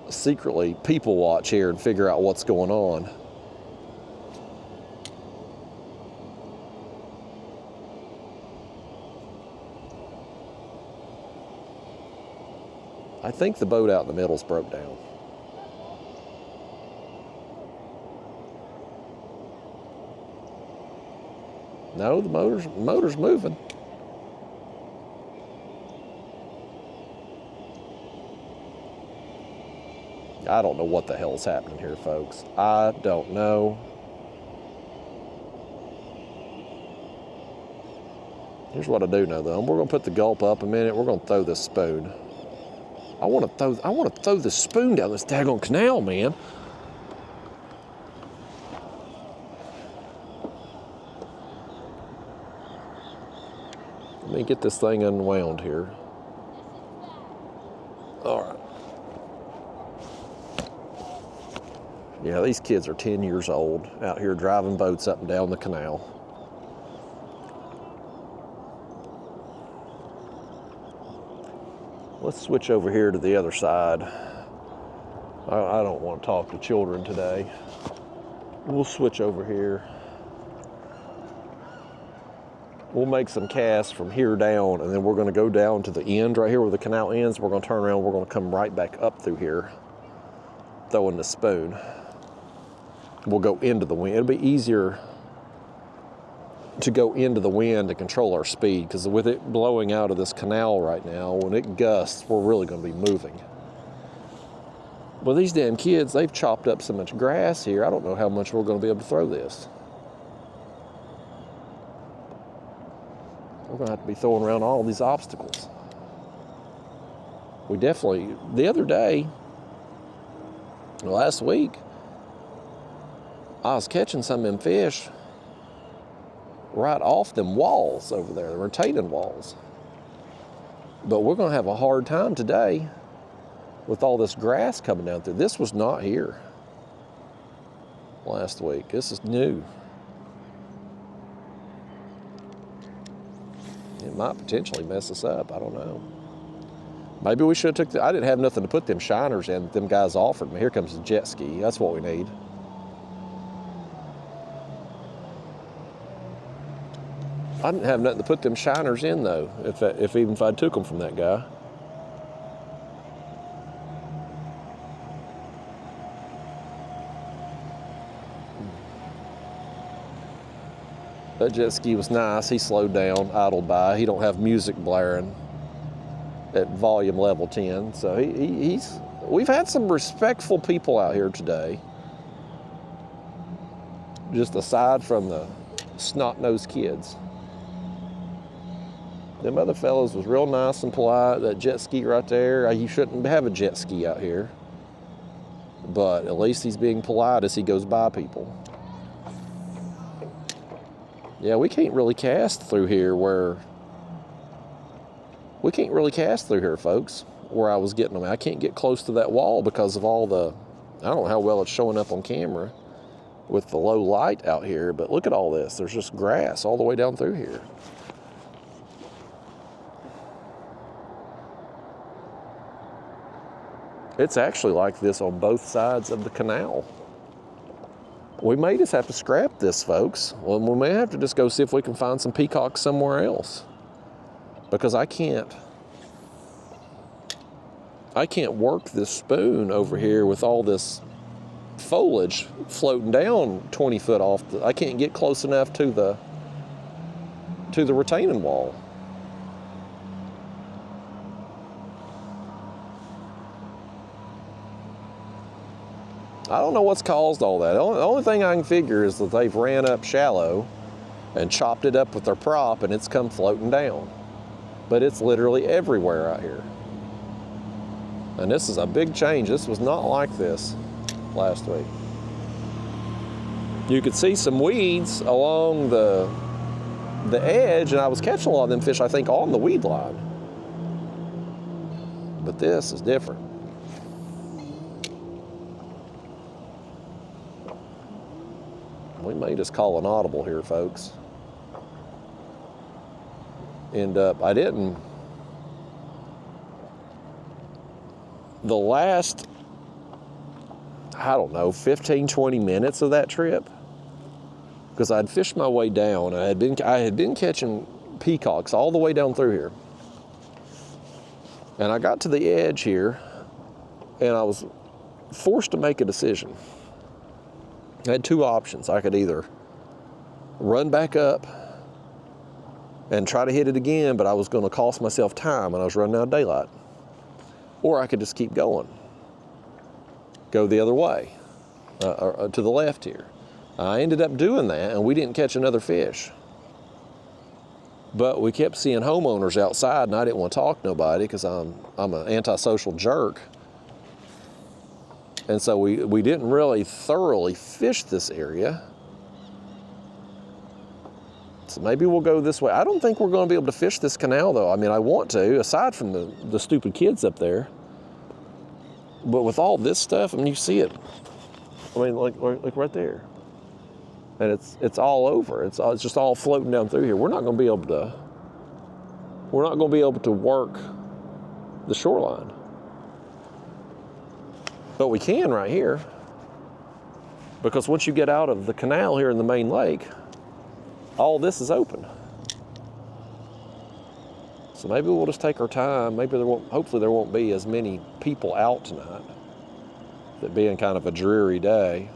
secretly people watch here and figure out what's going on. I think the boat out in the middle's broke down. No, the motor's moving. I don't know what the hell's happening here, folks. I don't know. Here's what I do know, though. We're going to put the gulp up a minute. We're going to throw this spoon. I want to throw this spoon down this daggone canal, man. Let me get this thing unwound here. All right. Yeah, these kids are 10 years old out here driving boats up and down the canal. Let's switch over here to the other side. I don't want to talk to children today. We'll switch over here. We'll make some casts from here down, and then we're going to go down to the end right here where the canal ends. We're going to turn around. We're going to come right back up through here, throwing the spoon. We'll go into the wind. It'll be easier to go into the wind to control our speed, because with it blowing out of this canal right now, when it gusts, we're really going to be moving. Well, these damn kids, they've chopped up so much grass here, I don't know how much we're going to be able to throw this. We're going to have to be throwing around all these obstacles. We definitely, the other day, last week, I was catching some of them fish right off them walls over there, the retaining walls. But we're going to have a hard time today with all this grass coming down through. This was not here last week. This is new. It might potentially mess us up. I don't know. Maybe we should have took I didn't have nothing to put them shiners in. Them guys offered me. Here comes the jet ski. That's what we need. I didn't have nothing to put them shiners in, though, even if I took them from that guy. That jet ski was nice. He slowed down, idled by. He don't have music blaring at volume level 10. So we've had some respectful people out here today. Just aside from the snot-nosed kids. Them other fellows was real nice and polite. That jet ski right there, you shouldn't have a jet ski out here. But at least he's being polite as he goes by people. Yeah, we can't really cast through here folks, where I was getting them. I can't get close to that wall because of all the, I don't know how well it's showing up on camera with the low light out here, but look at all this. There's just grass all the way down through here. It's actually like this on both sides of the canal. We may just have to scrap this, folks. Well, we may have to just go see if we can find some peacocks somewhere else. Because I can't work this spoon over here with all this foliage floating down 20 foot off. I can't get close enough to the retaining wall. I don't know what's caused all that. The only thing I can figure is that they've ran up shallow and chopped it up with their prop and it's come floating down. But it's literally everywhere out here. And this is a big change. This was not like this last week. You could see some weeds along the edge, and I was catching a lot of them fish, I think, on the weed line. But this is different. We may just call an audible here, folks. The last, I don't know, 15, 20 minutes of that trip, because I'd fished my way down. I had been catching peacocks all the way down through here. And I got to the edge here, and I was forced to make a decision. I had two options. I could either run back up and try to hit it again, but I was going to cost myself time and I was running out of daylight. Or I could just keep going. Go the other way, or to the left here. I ended up doing that, and we didn't catch another fish. But we kept seeing homeowners outside, and I didn't want to talk to nobody because I'm an antisocial jerk. And so we didn't really thoroughly fish this area. So maybe we'll go this way. I don't think we're going to be able to fish this canal, though. I mean, I want to, aside from the stupid kids up there. But with all this stuff, I mean, you see it. I mean, like right there. And it's all over. It's just all floating down through here. We're not going to be able to work the shoreline. But we can right here, because once you get out of the canal here in the main lake, all this is open. So maybe we'll just take our time. Hopefully there won't be as many people out tonight, that being kind of a dreary day.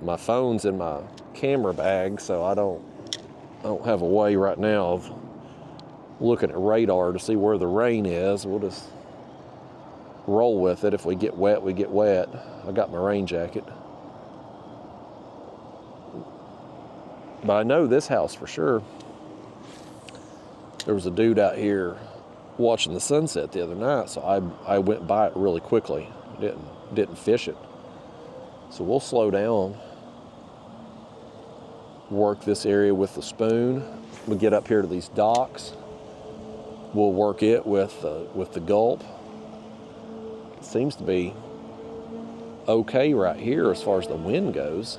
My phone's in my camera bag, so I don't have a way right now of looking at radar to see where the rain is. We'll just roll with it. If we get wet, we get wet. I got my rain jacket. But I know this house for sure. There was a dude out here watching the sunset the other night, so I went by it really quickly. Didn't fish it. So we'll slow down, work this area with the spoon. We'll get up here to these docks. We'll work it with the gulp. It seems to be okay right here as far as the wind goes.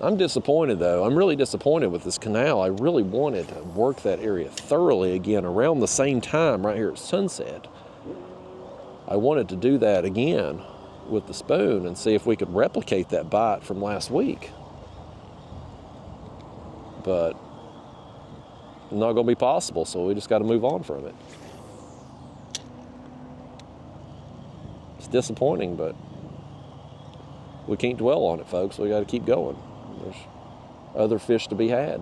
I'm disappointed, though. I'm really disappointed with this canal. I really wanted to work that area thoroughly again around the same time right here at sunset. I wanted to do that again with the spoon and see if we could replicate that bite from last week. But not going to be possible, so we just got to move on from it. It's disappointing, but we can't dwell on it, folks. We got to keep going. There's other fish to be had.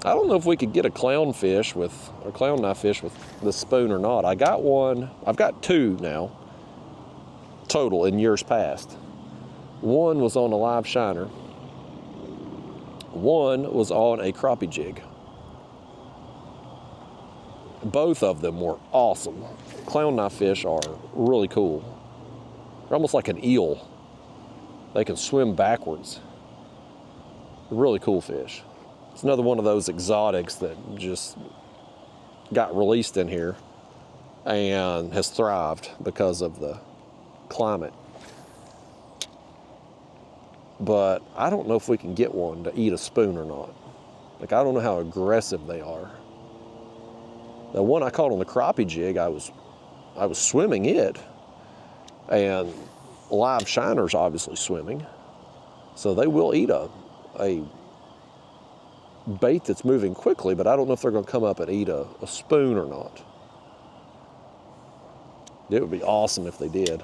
I don't know if we could get a clownfish or clown knife fish with the spoon or not. I got one. I've got two now, total in years past. One was on a live shiner, One was on a crappie jig. Both of them were awesome. Clown knife fish are really cool. They're almost like an eel. They can swim backwards. Really cool fish. It's another one of those exotics that just got released in here and has thrived because of the climate. But I don't know if we can get one to eat a spoon or not. Like, I don't know how aggressive they are. The one I caught on the crappie jig, I was swimming it, and live shiners obviously swimming, so they will eat a bait that's moving quickly, but I don't know if they're going to come up and eat a spoon or not. It would be awesome if they did.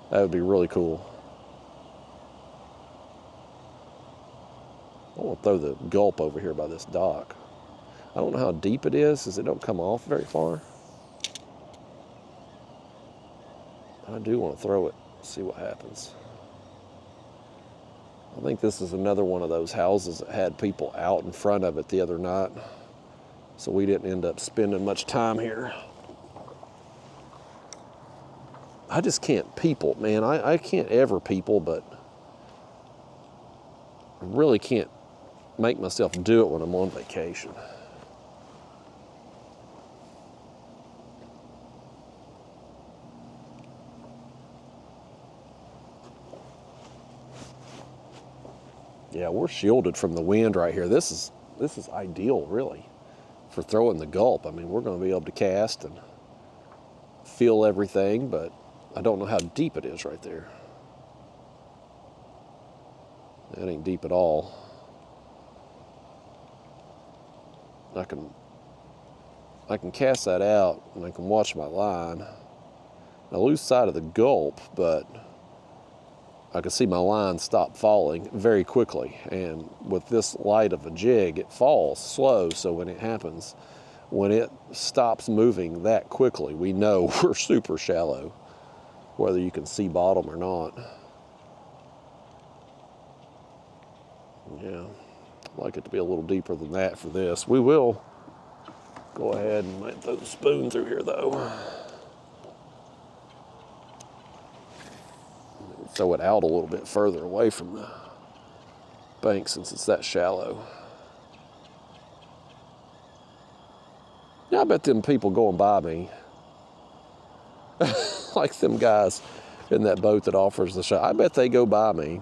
That would be really cool. I want to throw the gulp over here by this dock. I don't know how deep it is, because it don't come off very far. I do want to throw it, see what happens. I think this is another one of those houses that had people out in front of it the other night, so we didn't end up spending much time here. I just can't people, man. I can't ever people, but I really can't make myself do it when I'm on vacation. Yeah, we're shielded from the wind right here. This is ideal, really, for throwing the gulp. I mean, we're going to be able to cast and feel everything, but I don't know how deep it is right there. That ain't deep at all. I can cast that out and I can watch my line. I lose sight of the gulp, but I can see my line stop falling very quickly. And with this light of a jig, it falls slow, so when it happens, when it stops moving that quickly, we know we're super shallow, whether you can see bottom or not. Yeah, I'd like it to be a little deeper than that for this. We will go ahead and might throw the spoon through here, though. Throw it out a little bit further away from the bank since it's that shallow. Yeah, I bet them people going by me, like them guys in that boat that offers the shot, I bet they go by me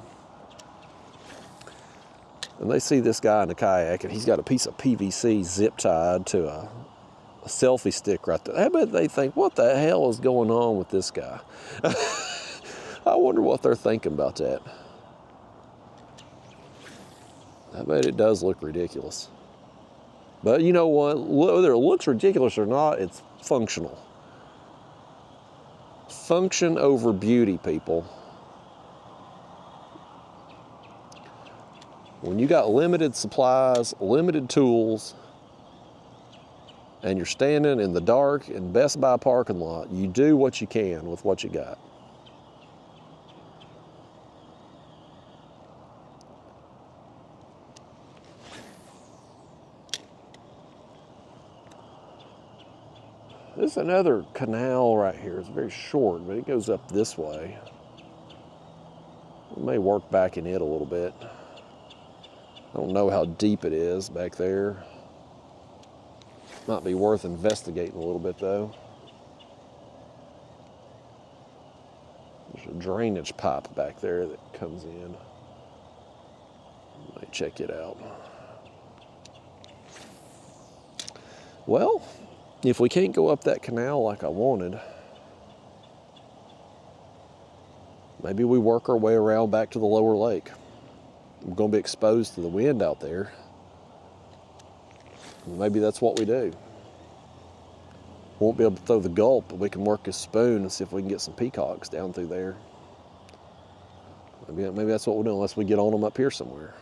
and they see this guy in a kayak and he's got a piece of PVC zip tied to a selfie stick right there. I bet they think, what the hell is going on with this guy? I wonder what they're thinking about that. I bet it does look ridiculous. But you know what? Whether it looks ridiculous or not, it's functional. Function over beauty, people. When you got limited supplies, limited tools, and you're standing in the dark in Best Buy parking lot, you do what you can with what you got. This is another canal right here. It's very short, but it goes up this way. We may work back in it a little bit. I don't know how deep it is back there. Might be worth investigating a little bit, though. There's a drainage pipe back there that comes in. Let me check it out. Well, if we can't go up that canal like I wanted, maybe we work our way around back to the lower lake. We're going to be exposed to the wind out there. Maybe that's what we do. Won't be able to throw the gulp, but we can work a spoon and see if we can get some peacocks down through there. Maybe that's what we'll do, unless we get on them up here somewhere.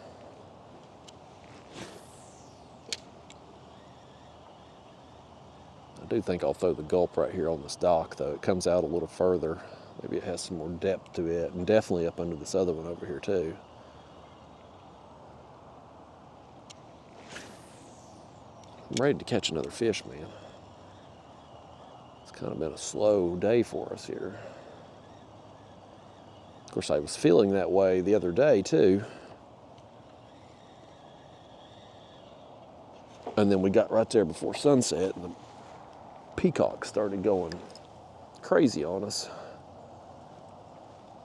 I do think I'll throw the gulp right here on this dock, though. It comes out a little further. Maybe it has some more depth to it, and definitely up under this other one over here, too. I'm ready to catch another fish, man. It's kind of been a slow day for us here. Of course, I was feeling that way the other day too. And then we got right there before sunset and the Peacock started going crazy on us.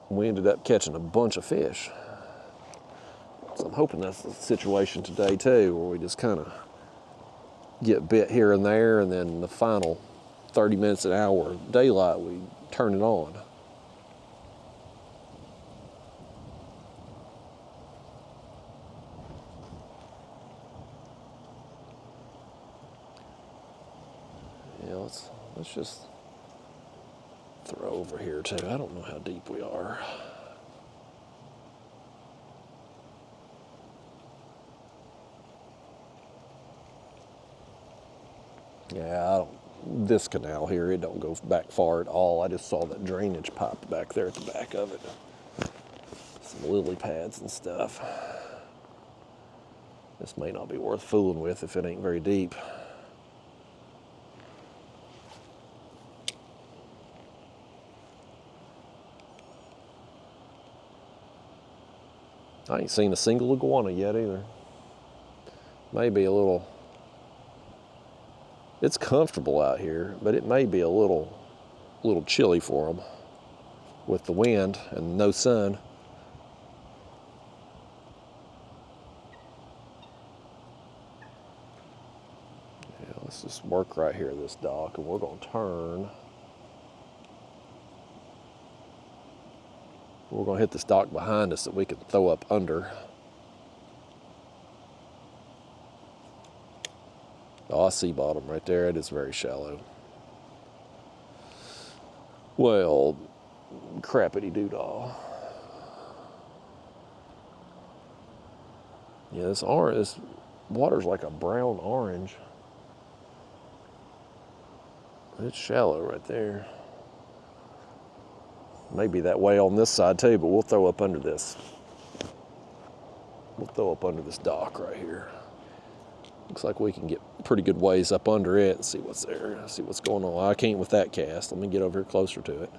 We ended up catching a bunch of fish. So I'm hoping that's the situation today too, where we just kind of get bit here and there, and then the final 30 minutes an hour of daylight, we turn it on. Yeah, let's just throw over here too. I don't know how deep we are. Yeah, this canal here, it don't go back far at all. I just saw that drainage pipe back there at the back of it. Some lily pads and stuff. This may not be worth fooling with if it ain't very deep. I ain't seen a single iguana yet either. Maybe a little. It's comfortable out here, but it may be a little chilly for them with the wind and no sun. Yeah, let's just work right here this dock, and we're going to turn. We're going to hit this dock behind us that we can throw up under. Oh, I see bottom right there. It is very shallow. Well, crappity doodah. Yeah, this water's like a brown orange. It's shallow right there. Maybe that way on this side too, but we'll throw up under this. We'll throw up under this dock right here. Looks like we can get pretty good ways up under it and see what's there, see what's going on. I can't with that cast. Let me get over here closer to it.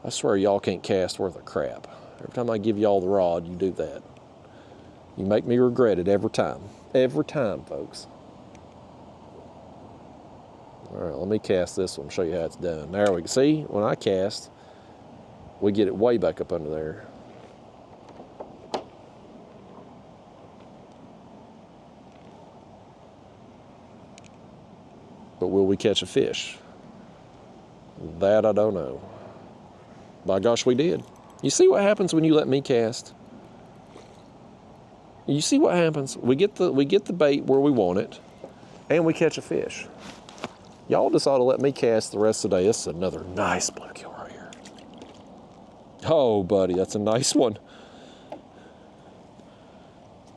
I swear y'all can't cast worth a crap. Every time I give y'all the rod, you do that. You make me regret it every time. Every time, folks. All right, let me cast this one, show you how it's done. There we go. See, when I cast, we get it way back up under there. But will we catch a fish? That I don't know. By gosh, we did. You see what happens when you let me cast? You see what happens? We get the bait where we want it, and we catch a fish. Y'all just ought to let me cast the rest of the day. This is another nice bluegill right here. Oh, buddy, that's a nice one.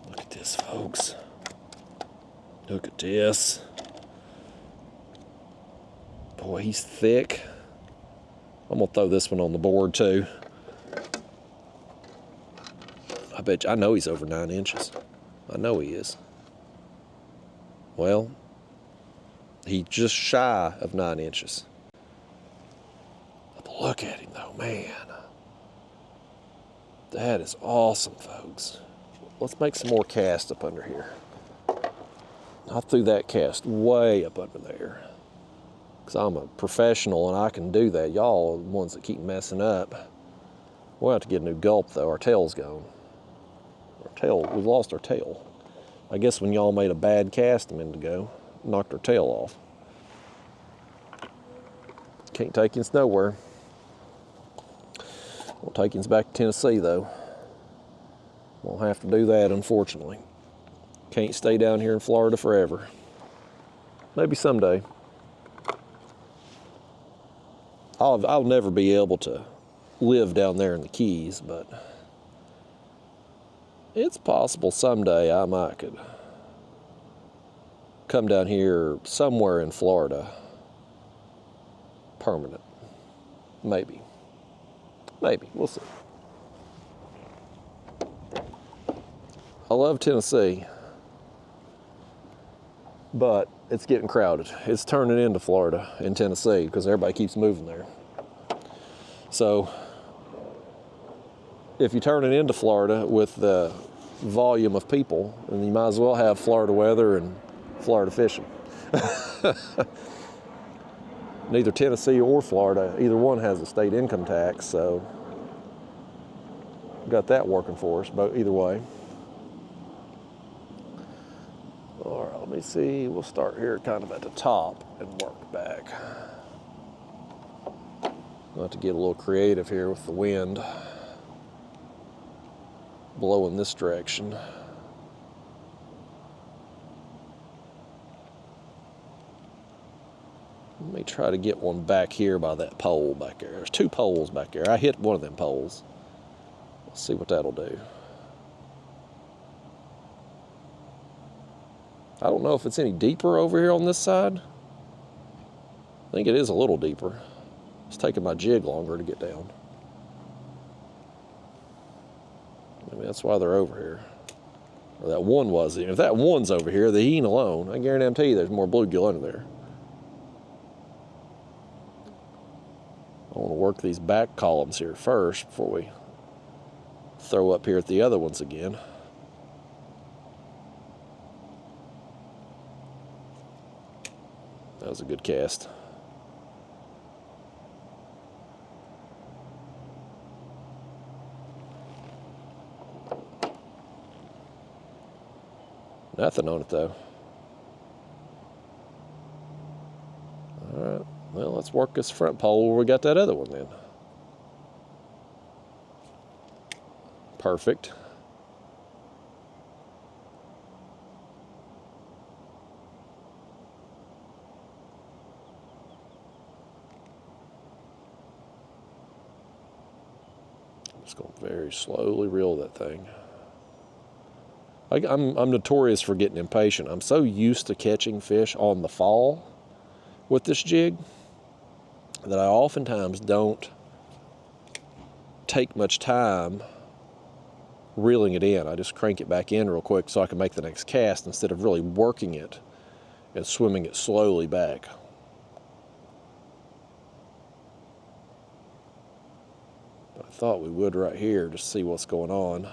Look at this, folks. Look at this. Boy, he's thick. I'm gonna throw this one on the board too. I know he's over 9 inches. I know he is. Well, he's just shy of 9 inches. But look at him though, man. That is awesome, folks. Let's make some more casts up under here. I threw that cast way up under there, because I'm a professional and I can do that. Y'all are the ones that keep messing up. We'll have to get a new gulp though. Our tail's gone. We've lost our tail. I guess when y'all made a bad cast a minute ago, knocked our tail off. Can't take us nowhere. We'll take us back to Tennessee though. We'll have to do that, unfortunately. Can't stay down here in Florida forever. Maybe someday. I'll never be able to live down there in the Keys, but it's possible someday I might could come down here somewhere in Florida. Permanent. Maybe. Maybe. We'll see. I love Tennessee. but it's getting crowded. It's turning into Florida in Tennessee because everybody keeps moving there. So if you turn it into Florida with the volume of people, then you might as well have Florida weather and Florida fishing. Neither Tennessee or Florida, either one has a state income tax, so got that working for us, but either way. All right, let me see. We'll start here kind of at the top and work back. I'll have to get a little creative here with the wind blowing this direction. Let me try to get one back here by that pole back there. There's 2 poles back there. I hit one of them poles. Let's see what that'll do. I don't know if it's any deeper over here on this side. I think it is a little deeper. It's taking my jig longer to get down. Maybe that's why they're over here. Or that one was. If that one's over here, he ain't alone. I guarantee you there's more bluegill under there. I want to work these back columns here first before we throw up here at the other ones again. That was a good cast. Nothing on it though. All right, well, let's work this front pole where we got that other one then. Perfect. Just going to very slowly reel that thing. I'm notorious for getting impatient. I'm so used to catching fish on the fall with this jig that I oftentimes don't take much time reeling it in. I just crank it back in real quick so I can make the next cast instead of really working it and swimming it slowly back. But I thought we would right here just see what's going on.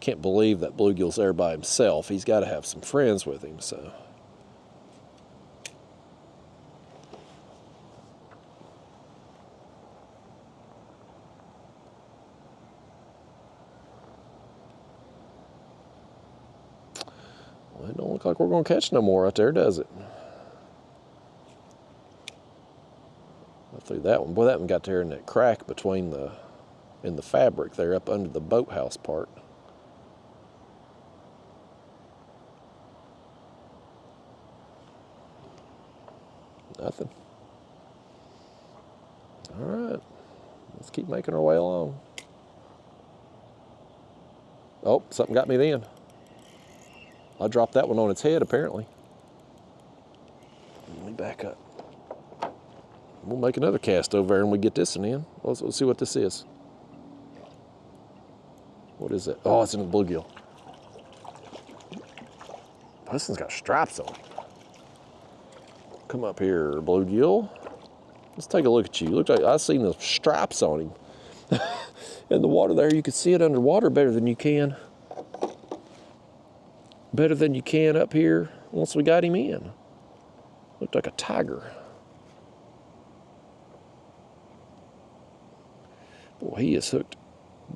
Can't believe that bluegill's there by himself. He's got to have some friends with him, so. Well, it don't look like we're going to catch no more out there, does it? I threw that one. Boy, that one got there in that crack between in the fabric there up under the boathouse part. Nothing. All right, let's keep making our way along. Oh, something got me then. I dropped that one on its head, apparently. Let me back up. We'll make another cast over there and we get this one in. Let's see what this is. What is it? Oh, it's in a bluegill. This one's got stripes on it. Come up here, bluegill. Let's take a look at you. Looks like I've seen the stripes on him. In the water there, you can see it underwater better than you can. Better than you can up here once we got him in. Looked like a tiger. Boy, he is hooked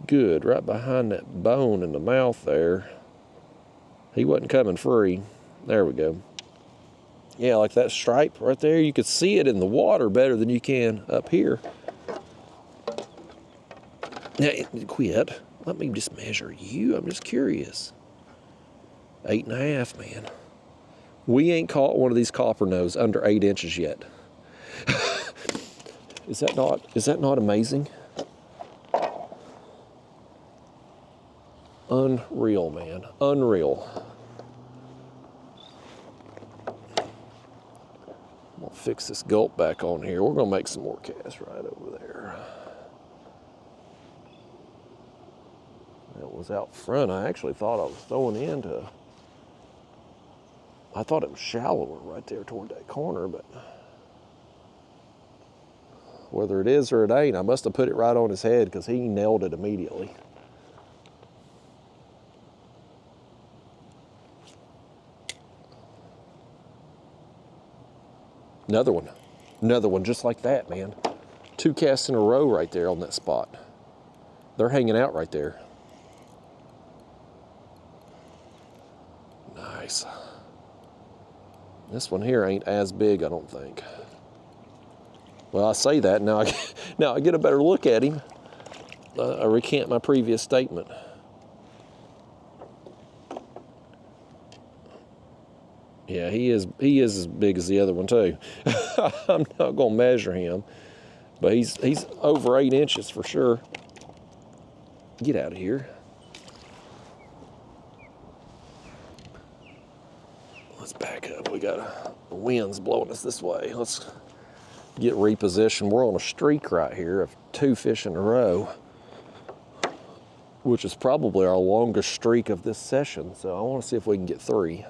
good right behind that bone in the mouth there. He wasn't coming free. There we go. Yeah, like that stripe right there, you could see it in the water better than you can up here. Now, quit. Let me just measure you. I'm just curious. 8.5, man. We ain't caught one of these copper-nose under 8 inches yet. Is that not amazing? Unreal, man. Unreal. I'm gonna fix this gulp back on here. We're gonna make some more casts right over there. That was out front. I actually thought I was throwing into I thought it was shallower right there toward that corner, but whether it is or it ain't, I must have put it right on his head because he nailed it immediately. Another one just like that, man. 2 casts in a row right there on that spot. They're hanging out right there. Nice. This one here ain't as big, I don't think. Well, I say that, now I get a better look at him. I recant my previous statement. Yeah, he is as big as the other one too. I'm not gonna measure him, but he's over 8 inches for sure. Get out of here. Let's back up. We got the wind's blowing us this way. Let's get repositioned. We're on a streak right here of 2 fish in a row, which is probably our longest streak of this session. So I want to see if we can get 3.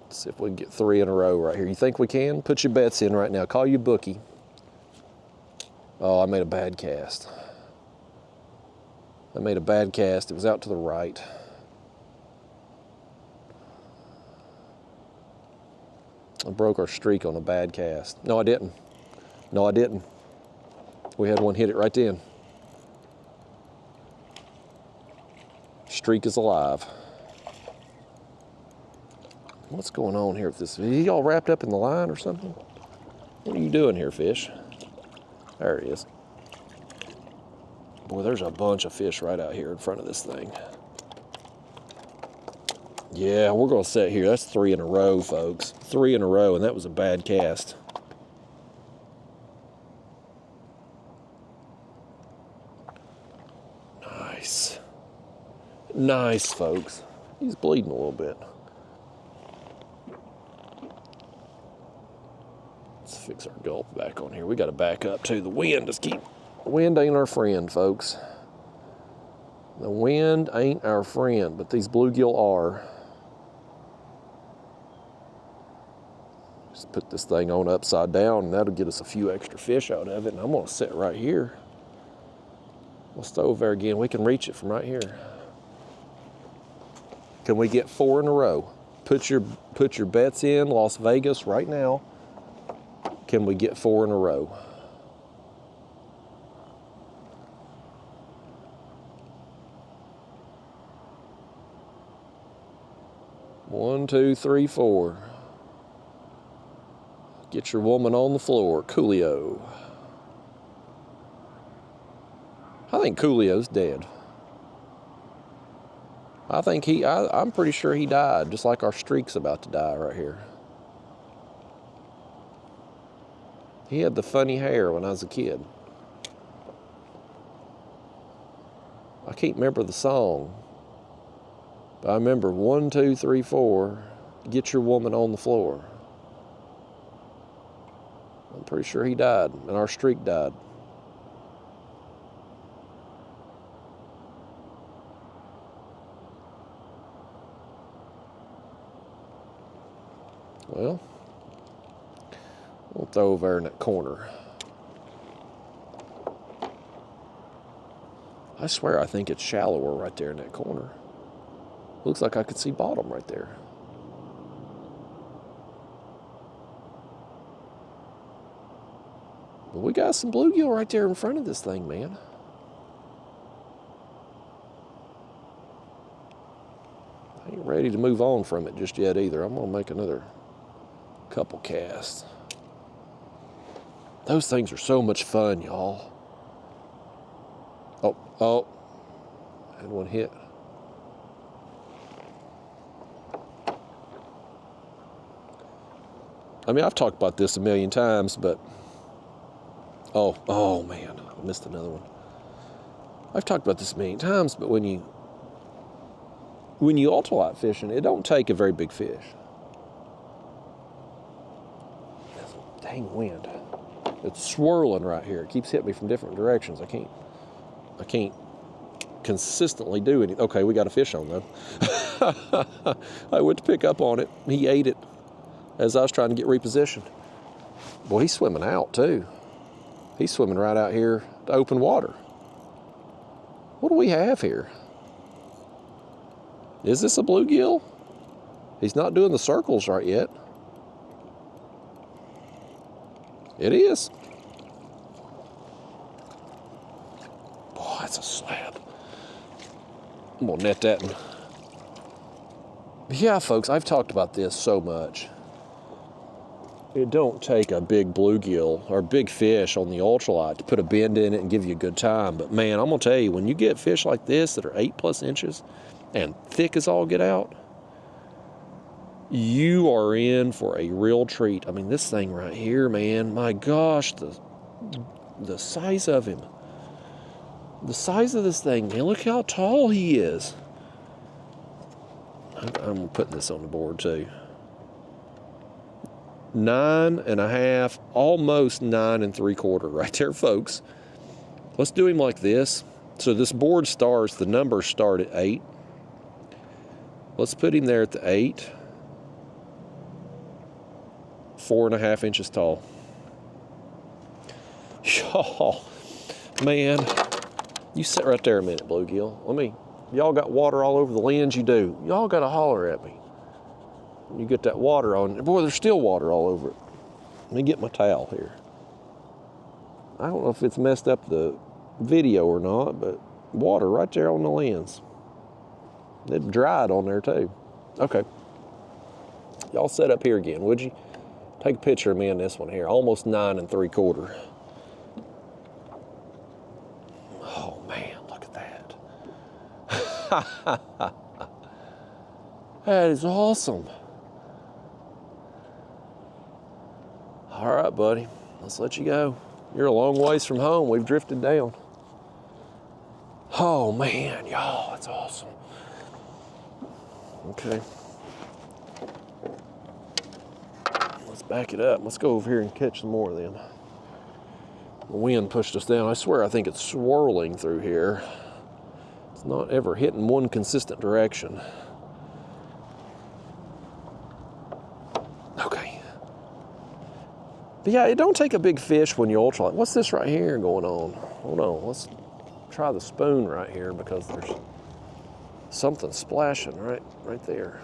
Let's see if we can get 3 in a row right here. You think we can? Put your bets in right now. Call you bookie. Oh, I made a bad cast. I made a bad cast. It was out to the right. I broke our streak on a bad cast. No, I didn't. No, I didn't. We had one hit it right then. Streak is alive. What's going on here with this? Is he all wrapped up in the line or something? What are you doing here, fish? There he is. Boy, there's a bunch of fish right out here in front of this thing. Yeah, we're gonna set here. That's 3 in a row, folks. 3 in a row, and that was a bad cast. Nice. Nice, folks. He's bleeding a little bit. Let's fix our gulp back on here. We gotta back up too. The wind ain't our friend, folks. The wind ain't our friend, but these bluegill are. Just put this thing on upside down and that'll get us a few extra fish out of it. And I'm gonna sit right here. We'll stay over there again. We can reach it from right here. Can we get 4 in a row? Put your bets in Las Vegas right now. Can we get 4 in a row? One, two, three, 4. Get your woman on the floor, Coolio. I think Coolio's dead. I'm pretty sure he died, just like our streak's about to die right here. He had the funny hair when I was a kid. I can't remember the song, but I remember 1, 2, 3, 4, get your woman on the floor. I'm pretty sure he died, and our streak died. Well, we'll throw over there in that corner. I swear I think it's shallower right there in that corner. Looks like I could see bottom right there. But we got some bluegill right there in front of this thing, man. I ain't ready to move on from it just yet either. I'm gonna make another couple casts. Those things are so much fun, y'all. Oh, had one hit. I mean, I've talked about this a million times, but oh man, I missed another one. I've talked about this a million times, but when you ultralight fishing, it don't take a very big fish. That's a dang wind. It's swirling right here. It keeps hitting me from different directions. I can't consistently do anything. Okay, we got a fish on though. I went to pick up on it. He ate it as I was trying to get repositioned. Boy, he's swimming out too. He's swimming right out here to open water. What do we have here? Is this a bluegill? He's not doing the circles right yet. It is. Boy, that's a slab. I'm gonna net that one. Yeah, folks, I've talked about this so much. It don't take a big bluegill or big fish on the ultralight to put a bend in it and give you a good time. But man, I'm gonna tell you, when you get fish like this that are 8+ inches and thick as all get out, you are in for a real treat. I mean, this thing right here, man, my gosh, the size of him. The size of this thing, man, look how tall he is. I'm putting this on the board too. 9.5, almost 9 3/4 right there, folks. Let's do him like this. So this board starts, the numbers start at 8. Let's put him there at the 8. 4.5 inches tall. Oh, man. You sit right there a minute, bluegill. Y'all got water all over the lens? You do. Y'all got to holler at me. You get that water on. Boy, there's still water all over it. Let me get my towel here. I don't know if it's messed up the video or not, but water right there on the lens. It dried on there too. Okay. Y'all set up here again, would you? Take a picture of me in this one here. Almost 9 3/4. Oh man, look at that. That is awesome. All right, buddy, let's let you go. You're a long ways from home. We've drifted down. Oh man, y'all, that's awesome. Okay. Let's back it up. Let's go over here and catch some more of them. The wind pushed us down. I swear, I think it's swirling through here. It's not ever hitting one consistent direction. Okay. But yeah, it don't take a big fish when you ultralight. What's this right here going on? Hold on, let's try the spoon right here because there's something splashing right there.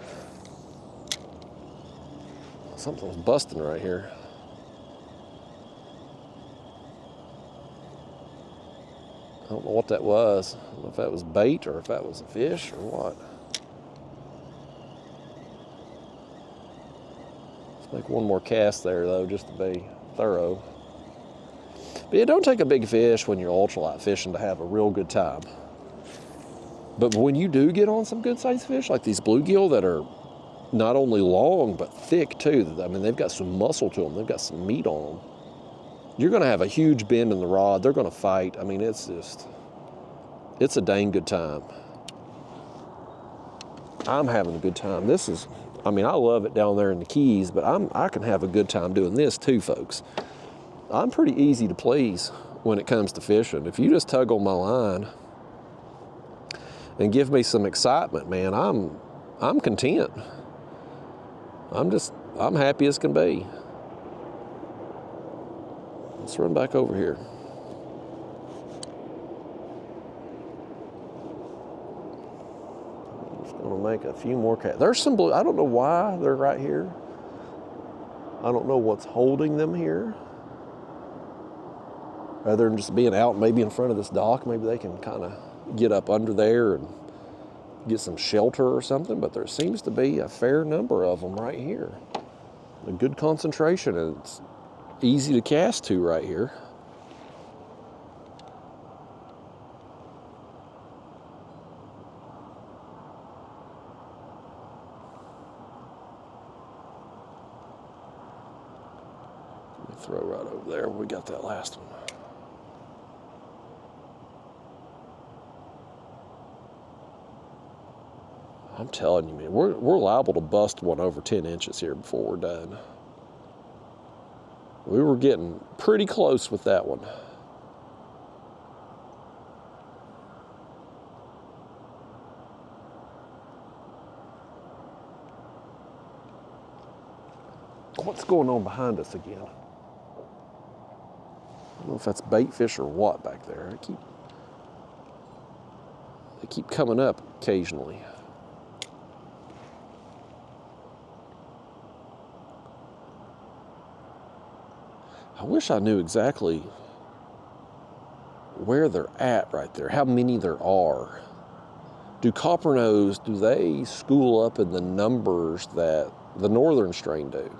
Something's busting right here. I don't know what that was. I don't know if that was bait or if that was a fish or what. Let's make one more cast there though, just to be thorough. But it don't take a big fish when you're ultralight fishing to have a real good time. But when you do get on some good sized fish like these bluegill that are not only long but thick too, I mean they've got some muscle to them, they've got some meat on them. You're gonna have a huge bend in the rod, they're gonna fight. I mean it's a dang good time. I'm having a good time. I love it down there in the Keys, but I can have a good time doing this too, folks. I'm pretty easy to please when it comes to fishing. If you just tug on my line and give me some excitement, man, I'm content. I'm happy as can be. Let's run back over here. I'm just gonna make a few more casts. There's some blue, I don't know why they're right here. I don't know what's holding them here. Rather than just being out maybe in front of this dock, maybe they can kind of get up under there and get some shelter or something, but there seems to be a fair number of them right here. A good concentration, and it's easy to cast to right here. Let me throw right over there where we got that last one. I'm telling you, man, we're liable to bust one over 10 inches here before we're done. We were getting pretty close with that one. what's going on behind us again? I don't know if that's bait fish or what back there. They keep coming up occasionally. I wish I knew exactly where they're at right there, how many there are. Do copper-nose, do they school up in the numbers that the northern strain do?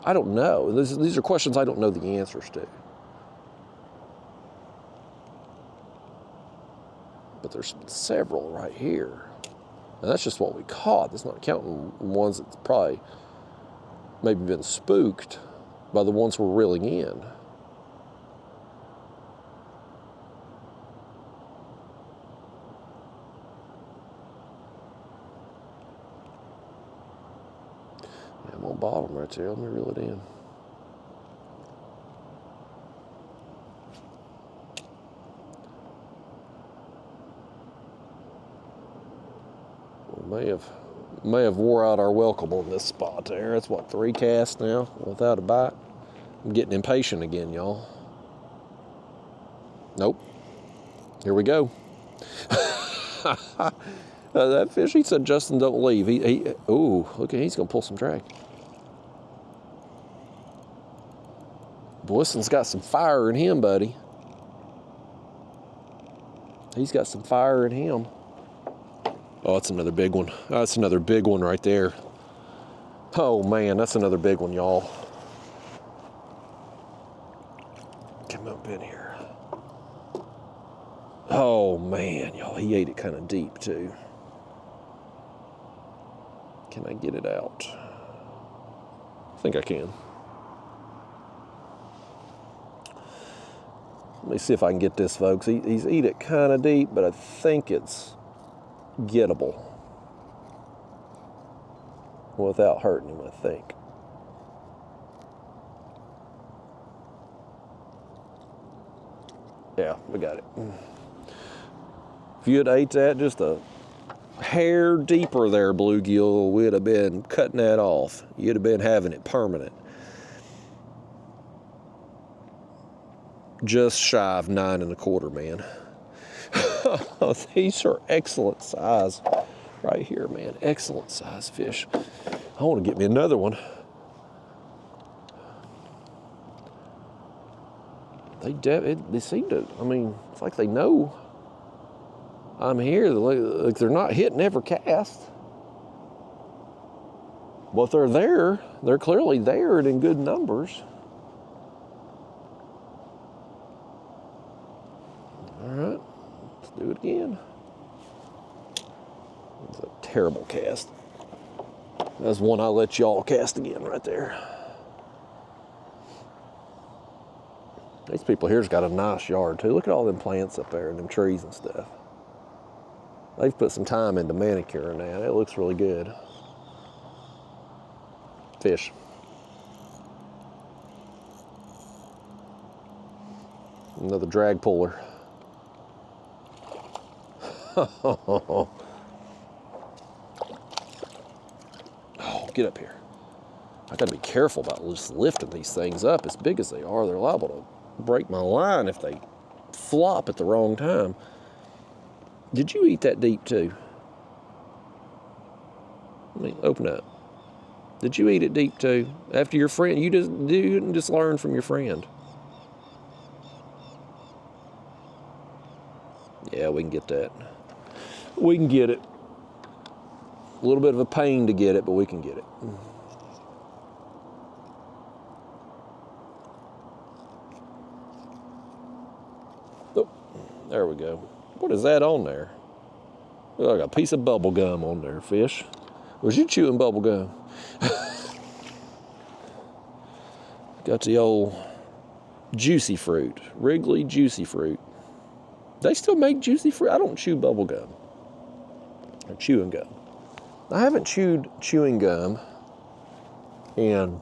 I don't know. These are questions I don't know the answers to. But there's several right here. And that's just what we caught. That's not counting ones that's probably maybe been spooked by the ones we're reeling in. Yeah, I'm on bottom right there. Let me reel it in. May have wore out our welcome on this spot there. That's what, 3 casts now without a bite. I'm getting impatient again, y'all. Nope. Here we go. That fish, he said, Justin, don't leave. Ooh, look, he's gonna pull some drag. Boyson's got some fire in him, buddy. He's got some fire in him. Oh, that's another big one. That's another big one right there. Oh man, that's another big one, y'all. Come up in here. Oh man, y'all, he ate it kind of deep too. Can I get it out? I think I can. Let me see if I can get this, folks. He's eat it kind of deep, but I think it's gettable without hurting him, I think. Yeah, we got it. If you had ate that just a hair deeper there, bluegill, we'd have been cutting that off. You'd have been having it permanent. Just shy of 9 1/4, man. These are excellent size right here, man. Excellent size fish. I want to get me another one. They seem to, I mean, it's like they know I'm here. Like they're not hitting every cast. But they're there. They're clearly there and in good numbers. All right. Do it again. It's a terrible cast. That's one I let y'all cast again right there. These people here's got a nice yard too. Look at all them plants up there and them trees and stuff. They've put some time into manicuring that. It looks really good. Fish. Another drag puller. Oh, get up here. I gotta be careful about just lifting these things up as big as they are. They're liable to break my line if they flop at the wrong time. Did you eat that deep too? Let me open up. Did you eat it deep too? After your friend, you didn't just learn from your friend. Yeah, we can get that. We can get it. A little bit of a pain to get it, but we can get it. Oh, there we go. What is that on there? Look like a piece of bubble gum on there, fish. Was you chewing bubble gum? Got the old juicy fruit, Wrigley juicy fruit. They still make juicy fruit. I don't chew bubble gum or chewing gum. I haven't chewed chewing gum and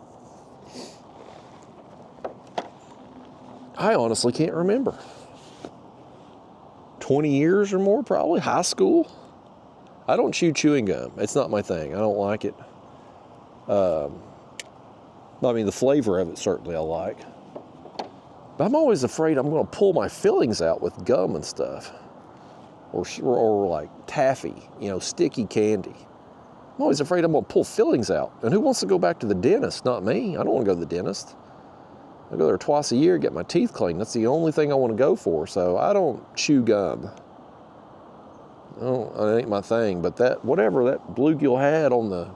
I honestly can't remember. 20 years or more, probably. High school. I don't chew chewing gum. It's not my thing. I don't like it. I mean, the flavor of it certainly I like. But I'm always afraid I'm going to pull my fillings out with gum and stuff. Or like taffy, you know, sticky candy. I'm always afraid I'm going to pull fillings out. And who wants to go back to the dentist? Not me. I don't want to go to the dentist. I go there twice a year, get my teeth cleaned. That's the only thing I want to go for. So I don't chew gum. It ain't my thing. But that, whatever that bluegill had on the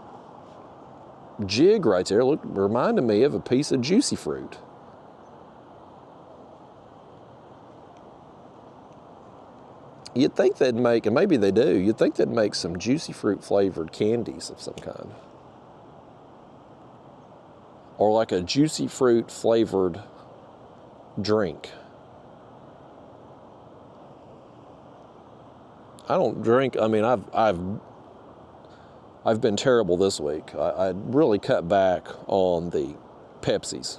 jig right there, reminded me of a piece of juicy fruit. You'd think they'd make, and maybe they do, you'd think they'd make some juicy fruit flavored candies of some kind. Or like a juicy fruit flavored drink. I don't drink, I mean, I've been terrible this week. I really cut back on the Pepsis.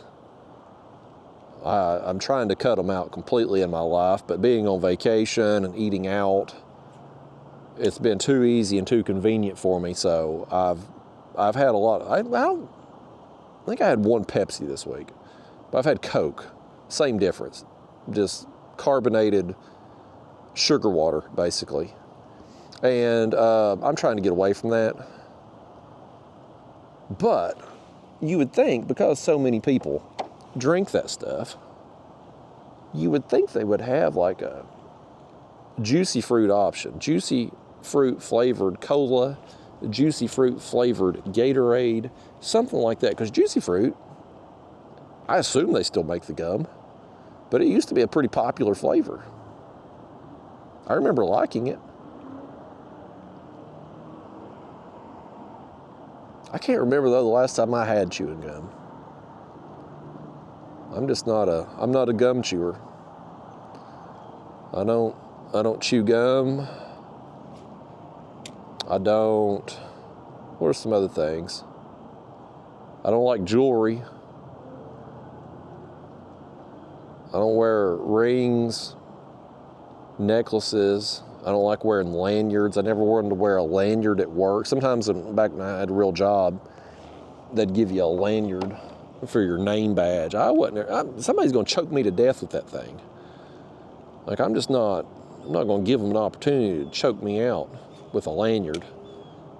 I'm trying to cut them out completely in my life, but being on vacation and eating out, it's been too easy and too convenient for me. So I've had a lot. I think I had one Pepsi this week, but I've had Coke. Same difference, just carbonated sugar water basically. And I'm trying to get away from that. But you would think, because so many people drink that stuff, you would think they would have like a juicy fruit option, juicy fruit flavored cola, juicy fruit flavored Gatorade, something like that. Because juicy fruit, I assume they still make the gum, but it used to be a pretty popular flavor. I remember liking it. I can't remember though the last time I had chewing gum. I'm not a gum chewer. I don't chew gum. What are some other things? I don't like jewelry. I don't wear rings, necklaces. I don't like wearing lanyards. I never wanted to wear a lanyard at work. Sometimes back when I had a real job, they'd give you a lanyard for your name badge. Somebody's going to choke me to death with that thing. Like, I'm not going to give them an opportunity to choke me out with a lanyard.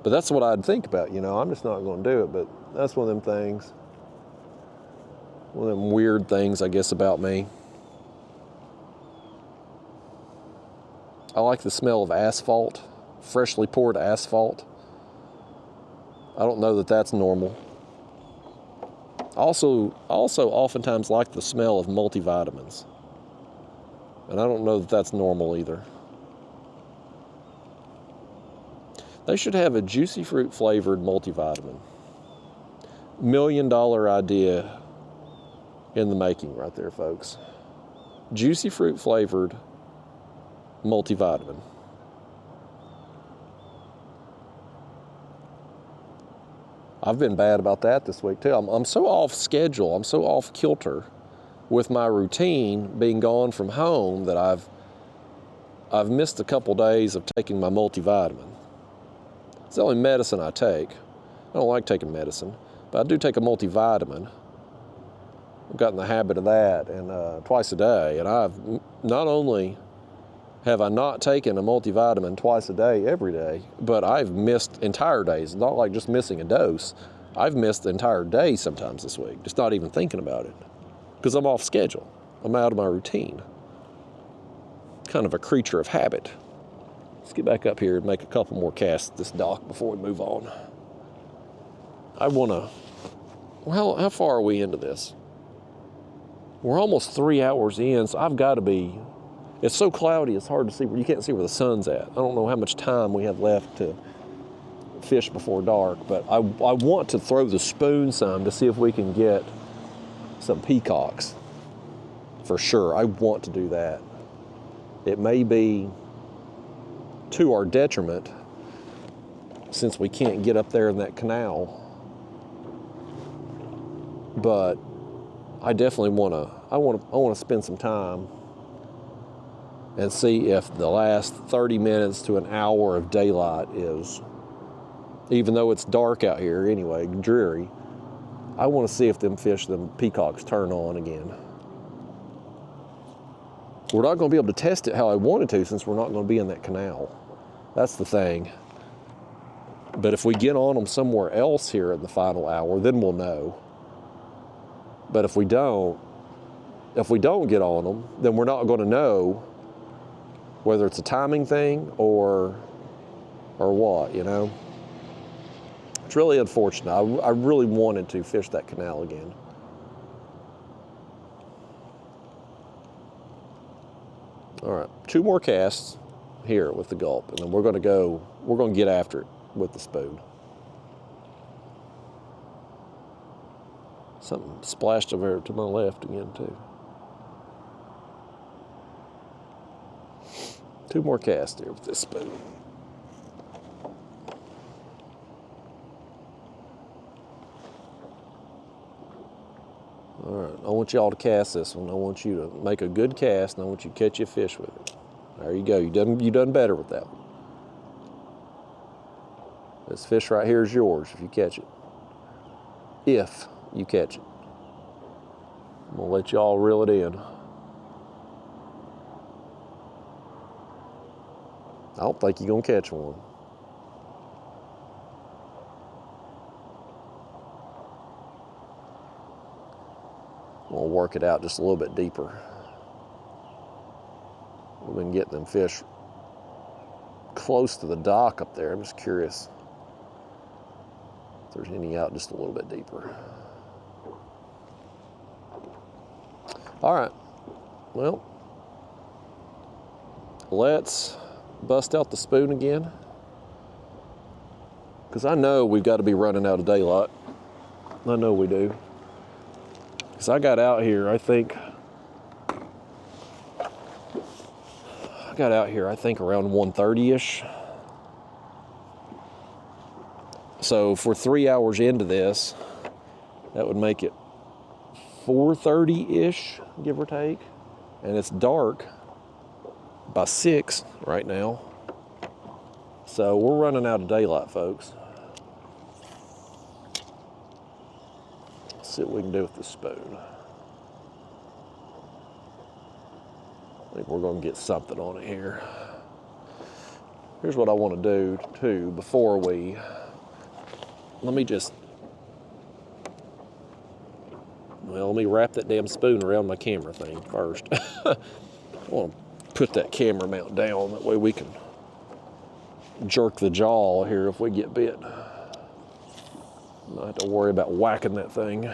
But that's what I'd think about, you know. I'm just not going to do it, but that's one of them things. One of them weird things, I guess, about me. I like the smell of asphalt, freshly poured asphalt. I don't know that that's normal. Also oftentimes like the smell of multivitamins. And I don't know that that's normal either. They should have a juicy fruit flavored multivitamin. $1 million idea in the making right there, folks. Juicy fruit flavored multivitamin. I've been bad about that this week too. I'm so off schedule. I'm so off kilter with my routine being gone from home that I've missed a couple days of taking my multivitamin. It's the only medicine I take. I don't like taking medicine, but I do take a multivitamin. I've gotten the habit of that, and twice a day. And I've not only have I not taken a multivitamin twice a day, every day, but I've missed entire days. Not like just missing a dose. I've missed the entire day sometimes this week, just not even thinking about it. Because I'm off schedule. I'm out of my routine. Kind of a creature of habit. Let's get back up here and make a couple more casts at this dock before we move on. Well, how far are we into this? We're almost 3 hours in, so I've got to be. It's so cloudy, it's hard to see. You can't see where the sun's at. I don't know how much time we have left to fish before dark, but I want to throw the spoon some to see if we can get some peacocks. For sure, I want to do that. It may be to our detriment since we can't get up there in that canal, but I definitely I want to spend some time and see if the last 30 minutes to an hour of daylight is, even though it's dark out here anyway, dreary, I want to see if them peacocks turn on again. We're not going to be able to test it how I wanted to since we're not going to be in that canal. That's the thing. But if we get on them somewhere else here in the final hour, then we'll know. But if we don't get on them, then we're not going to know whether it's a timing thing or what, you know? It's really unfortunate. I really wanted to fish that canal again. All right, 2 more casts here with the gulp, and then we're going to get after it with the spoon. Something splashed over here to my left again too. 2 more casts here with this spoon. All right, I want y'all to cast this one. I want you to make a good cast, and I want you to catch your fish with it. There you go. You done better with that one. This fish right here is yours if you catch it. If you catch it. I'm gonna let y'all reel it in. I don't think you're gonna catch one. We'll work it out just a little bit deeper. We've been getting them fish close to the dock up there. I'm just curious if there's any out just a little bit deeper. All right, well, let's bust out the spoon again, because I know we've got to be running out of daylight. I know we do. Because I got out here, I think around 1:30-ish. So if we're 3 hours into this, that would make it 4:30-ish, give or take. And it's dark by 6 right now. So we're running out of daylight, folks. Let's see what we can do with this spoon. I think we're going to get something on it here. Here's what I want to do, too, before we... Let me wrap that damn spoon around my camera thing first. I want to put that camera mount down, that way we can jerk the jaw here if we get bit. Not have to worry about whacking that thing.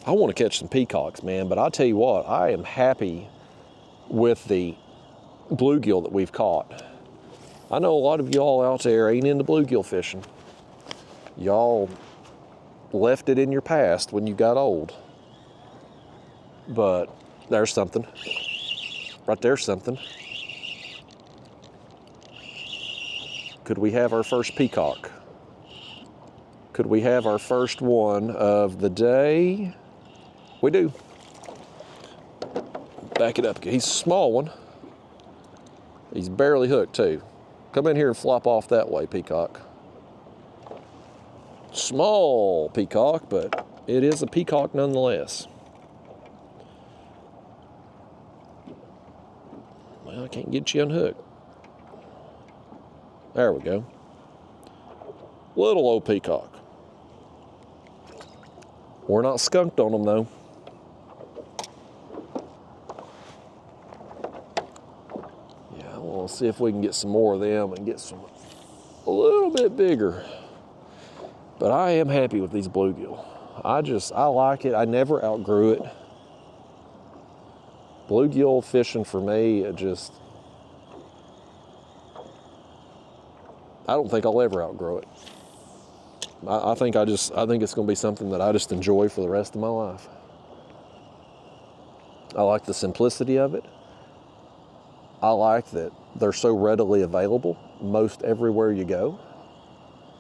I want to catch some peacocks, man, but I'll tell you what, I am happy with the bluegill that we've caught. I know a lot of y'all out there ain't into bluegill fishing. Y'all left it in your past when you got old. But there's something. Right there's something. Could we have our first peacock? Could we have our first one of the day? We do. Back it up. He's a small one. He's barely hooked too. Come in here and flop off that way, peacock. Small peacock, but it is a peacock nonetheless. Well, I can't get you unhooked. There we go. Little old peacock. We're not skunked on them though. Yeah, I want to see if we can get some more of them and get some a little bit bigger. But I am happy with these bluegill. I like it. I never outgrew it. Bluegill fishing for me, I don't think I'll ever outgrow it. I think it's going to be something that I just enjoy for the rest of my life. I like the simplicity of it. I like that they're so readily available most everywhere you go.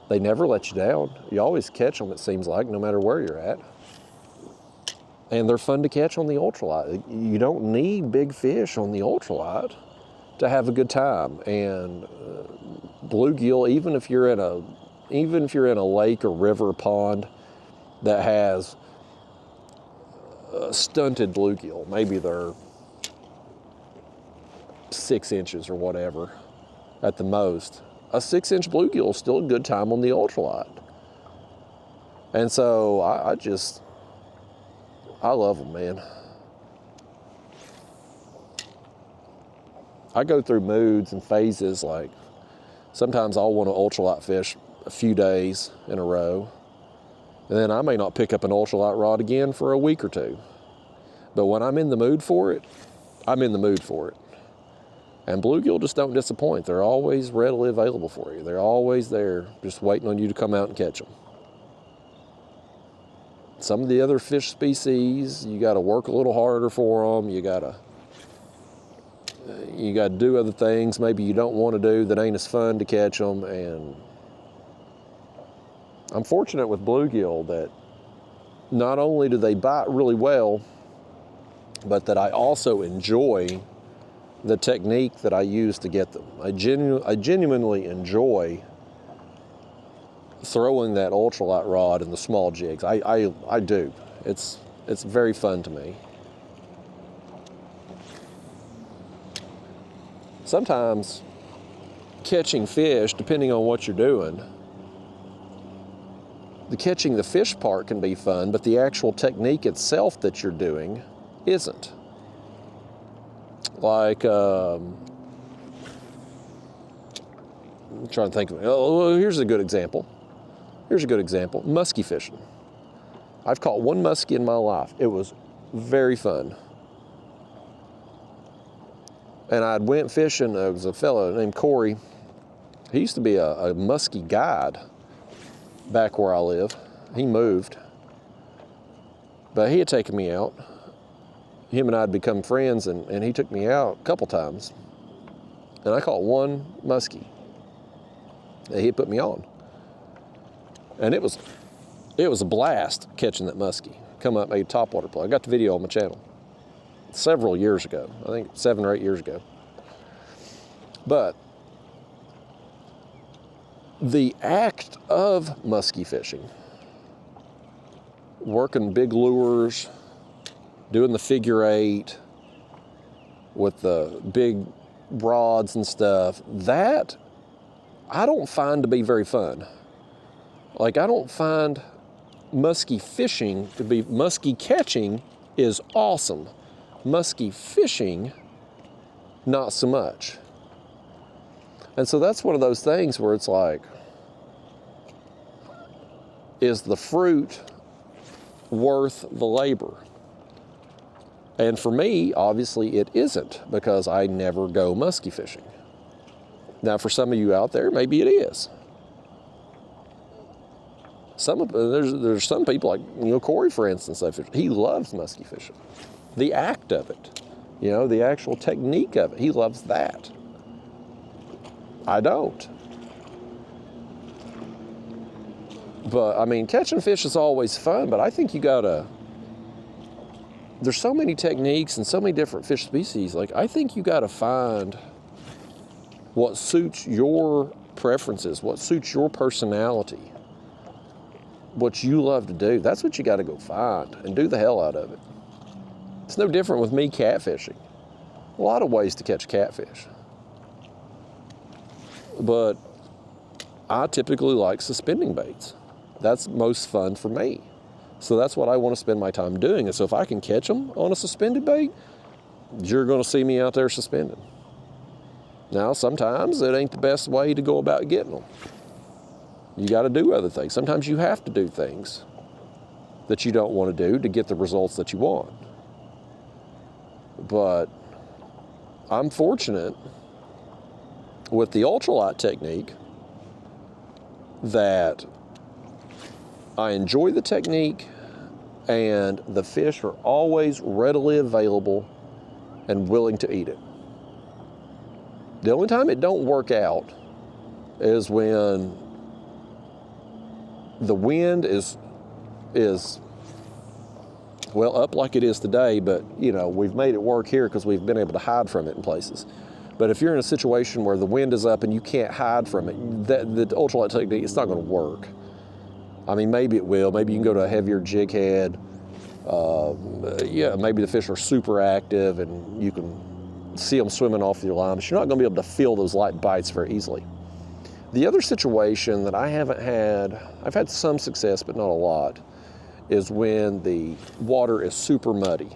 They never let you down. You always catch them, it seems like, no matter where you're at. And they're fun to catch on the ultralight. You don't need big fish on the ultralight to have a good time. And bluegill, even if you're in a lake or river or pond that has stunted bluegill, maybe they're 6 inches or whatever at the most, a 6-inch bluegill is still a good time on the ultralight. And so I love them, man. I go through moods and phases. Like sometimes I'll want to ultralight fish a few days in a row, and then I may not pick up an ultralight rod again for a week or two. But when I'm in the mood for it, I'm in the mood for it. And bluegill just don't disappoint. They're always readily available for you. They're always there, just waiting on you to come out and catch them. Some of the other fish species, you got to work a little harder for them. You got to do other things maybe you don't want to do that ain't as fun to catch them. And I'm fortunate with bluegill that not only do they bite really well, but that I also enjoy the technique that I use to get them. I genuinely enjoy throwing that ultralight rod in the small jigs. I do. It's very fun to me. Sometimes catching fish, depending on what you're doing, the catching the fish part can be fun, but the actual technique itself that you're doing isn't. Like, I'm trying to think of, here's a good example. Muskie fishing. I've caught one muskie in my life. It was very fun. And I went fishing. There was a fellow named Corey. He used to be a muskie guide back where I live. He moved. But he had taken me out. Him and I had become friends, and he took me out a couple times. And I caught one muskie that he put me on. And it was a blast catching that muskie. Come up, made topwater play. I got the video on my channel several years ago. I think 7 or 8 years ago. But the act of muskie fishing, working big lures, doing the figure 8 with the big rods and stuff, that I don't find to be very fun. Like, I don't find muskie fishing to be, muskie catching is awesome. Muskie fishing, not so much. And so that's one of those things where it's like, is the fruit worth the labor? And for me, obviously it isn't, because I never go muskie fishing. Now, for some of you out there, maybe it is. There's some people, like, Corey, for instance, he loves muskie fishing. The act of it, the actual technique of it, he loves that. I don't. But, I mean, catching fish is always fun, but I think there's so many techniques and so many different fish species. Like, I think you gotta find what suits your preferences, what suits your personality, what you love to do. That's what you gotta go find and do the hell out of it. It's no different with me catfishing. A lot of ways to catch catfish. But I typically like suspending baits. That's most fun for me. So that's what I want to spend my time doing. And so if I can catch them on a suspended bait, you're going to see me out there suspending. Now, sometimes it ain't the best way to go about getting them. You got to do other things. Sometimes you have to do things that you don't want to do to get the results that you want. But I'm fortunate with the ultralight technique that I enjoy the technique, and the fish are always readily available and willing to eat it. The only time it don't work out is when the wind is well up like it is today, but we've made it work here because we've been able to hide from it in places. But if you're in a situation where the wind is up and you can't hide from it, the ultralight technique, it's not going to work. I mean, maybe it will. Maybe you can go to a heavier jig head. Yeah, maybe the fish are super active and you can see them swimming off your line, but you're not going to be able to feel those light bites very easily. The other situation that I haven't had, I've had some success, but not a lot, is when the water is super muddy.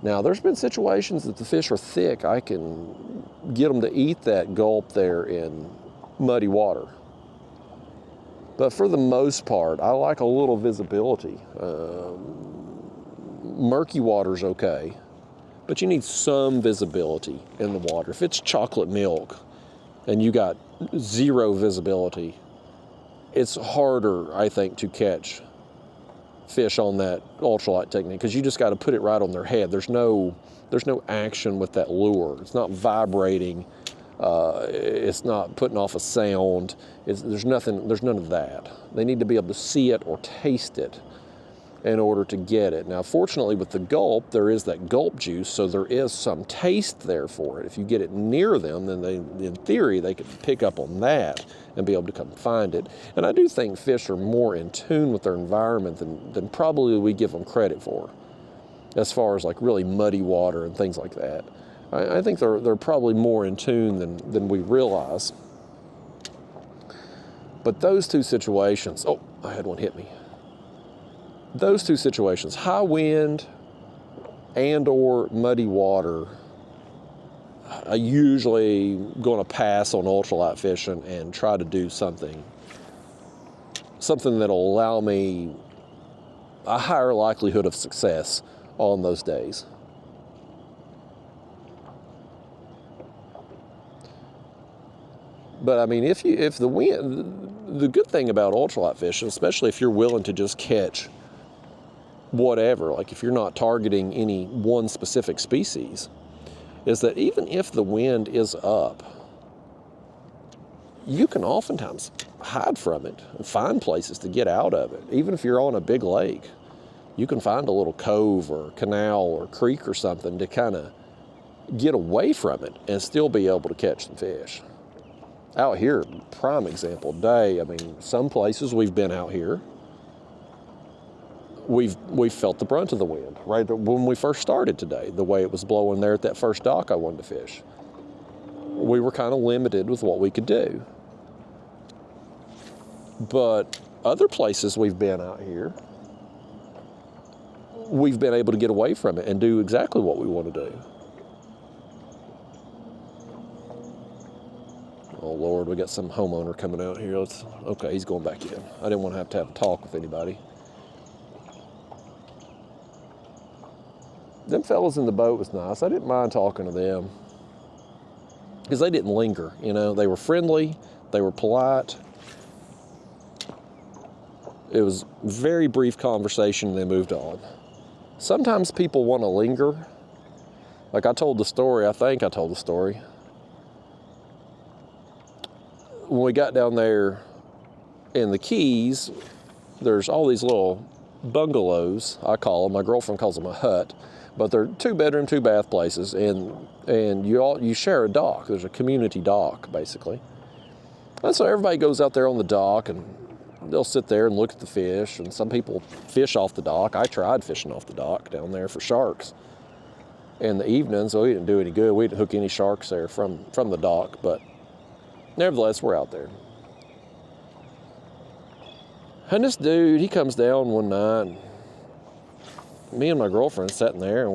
Now, there's been situations that the fish are thick. I can get them to eat that gulp there in muddy water. But for the most part, I like a little visibility. Murky water's okay, but you need some visibility in the water. If it's chocolate milk and you got zero visibility, it's harder, I think, to catch fish on that ultralight technique, because you just got to put it right on their head. There's no action with that lure. It's not vibrating. It's not putting off a sound. There's none of that. They need to be able to see it or taste it in order to get it. Now, fortunately with the gulp, there is that gulp juice, so there is some taste there for it. If you get it near them, then in theory, they can pick up on that and be able to come find it. And I do think fish are more in tune with their environment than probably we give them credit for, as far as like really muddy water and things like that. I think they're probably more in tune than we realize. But those two situations, oh, I had one hit me. Those two situations, high wind and or muddy water, I usually going to pass on ultralight fishing and try to do something that'll allow me a higher likelihood of success on those days. But I mean, if the wind, the good thing about ultralight fishing, especially if you're willing to just catch whatever, like if you're not targeting any one specific species, is that even if the wind is up, you can oftentimes hide from it and find places to get out of it. Even if you're on a big lake, you can find a little cove or canal or creek or something to kind of get away from it and still be able to catch some fish. Out here, prime example today, I mean, some places we've been out here, we've felt the brunt of the wind, right? When we first started today, the way it was blowing there at that first dock I wanted to fish, we were kind of limited with what we could do. But other places we've been out here, we've been able to get away from it and do exactly what we want to do. Oh Lord, we got some homeowner coming out here. Okay, he's going back in. I didn't want to have a talk with anybody. Them fellas in the boat was nice. I didn't mind talking to them because they didn't linger, you know. They were friendly, they were polite. It was very brief conversation and they moved on. Sometimes people want to linger. Like I told the story, I think I told the story. When we got down there in the Keys, there's all these little bungalows, I call them. My girlfriend calls them a hut. But they're 2-bedroom, 2-bath places, and you share a dock. There's a community dock, basically. And so everybody goes out there on the dock, and they'll sit there and look at the fish, and some people fish off the dock. I tried fishing off the dock down there for sharks in the evening, so we didn't do any good. We didn't hook any sharks there from the dock, but nevertheless, we're out there. And this dude, he comes down one night, me and my girlfriend sitting there, and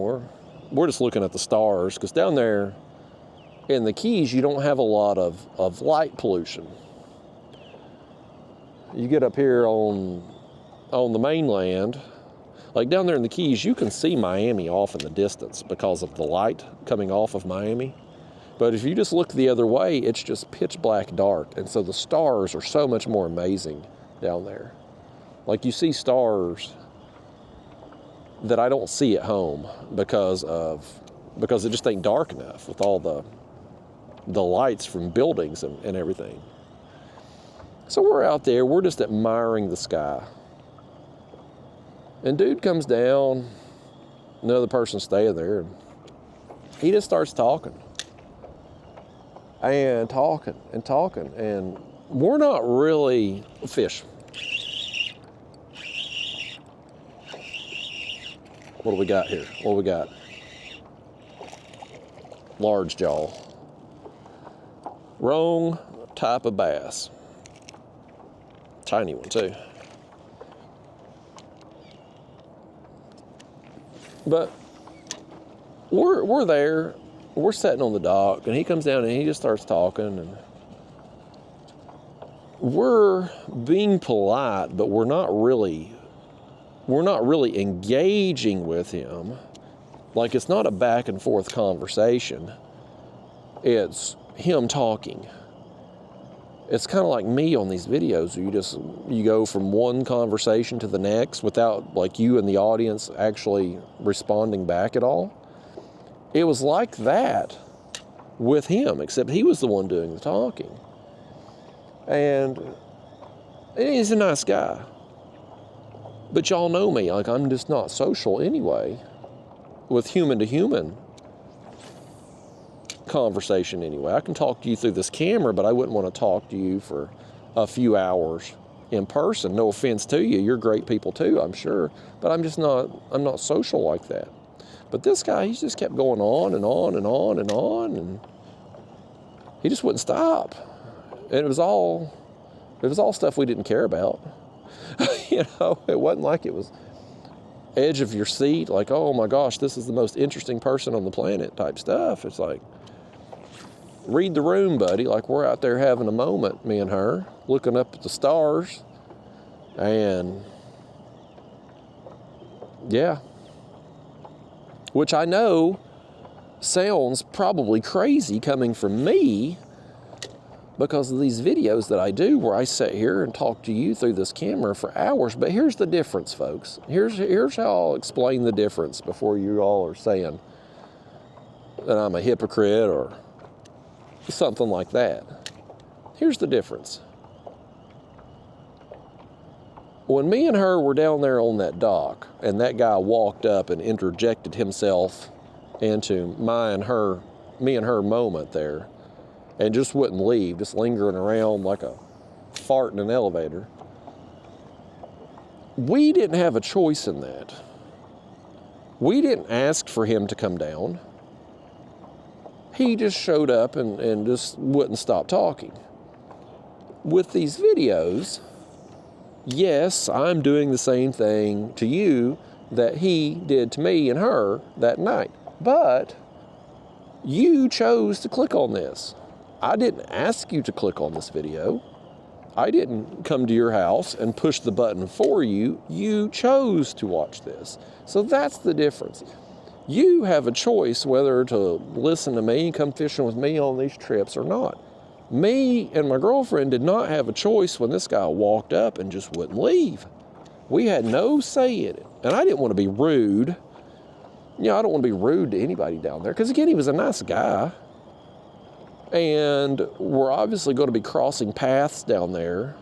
we're just looking at the stars, because down there in the Keys, you don't have a lot of light pollution. You get up here on the mainland, like down there in the Keys, you can see Miami off in the distance because of the light coming off of Miami. But if you just look the other way, it's just pitch black dark, and so the stars are so much more amazing down there. Like you see stars that I don't see at home because it just ain't dark enough with all the lights from buildings and everything. So we're out there, we're just admiring the sky. And dude comes down, another person staying there, and he just starts talking. and talking and talking, and we're not really fish. What do we got here? What do we got? Large jaw. Wrong type of bass. Tiny one too. But we're there, we're sitting on the dock, and he comes down and he just starts talking, and we're being polite, but we're not really engaging with him. Like, it's not a back and forth conversation. It's him talking. It's kind of like me on these videos where you go from one conversation to the next without, like, you and the audience actually responding back at all. It was like that with him, except he was the one doing the talking. And he's a nice guy. But y'all know me, like, I'm just not social anyway, with human to human conversation anyway. I can talk to you through this camera, but I wouldn't want to talk to you for a few hours in person. No offense to you, you're great people too, I'm sure, but I'm not social like that. But this guy, he just kept going on and on and on and on, and he just wouldn't stop. And it was all stuff we didn't care about. You know, it wasn't like it was edge of your seat, like, oh my gosh, this is the most interesting person on the planet type stuff. It's like, read the room, buddy. Like, we're out there having a moment, me and her, looking up at the stars, and yeah, which I know sounds probably crazy coming from me because of these videos that I do where I sit here and talk to you through this camera for hours. But here's the difference, folks. Here's how I'll explain the difference before you all are saying that I'm a hypocrite or something like that. Here's the difference. When me and her were down there on that dock and that guy walked up and interjected himself into me and her moment there and just wouldn't leave, just lingering around like a fart in an elevator, we didn't have a choice in that. We didn't ask for him to come down. He just showed up and just wouldn't stop talking. With these videos, yes, I'm doing the same thing to you that he did to me and her that night. But you chose to click on this. I didn't ask you to click on this video. I didn't come to your house and push the button for you. You chose to watch this. So that's the difference. You have a choice whether to listen to me and come fishing with me on these trips or not. Me and my girlfriend did not have a choice when this guy walked up and just wouldn't leave. We had no say in it. And I didn't want to be rude. You know, I don't want to be rude to anybody down there because, again, he was a nice guy. And we're obviously going to be crossing paths down there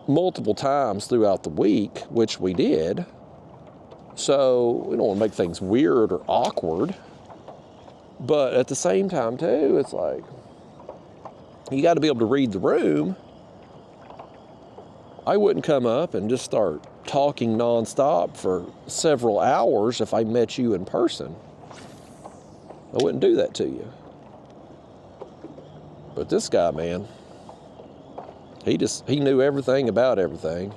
multiple times throughout the week, which we did. So we don't want to make things weird or awkward. But at the same time, too, it's like, you got to be able to read the room. I wouldn't come up and just start talking nonstop for several hours if I met you in person. I wouldn't do that to you. But this guy, man, he knew everything about everything.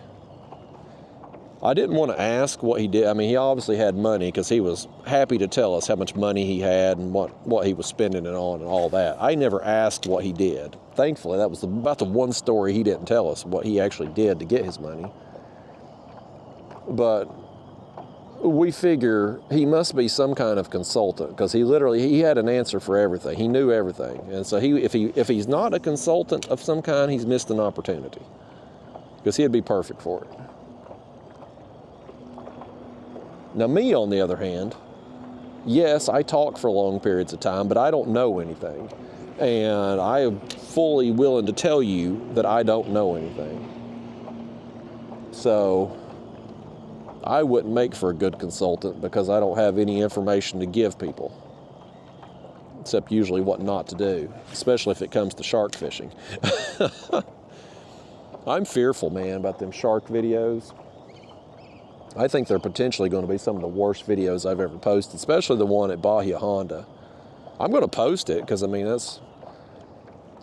I didn't want to ask what he did. I mean, he obviously had money because he was happy to tell us how much money he had and what he was spending it on and all that. I never asked what he did. Thankfully, that was about the one story he didn't tell us, what he actually did to get his money. But we figure he must be some kind of consultant because he had an answer for everything. He knew everything. And so if he's not a consultant of some kind, he's missed an opportunity because he'd be perfect for it. Now, me, on the other hand, yes, I talk for long periods of time, but I don't know anything. And I am fully willing to tell you that I don't know anything. So I wouldn't make for a good consultant because I don't have any information to give people. except usually what not to do, especially if it comes to shark fishing. I'm fearful, man, about them shark videos. I think they're potentially going to be some of the worst videos I've ever posted, especially the one at Bahia Honda. I'm going to post it because, I mean,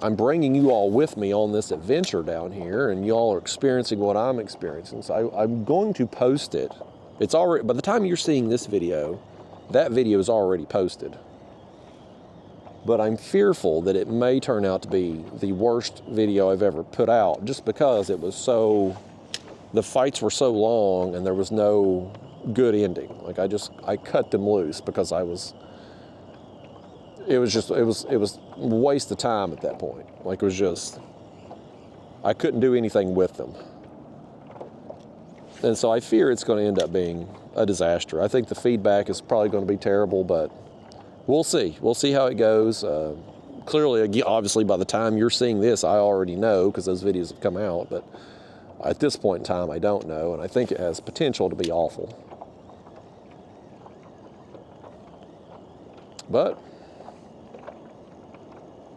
I'm bringing you all with me on this adventure down here, and you all are experiencing what I'm experiencing. So I'm going to post it. It's already, by the time you're seeing this video, that video is already posted. But I'm fearful that it may turn out to be the worst video I've ever put out, just because it was the fights were so long and there was no good ending. Like I cut them loose because it was a waste of time at that point. Like I couldn't do anything with them. And so I fear it's going to end up being a disaster. I think the feedback is probably going to be terrible, but we'll see. We'll see how it goes. Clearly, obviously, by the time you're seeing this, I already know because those videos have come out, but at this point in time, I don't know, and I think it has potential to be awful. But,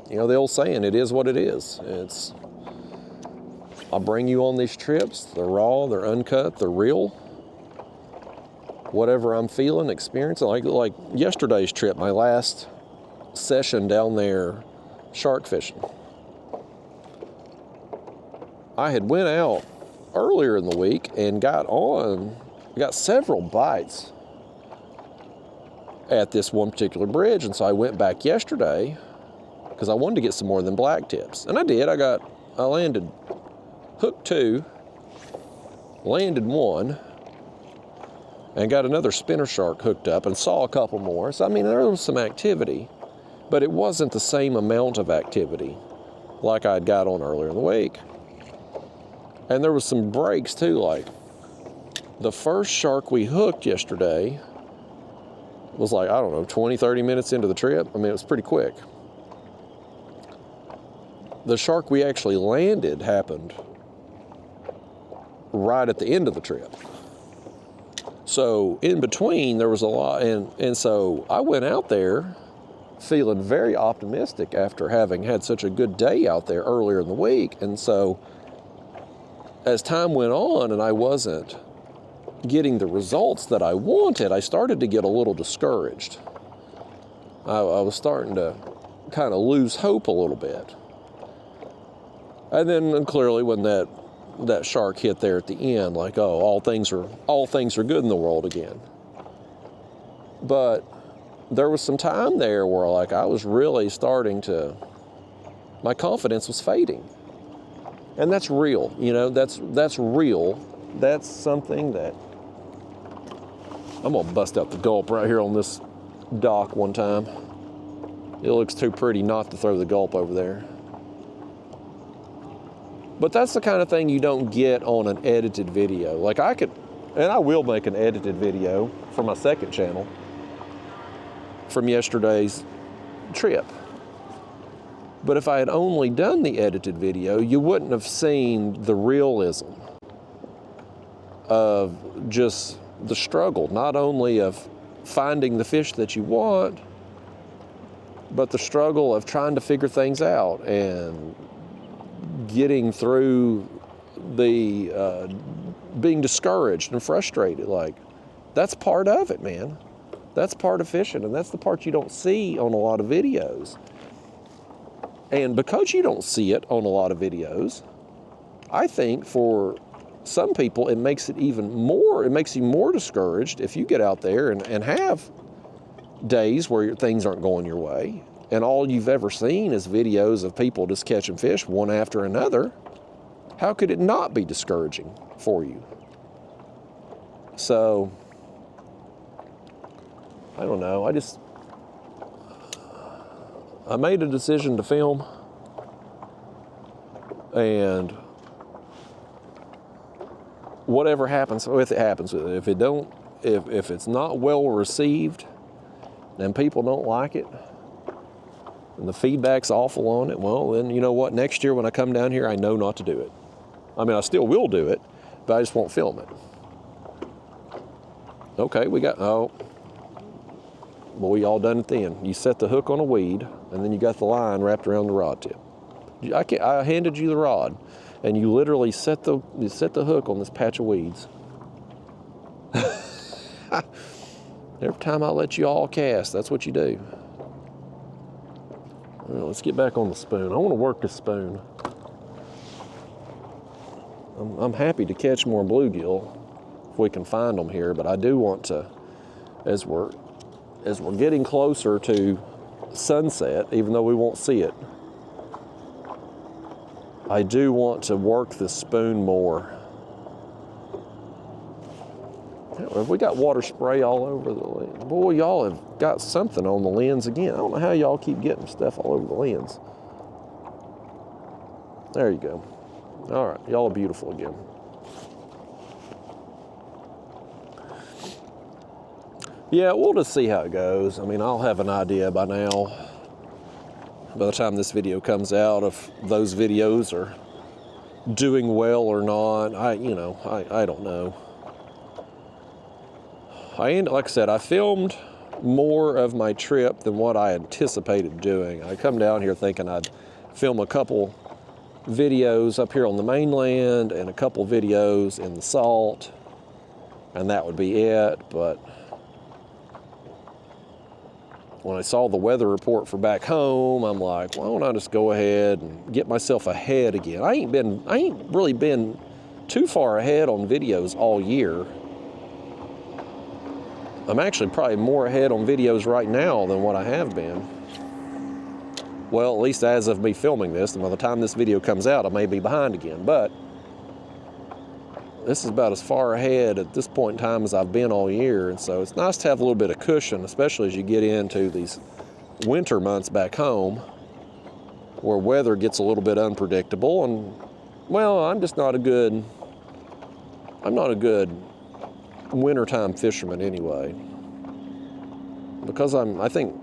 you know, the old saying, it is what it is. I'll bring you on these trips. They're raw, they're uncut, they're real. Whatever I'm feeling, experiencing, like yesterday's trip, my last session down there shark fishing. I had went out earlier in the week and got several bites at this one particular bridge, and so I went back yesterday because I wanted to get some more than black tips, and I did. I landed hook 2, landed 1, and got another spinner shark hooked up and saw a couple more. So I mean, there was some activity, but it wasn't the same amount of activity like I'd got on earlier in the week. And there was some breaks too, like the first shark we hooked yesterday was like, I don't know, 20, 30 minutes into the trip. I mean, it was pretty quick. The shark we actually landed happened right at the end of the trip. So in between, there was a lot, and so I went out there feeling very optimistic after having had such a good day out there earlier in the week. And so as time went on and I wasn't getting the results that I wanted, I started to get a little discouraged. I was starting to kind of lose hope a little bit. And then clearly when that shark hit there at the end, like, oh, all things are good in the world again. But there was some time there where like I was really my confidence was fading. And that's real, you know, that's real. That's something that I'm gonna bust out the gulp right here on this dock one time. It looks too pretty not to throw the gulp over there. But that's the kind of thing you don't get on an edited video. Like I will make an edited video for my second channel from yesterday's trip. But if I had only done the edited video, you wouldn't have seen the realism of just the struggle, not only of finding the fish that you want, but the struggle of trying to figure things out and getting through the being discouraged and frustrated. Like, that's part of it, man. That's part of fishing, and that's the part you don't see on a lot of videos. And because you don't see it on a lot of videos, I think for some people it makes you more discouraged if you get out there and have days where things aren't going your way, and all you've ever seen is videos of people just catching fish one after another. How could it not be discouraging for you? So, I don't know. I made a decision to film, and whatever happens with it happens with it. If it's not well received and people don't like it and the feedback's awful on it, well, then you know what? Next year when I come down here, I know not to do it. I mean, I still will do it, but I just won't film it. Okay, but we all done it then. You set the hook on a weed, and then you got the line wrapped around the rod tip. I handed you the rod, and you literally set the hook on this patch of weeds. Every time I let you all cast, that's what you do. Well, let's get back on the spoon. I want to work this spoon. I'm happy to catch more bluegill if we can find them here, but I do want to, as we're getting closer to sunset, even though we won't see it, I do want to work this spoon more. Have we got water spray all over the lens? Boy, y'all have got something on the lens again. I don't know how y'all keep getting stuff all over the lens. There you go. All right, y'all are beautiful again. Yeah, we'll just see how it goes. I mean, I'll have an idea by now, by the time this video comes out, if those videos are doing well or not. I don't know. Like I said, I filmed more of my trip than what I anticipated doing. I come down here thinking I'd film a couple videos up here on the mainland and a couple videos in the salt, and that would be it. But when I saw the weather report for back home, I'm like, why don't I just go ahead and get myself ahead again? I ain't really been too far ahead on videos all year. I'm actually probably more ahead on videos right now than what I have been. Well, at least as of me filming this, and by the time this video comes out, I may be behind again, but this is about as far ahead at this point in time as I've been all year, and so it's nice to have a little bit of cushion, especially as you get into these winter months back home, where weather gets a little bit unpredictable, and, well, I'm not a good wintertime fisherman anyway, because I think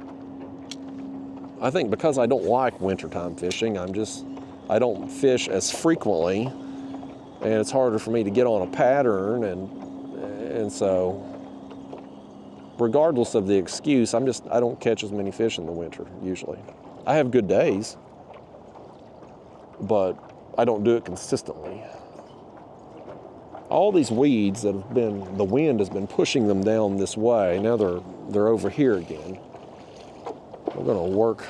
because I don't like wintertime fishing, I don't fish as frequently, and it's harder for me to get on a pattern, and so regardless of the excuse, I don't catch as many fish in the winter usually. I have good days, but I don't do it consistently. All these weeds that the wind has been pushing them down this way. Now they're over here again. We're gonna work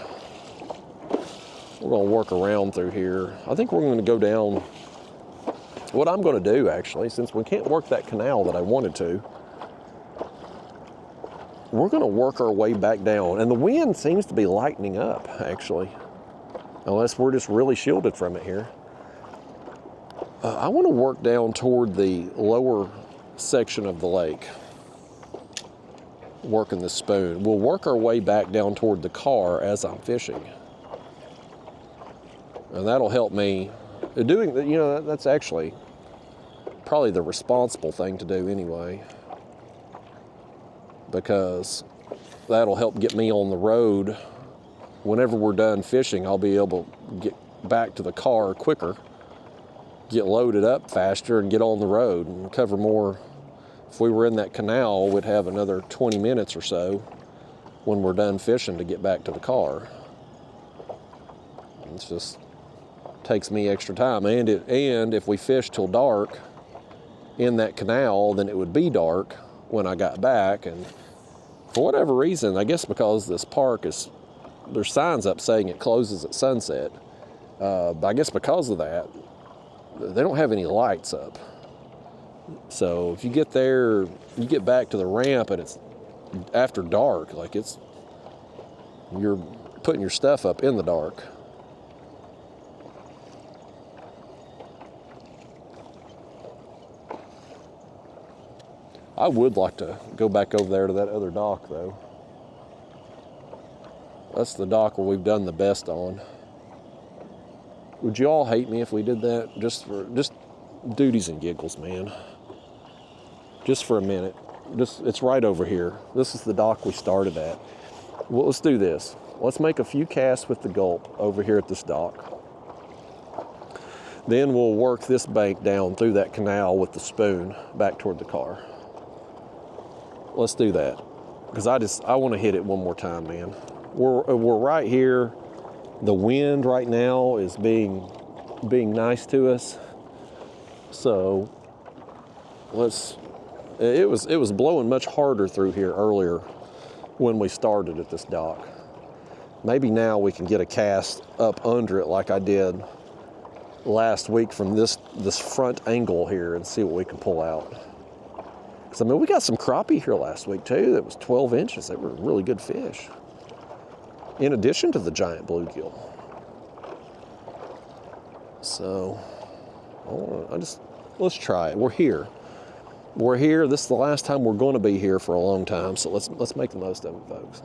around through here. I think we're gonna go down. What I'm gonna do, actually, since we can't work that canal that I wanted to, we're gonna work our way back down. And the wind seems to be lightening up, actually, unless we're just really shielded from it here. I want to work down toward the lower section of the lake, working the spoon. We'll work our way back down toward the car as I'm fishing. And that'll help me. That's actually probably the responsible thing to do anyway, because that'll help get me on the road. Whenever we're done fishing, I'll be able to get back to the car quicker, get loaded up faster, and get on the road and cover more. If we were in that canal, we'd have another 20 minutes or so when we're done fishing to get back to the car. It just takes me extra time. And if we fish till dark in that canal, then it would be dark when I got back. And for whatever reason, I guess because this park there's signs up saying it closes at sunset. But I guess because of that, they don't have any lights up. So if you get there, you get back to the ramp and it's after dark, like you're putting your stuff up in the dark. I would like to go back over there to that other dock though. That's the dock where we've done the best on. Would you all hate me if we did that? Just duties and giggles, man. Just for a minute. It's right over here. This is the dock we started at. Well, let's do this. Let's make a few casts with the gulp over here at this dock. Then we'll work this bank down through that canal with the spoon back toward the car. Let's do that. because I want to hit it one more time, man. We're right here. The wind right now is being nice to us. So it was blowing much harder through here earlier when we started at this dock. Maybe now we can get a cast up under it like I did last week from this front angle here and see what we can pull out. Because I mean, we got some crappie here last week too that was 12 inches. They were really good fish. In addition to the giant bluegill. So, let's try it. We're here. We're here. This is the last time we're going to be here for a long time. So let's make the most of it, folks.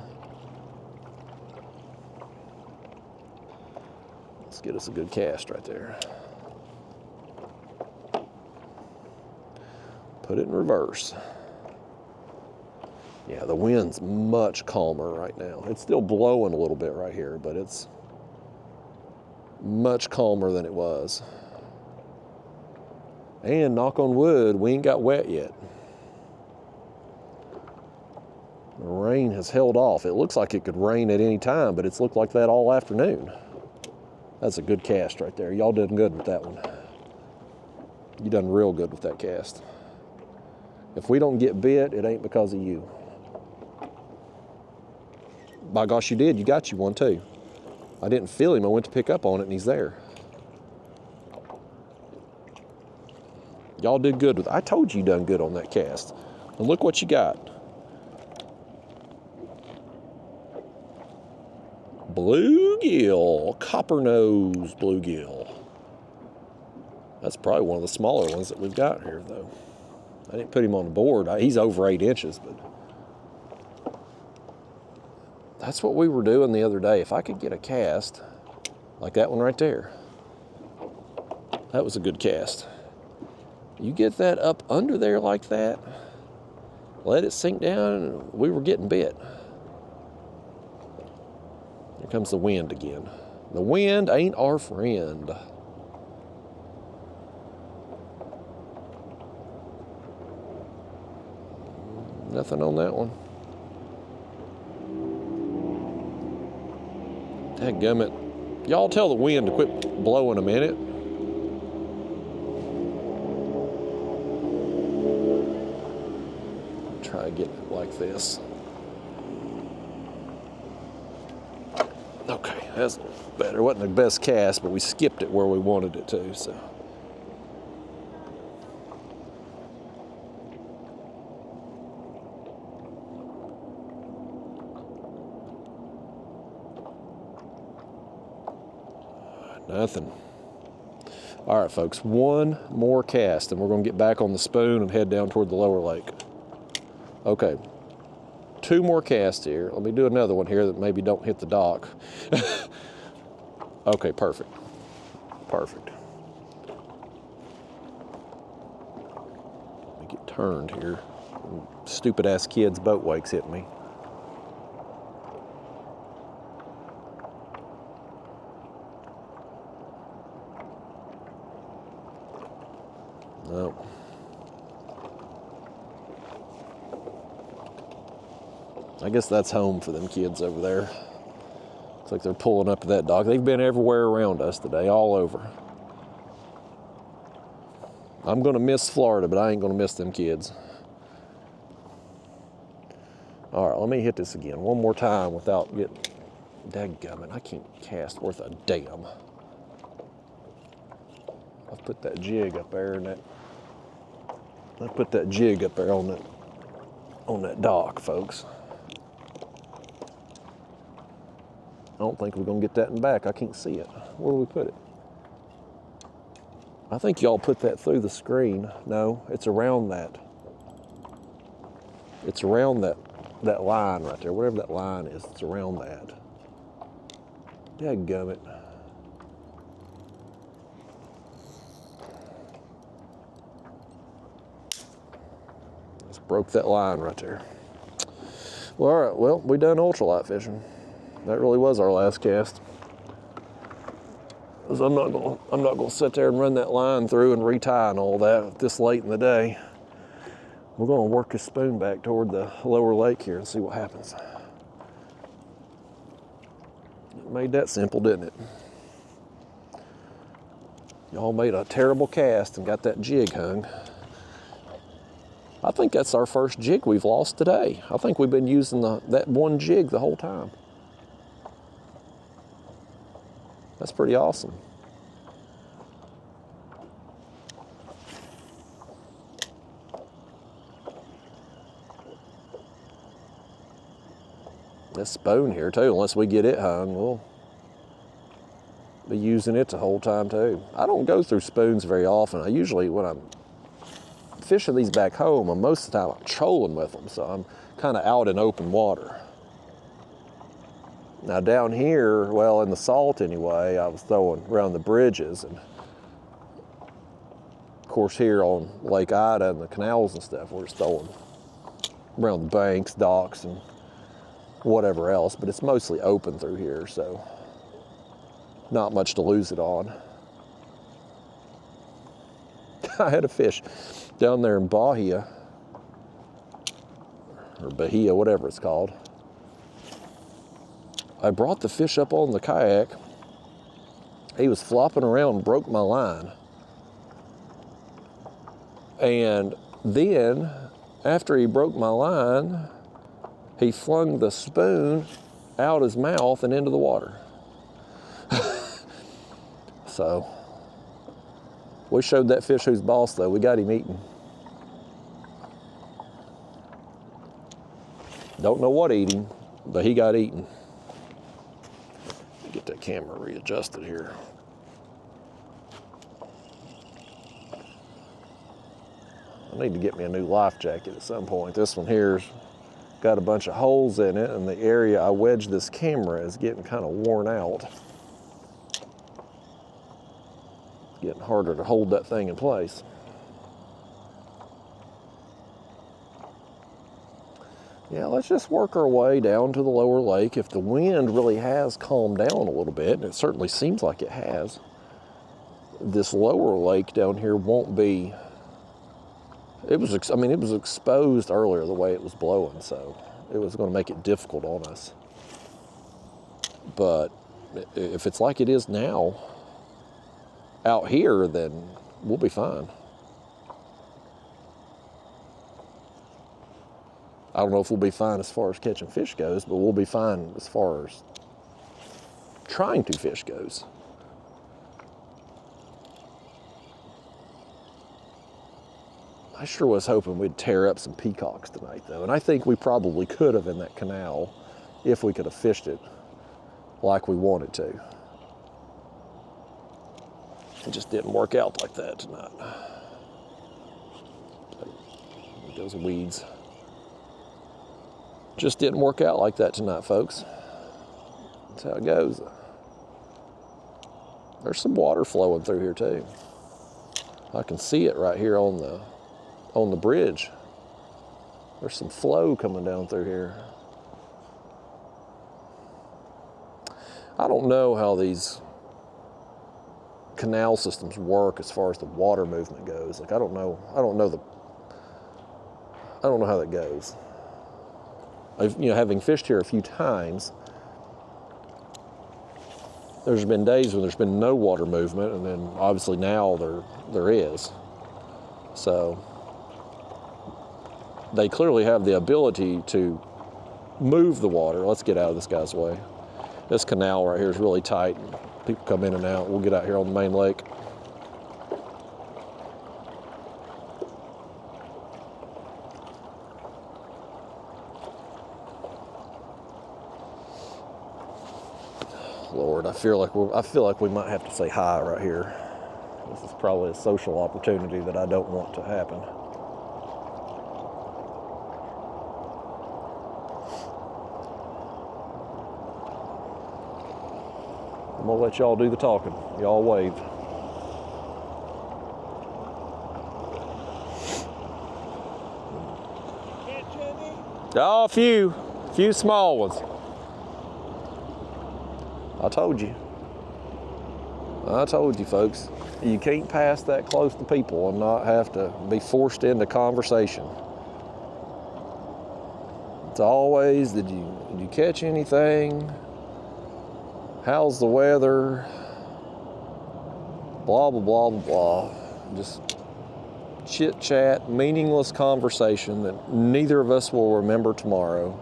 Let's get us a good cast right there. Put it in reverse. Yeah, the wind's much calmer right now. It's still blowing a little bit right here, but it's much calmer than it was. And knock on wood, we ain't got wet yet. The rain has held off. It looks like it could rain at any time, but it's looked like that all afternoon. That's a good cast right there. Y'all done good with that one. You done real good with that cast. If we don't get bit, it ain't because of you. By gosh, you did. You got you one too. I didn't feel him. I went to pick up on it and he's there. Y'all did good with it. I told you done good on that cast. And look what you got. Bluegill, copper nose bluegill. That's probably one of the smaller ones that we've got here though. I didn't put him on the board. He's over 8 inches, but that's what we were doing the other day. If I could get a cast like that one right there, that was a good cast. You get that up under there like that, let it sink down, and we were getting bit. Here comes the wind again. The wind ain't our friend. Nothing on that one. Dadgummit. Y'all tell the wind to quit blowing a minute. Try to get it like this. Okay, that's better. It wasn't the best cast, but we skipped it where we wanted it to, so. Nothing. All right, folks, one more cast, and we're going to get back on the spoon and head down toward the lower lake. Okay, 2 more casts here. Let me do another one here that maybe don't hit the dock. Okay, perfect. Perfect. Let me get turned here. Stupid-ass kid's boat wake's hitting me. Nope. I guess that's home for them kids over there. Looks like they're pulling up to that dock. They've been everywhere around us today, all over. I'm gonna miss Florida, but I ain't gonna miss them kids. All right, let me hit this again one more time without getting, dadgummit, I can't cast worth a damn. I've put that jig up there and I put that jig up there on that dock, folks. I don't think we're gonna get that in back. I can't see it. Where do we put it? I think y'all put that through the screen. No, it's around that. It's around that line right there. Whatever that line is, it's around that. Dadgummit. Just broke that line right there. Well, all right, well, we done ultralight fishing. That really was our last cast. Because I'm not gonna sit there and run that line through and retie and all that this late in the day. We're going to work this spoon back toward the lower lake here and see what happens. It made that simple, didn't it? Y'all made a terrible cast and got that jig hung. I think that's our first jig we've lost today. I think we've been using that one jig the whole time. That's pretty awesome. This spoon here too, unless we get it hung, we'll be using it the whole time too. I don't go through spoons very often. I usually, when I'm fishing these back home, most of the time I'm trolling with them, so I'm kind of out in open water. Now down here, well, in the salt anyway, I was throwing around the bridges, and of course here on Lake Ida and the canals and stuff, we're just throwing around the banks, docks, and whatever else, but it's mostly open through here, so not much to lose it on. I had a fish down there in Bahia, or Bahia, whatever it's called. I brought the fish up on the kayak. He was flopping around and broke my line. And then, after he broke my line, he flung the spoon out his mouth and into the water. So, we showed that fish who's boss though. We got him eating. Don't know what eating, but he got eaten. Get that camera readjusted here. I need to get me a new life jacket at some point. This one here's got a bunch of holes in it, and the area I wedged this camera is getting kind of worn out. Getting harder to hold that thing in place. Yeah, let's just work our way down to the lower lake. If the wind really has calmed down a little bit, and it certainly seems like it has, this lower lake down here won't be, it was exposed earlier the way it was blowing, so it was going to make it difficult on us. But if it's like it is now out here, then we'll be fine. I don't know if we'll be fine as far as catching fish goes, but we'll be fine as far as trying to fish goes. I sure was hoping we'd tear up some peacocks tonight, though, and I think we probably could have in that canal if we could have fished it like we wanted to. It just didn't work out like that tonight. Those weeds. Just didn't work out like that tonight, folks. That's how it goes. There's some water flowing through here too. I can see it right here on the bridge. There's some flow coming down through here. I don't know how these canal systems work as far as the water movement goes. Like I don't know how that goes. Having fished here a few times, there's been days when there's been no water movement, and then obviously now there is. So they clearly have the ability to move the water. Let's get out of this guy's way. This canal right here is really tight. People come in and out. We'll get out here on the main lake. Lord, I feel like we might have to say hi right here. This is probably a social opportunity that I don't want to happen. I'm gonna let y'all do the talking. Y'all wave. Oh, a few small ones. I told you, folks. You can't pass that close to people and not have to be forced into conversation. It's always, did you catch anything? How's the weather? Blah, blah, blah, blah, blah. Just chit chat, meaningless conversation that neither of us will remember tomorrow.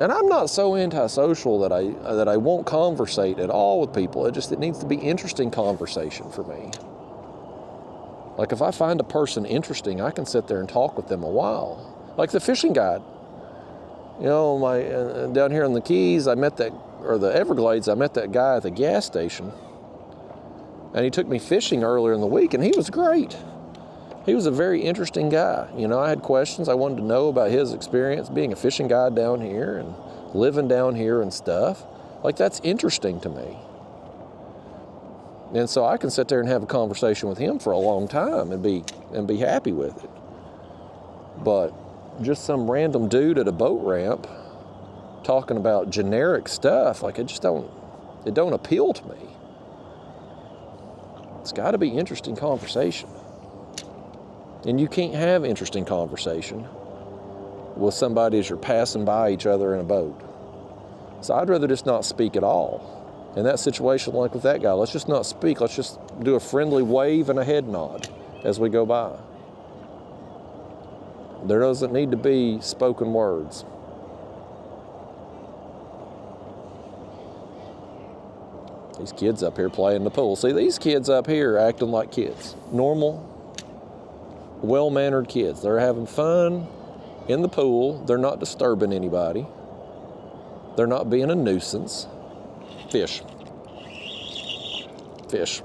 And I'm not so antisocial that I won't conversate at all with people. It needs to be interesting conversation for me. Like if I find a person interesting, I can sit there and talk with them a while. Like the fishing guide. You know, down here in the Keys, or the Everglades, I met that guy at the gas station. And he took me fishing earlier in the week, and he was great. He was a very interesting guy. You know, I had questions. I wanted to know about his experience being a fishing guide down here and living down here and stuff. Like, that's interesting to me. And so I can sit there and have a conversation with him for a long time and be happy with it. But just some random dude at a boat ramp talking about generic stuff, like it don't appeal to me. It's got to be interesting conversation. And you can't have interesting conversation with somebody as you're passing by each other in a boat. So I'd rather just not speak at all. In that situation, like with that guy, let's just not speak. Let's just do a friendly wave and a head nod as we go by. There doesn't need to be spoken words. These kids up here playing in the pool. See, these kids up here are acting like kids. Normal, well-mannered kids. They're having fun in the pool. They're not disturbing anybody. They're not being a nuisance. Fish. Fish.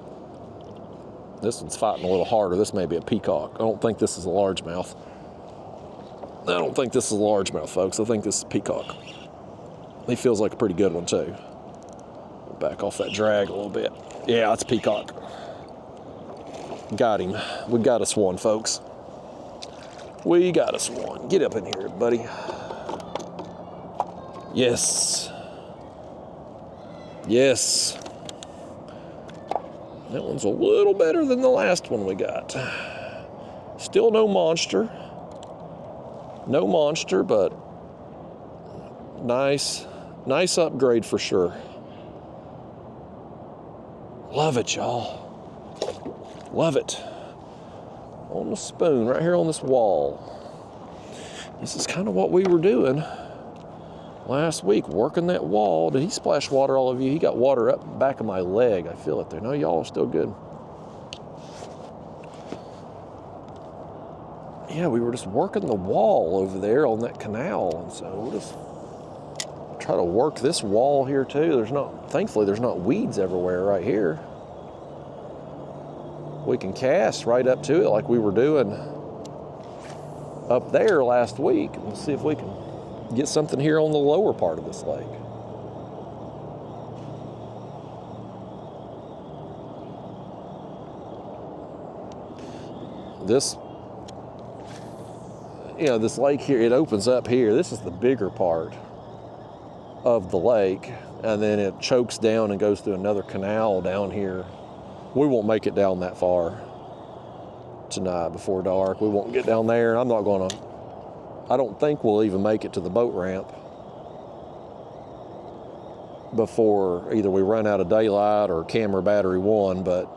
This one's fighting a little harder. This may be a peacock. I don't think this is a largemouth. I don't think this is a largemouth, folks. I think this is a peacock. He feels like a pretty good one, too. Back off that drag a little bit. Yeah, it's peacock. Got him. We got us one, folks. We got us one. Get up in here, buddy. Yes. Yes. That one's a little better than the last one we got. Still no monster. No monster, but nice upgrade for sure. Love it, y'all. Love it. On the spoon, right here on this wall. This is kind of what we were doing last week, working that wall. Did he splash water all over you? He got water up the back of my leg. I feel it there. No, y'all are still good. Yeah, we were just working the wall over there on that canal, and so we'll just try to work this wall here too. Thankfully there's not weeds everywhere right here. We can cast right up to it like we were doing up there last week. We'll see if we can get something here on the lower part of this lake. This lake here, it opens up here. This is the bigger part of the lake, and then it chokes down and goes through another canal down here. We won't make it down that far tonight before dark. We won't get down there. I don't think we'll even make it to the boat ramp before either we run out of daylight or camera battery 1, but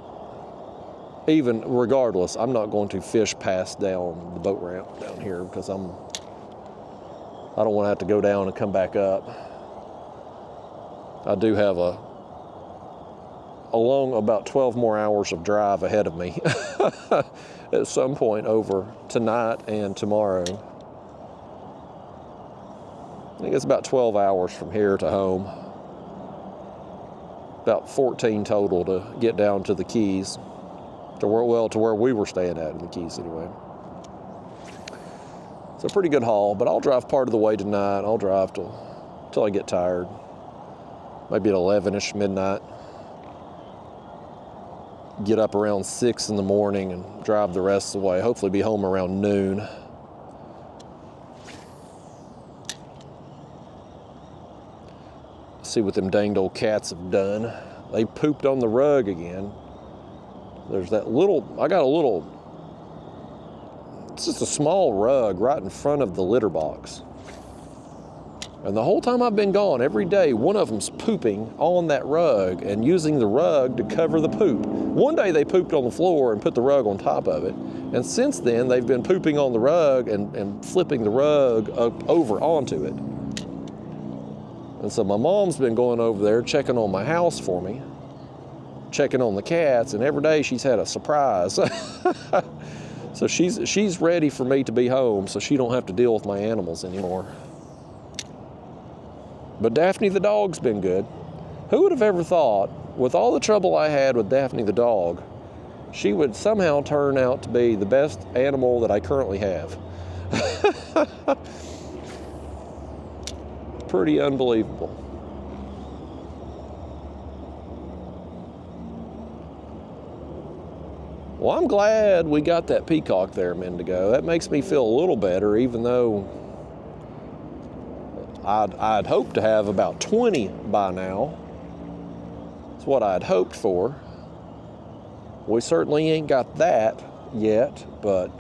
even regardless, I'm not going to fish past down the boat ramp down here because I don't want to have to go down and come back up. I do have a long about 12 more hours of drive ahead of me at some point over tonight and tomorrow. I think it's about 12 hours from here to home. About 14 total to get down to the Keys. To where we were staying at in the Keys anyway. It's a pretty good haul, but I'll drive part of the way tonight. I'll drive till I get tired. Maybe at 11-ish, midnight. Get up around 6 in the morning and drive the rest of the way. Hopefully be home around noon. See what them danged old cats have done. They pooped on the rug again. There's that I got a little It's just a small rug right in front of the litter box. And the whole time I've been gone, every day, one of them's pooping on that rug and using the rug to cover the poop. One day they pooped on the floor and put the rug on top of it. And since then, they've been pooping on the rug and flipping the rug over onto it. And so my mom's been going over there checking on my house for me, checking on the cats, and every day she's had a surprise. So she's ready for me to be home so she don't have to deal with my animals anymore. But Daphne the dog's been good. Who would have ever thought, with all the trouble I had with Daphne the dog, she would somehow turn out to be the best animal that I currently have. Pretty unbelievable. Well, I'm glad we got that peacock there a minute ago. That makes me feel a little better, even though I'd hoped to have about 20 by now. That's what I'd hoped for. We certainly ain't got that yet, but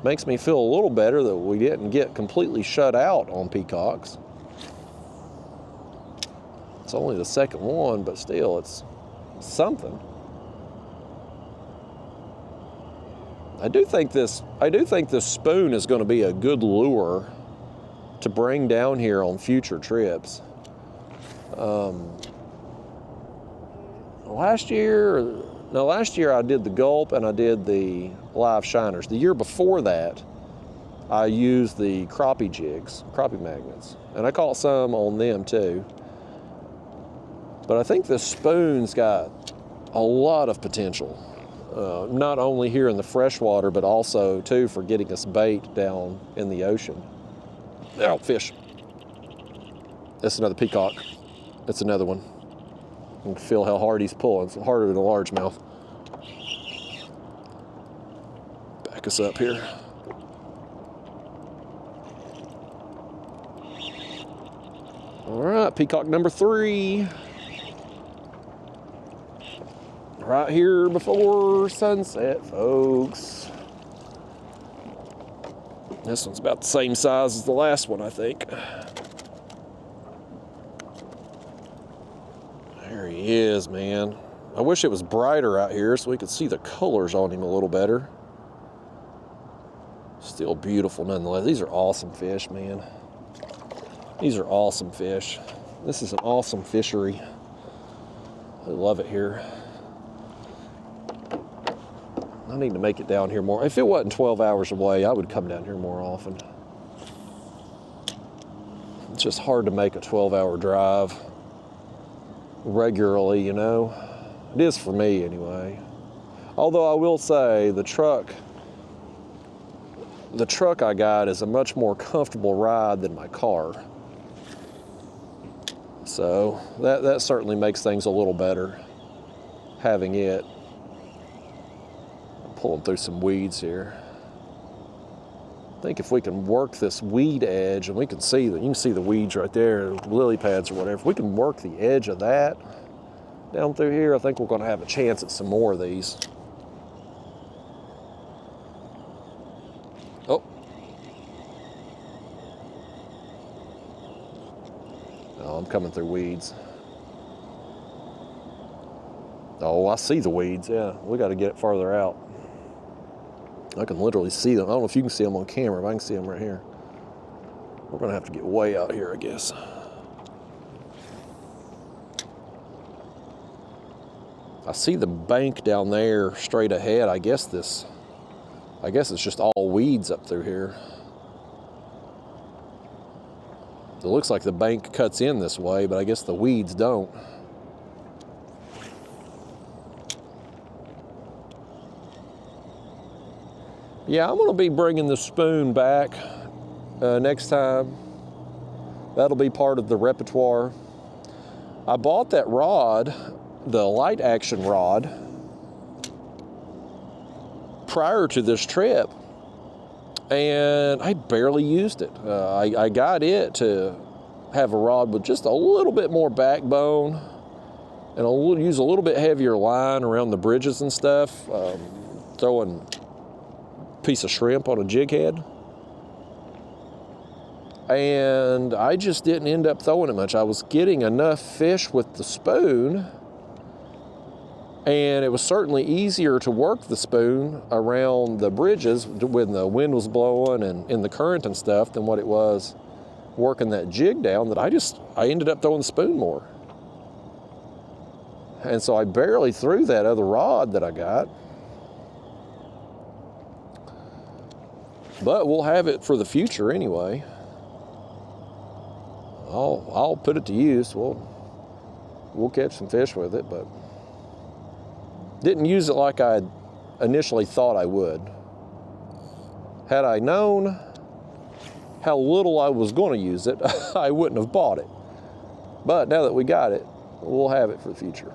makes me feel a little better that we didn't get completely shut out on peacocks. It's only the second one, but still, it's something. I do think this spoon is going to be a good lure to bring down here on future trips. Last year I did the gulp and I did the live shiners. The year before that, I used the crappie jigs, crappie magnets, and I caught some on them too. But I think this spoon's got a lot of potential, not only here in the freshwater, but also too for getting us bait down in the ocean. Oh, fish. That's another peacock. That's another one. You can feel how hard he's pulling. It's harder than a largemouth. Back us up here. All right, peacock number 3. Right here before sunset, folks. This one's about the same size as the last one, I think. There he is, man. I wish it was brighter out here so we could see the colors on him a little better. Still beautiful nonetheless. These are awesome fish, man. These are awesome fish. This is an awesome fishery. I love it here. I need to make it down here more. If it wasn't 12 hours away, I would come down here more often. It's just hard to make a 12-hour drive regularly, you know. It is for me anyway. Although I will say the truck I got is a much more comfortable ride than my car. So that certainly makes things a little better, having it. I'm pulling through some weeds here. I think if we can work this weed edge, and we can see that, you can see the weeds right there, lily pads or whatever. If we can work the edge of that down through here, I think we're going to have a chance at some more of these. Oh. Oh, I'm coming through weeds. Oh, I see the weeds, yeah. We got to get it farther out. I can literally see them. I don't know if you can see them on camera, but I can see them right here. We're going to have to get way out here, I guess. I see the bank down there straight ahead. I guess it's just all weeds up through here. It looks like the bank cuts in this way, but I guess the weeds don't. Yeah, I'm going to be bringing the spoon back next time. That'll be part of the repertoire. I bought that rod, the light action rod, prior to this trip, and I barely used it. I got it to have a rod with just a little bit more backbone and use a little bit heavier line around the bridges and stuff, throwing piece of shrimp on a jig head. And I just didn't end up throwing it much. I was getting enough fish with the spoon, and it was certainly easier to work the spoon around the bridges when the wind was blowing and in the current and stuff than what it was working that jig down, that I ended up throwing the spoon more. And so I barely threw that other rod that I got. But we'll have it for the future anyway. I'll put it to use. We'll catch some fish with it, but didn't use it like I initially thought I would. Had I known how little I was going to use it, I wouldn't have bought it. But now that we got it, we'll have it for the future.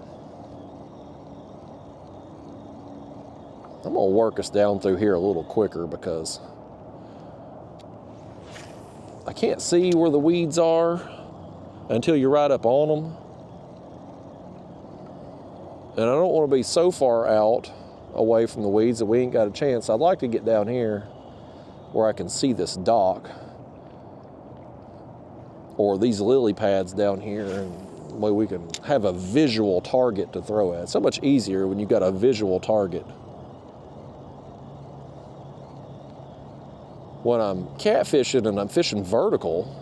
I'm going to work us down through here a little quicker because I can't see where the weeds are until you're right up on them. And I don't want to be so far out away from the weeds that we ain't got a chance. I'd like to get down here where I can see this dock or these lily pads down here, and way we can have a visual target to throw at. It's so much easier when you've got a visual target. When I'm catfishing and I'm fishing vertical,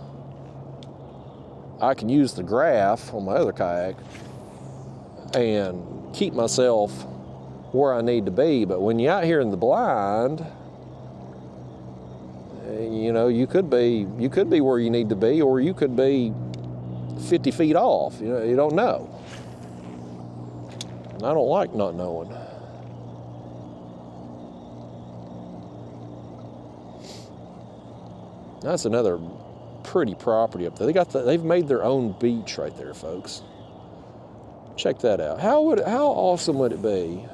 I can use the graph on my other kayak and keep myself where I need to be. But when you're out here in the blind, you know, you could be where you need to be, or you could be 50 feet off. You know, you don't know. And I don't like not knowing. That's another pretty property up there. They've made their own beach right there, folks. Check that out. How awesome would it be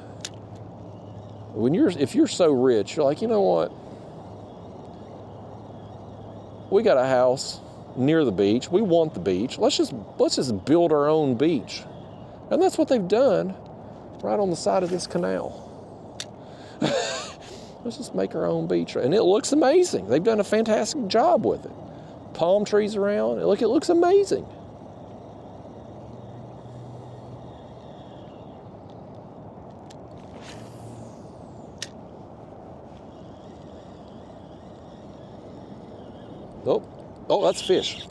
if you're so rich, you're like, you know what? We got a house near the beach. We want the beach. Let's just build our own beach. And that's what they've done right on the side of this canal. Let's just make our own beach. And it looks amazing. They've done a fantastic job with it. Palm trees around. It looks amazing. Oh, that's a fish.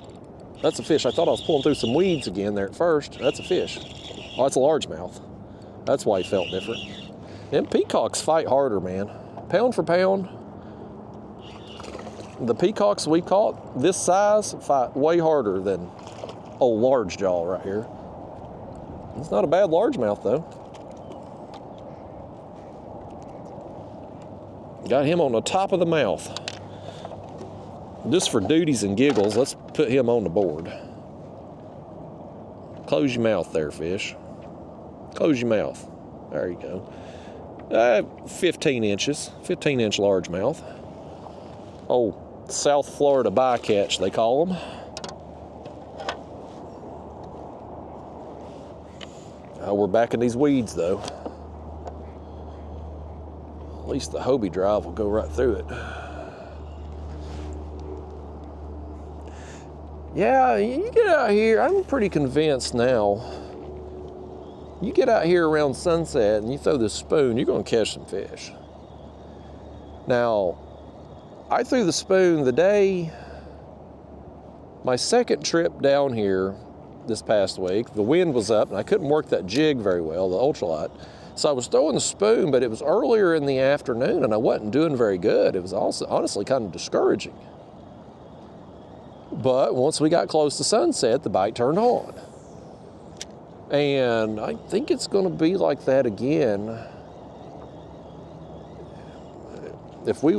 That's a fish. I thought I was pulling through some weeds again there at first. That's a fish. Oh, that's a largemouth. That's why he felt different. Them peacocks fight harder, man. Pound for pound, the peacocks we caught this size fight way harder than old large jaw right here. It's not a bad largemouth though. Got him on the top of the mouth. Just for duties and giggles, let's put him on the board. Close your mouth there, fish. Close your mouth. There you go. 15 inches, 15-inch largemouth. Oh, South Florida bycatch, they call them. We're back in these weeds, though. At least the Hobie drive will go right through it. Yeah, you get out here, I'm pretty convinced now. You get out here around sunset and you throw this spoon, you're gonna catch some fish. Now, I threw the spoon the day, my second trip down here this past week, the wind was up and I couldn't work that jig very well, the Ultralight. So I was throwing the spoon, but it was earlier in the afternoon and I wasn't doing very good. It was also honestly kind of discouraging. But once we got close to sunset, the bite turned on. And I think it's going to be like that again. If we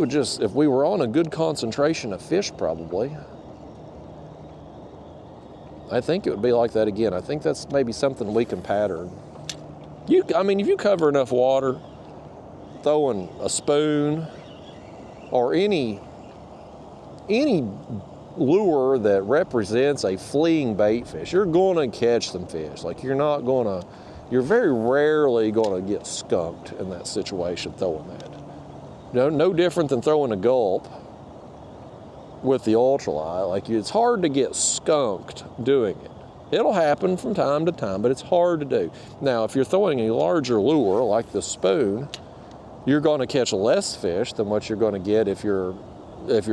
were on a good concentration of fish, probably, I think it would be like that again. I think that's maybe something we can pattern. If you cover enough water, throwing a spoon or any lure that represents a fleeing bait fish, you're going to catch some fish. Like you're very rarely going to get skunked in that situation throwing that. No different than throwing a gulp with the ultralight. Like, it's hard to get skunked doing it. It'll happen from time to time, but it's hard to do. Now, if you're throwing a larger lure like the spoon, you're going to catch less fish than what you're going to get if you're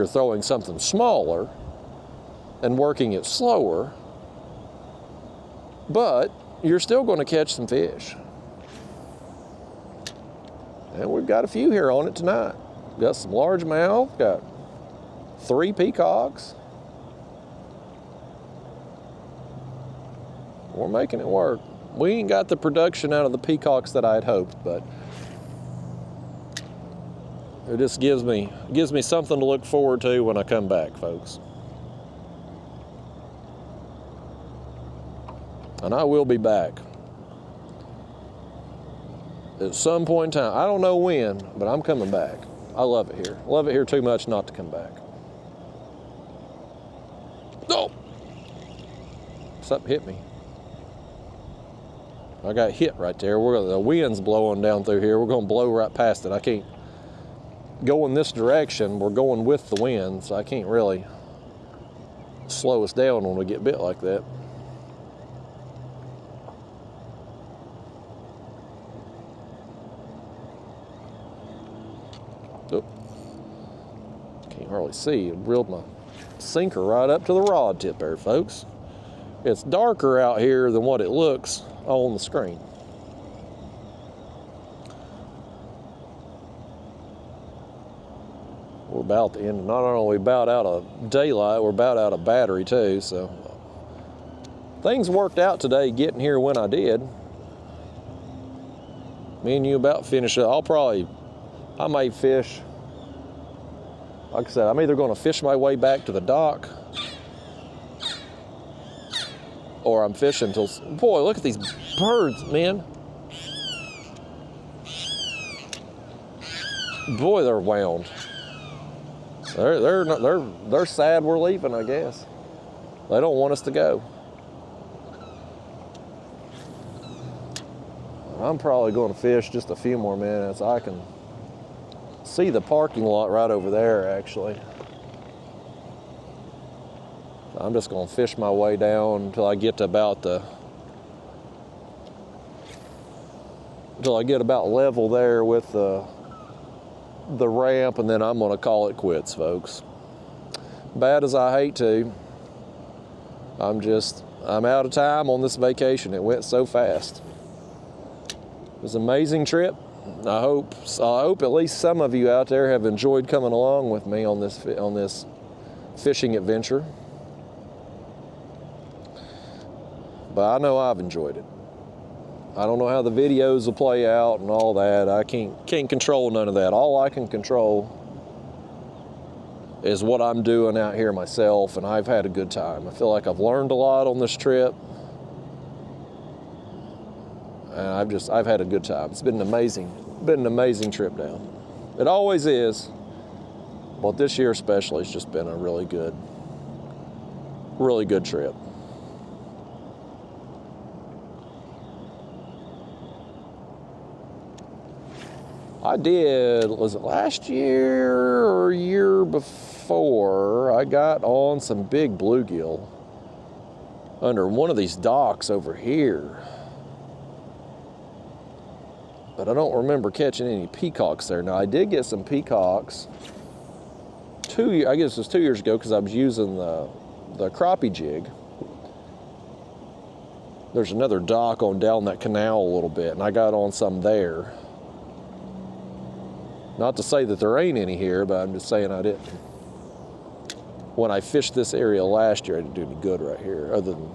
throwing something smaller and working it slower, but you're still going to catch some fish. And we've got a few here on it tonight. Got some largemouth, got 3 peacocks. We're making it work. We ain't got the production out of the peacocks that I had hoped, but it just gives me something to look forward to when I come back, folks. And I will be back at some point in time. I don't know when, but I'm coming back. I love it here. Love it here too much not to come back. No! Something hit me. I got hit right there. The wind's blowing down through here. We're going to blow right past it. I can't go in this direction. We're going with the wind, so I can't really slow us down when we get bit like that. Oh. Can't hardly see. I reeled my sinker right up to the rod tip there, folks. It's darker out here than what it looks on the screen. We're about to end. Not only about out of daylight, we're about out of battery too, so things worked out today getting here when I did. Me and you about finished up. I may fish. Like I said, I'm either going to fish my way back to the dock, or I'm fishing till, boy, look at these birds, man. Boy, they're wound. They're sad we're leaving, I guess. They don't want us to go. I'm probably going to fish just a few more minutes. I can see the parking lot right over there, actually. I'm just going to fish my way down until I get to about level there with the ramp, and then I'm going to call it quits, folks. Bad as I hate to, I'm out of time on this vacation. It went so fast. It was an amazing trip. I hope at least some of you out there have enjoyed coming along with me on this fishing adventure. But I know I've enjoyed it. I don't know how the videos will play out and all that. I can't control none of that. All I can control is what I'm doing out here myself, and I've had a good time. I feel like I've learned a lot on this trip, and I've had a good time. It's been an amazing trip down. It always is, but this year especially, it's just been a really good trip. I did, was it last year or year before, I got on some big bluegill under one of these docks over here. But I don't remember catching any peacocks there. Now, I did get some peacocks I guess it was 2 years ago, because I was using the crappie jig. There's another dock on down that canal a little bit, and I got on some there. Not to say that there ain't any here, but I'm just saying I didn't. When I fished this area last year, I didn't do any good right here. Other than,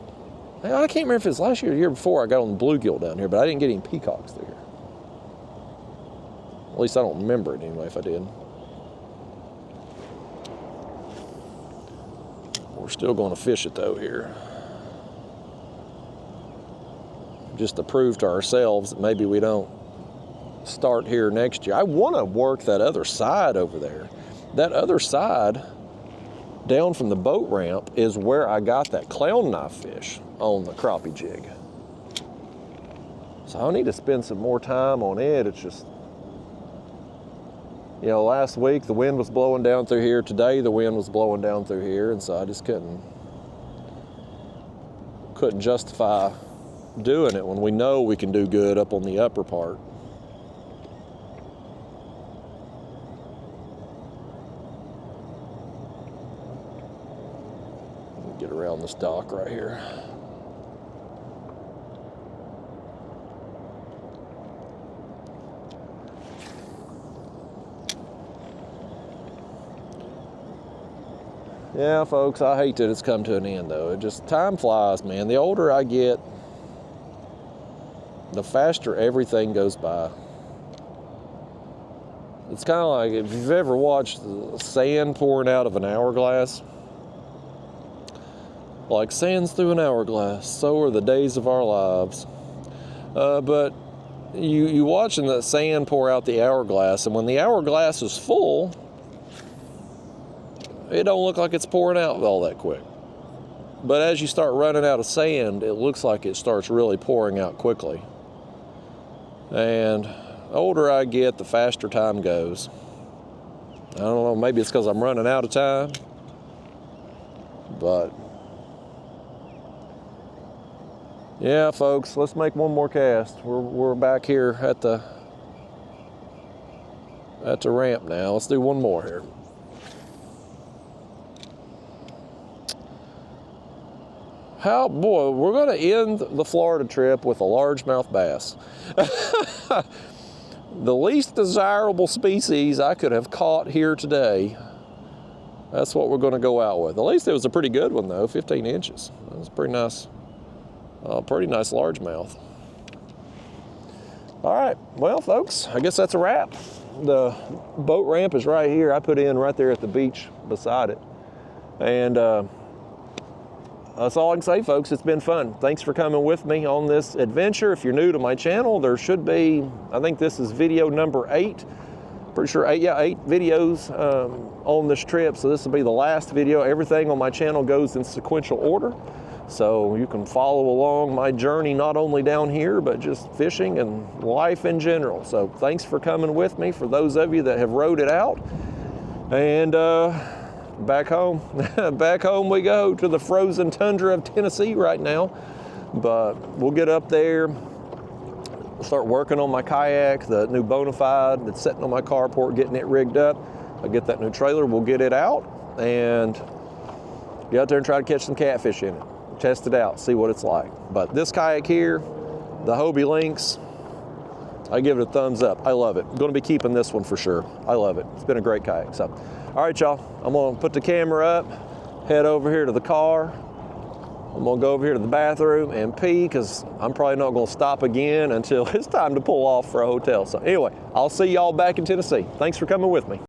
I can't remember if it was last year or the year before, I got on the bluegill down here, but I didn't get any peacocks there. At least I don't remember it anyway, if I did. We're still going to fish it though here. Just to prove to ourselves that maybe we don't start here next year. I want to work that other side over there. That other side down from the boat ramp is where I got that clown knife fish on the crappie jig. So I need to spend some more time on it. It's just, You know, last week the wind was blowing down through here. Today the wind was blowing down through here, and so I just couldn't justify doing it when we know we can do good up on the upper part. Get around this dock right here. Yeah, folks, I hate that it's come to an end, though. It just, time flies, man. The older I get, the faster everything goes by. It's kind of like if you've ever watched the sand pouring out of an hourglass. Like sands through an hourglass, so are the days of our lives. But you watching that sand pour out the hourglass, and when the hourglass is full, it don't look like it's pouring out all that quick. But as you start running out of sand, it looks like it starts really pouring out quickly. And the older I get, the faster time goes. I don't know, maybe it's because I'm running out of time, but yeah, folks, let's make one more cast. We're back here at the ramp now. Let's do one more here. Boy, we're going to end the Florida trip with a largemouth bass. The least desirable species I could have caught here today. That's what we're going to go out with. At least it was a pretty good one, though, 15 inches. That was pretty nice largemouth. All right, well, folks, I guess that's a wrap. The boat ramp is right here. I put in right there at the beach beside it. And that's all I can say, folks. It's been fun. Thanks for coming with me on this adventure. If you're new to my channel, there should be, I think this is video number 8. Pretty sure 8 videos on this trip. So this will be the last video. Everything on my channel goes in sequential order. So you can follow along my journey, not only down here, but just fishing and life in general. So thanks for coming with me, for those of you that have rode it out. And back home. Back home we go to the frozen tundra of Tennessee right now. But we'll get up there, start working on my kayak, the new Bonafide that's sitting on my carport, getting it rigged up. I'll get that new trailer, we'll get it out, and get out there and try to catch some catfish in it. Test it out, see what it's like. But this kayak here, the Hobie Lynx, I give it a thumbs up. I love it. I'm going to be keeping this one for sure. I love it. It's been a great kayak. So, all right, y'all. I'm going to put the camera up, head over here to the car. I'm going to go over here to the bathroom and pee, because I'm probably not going to stop again until it's time to pull off for a hotel. So anyway, I'll see y'all back in Tennessee. Thanks for coming with me.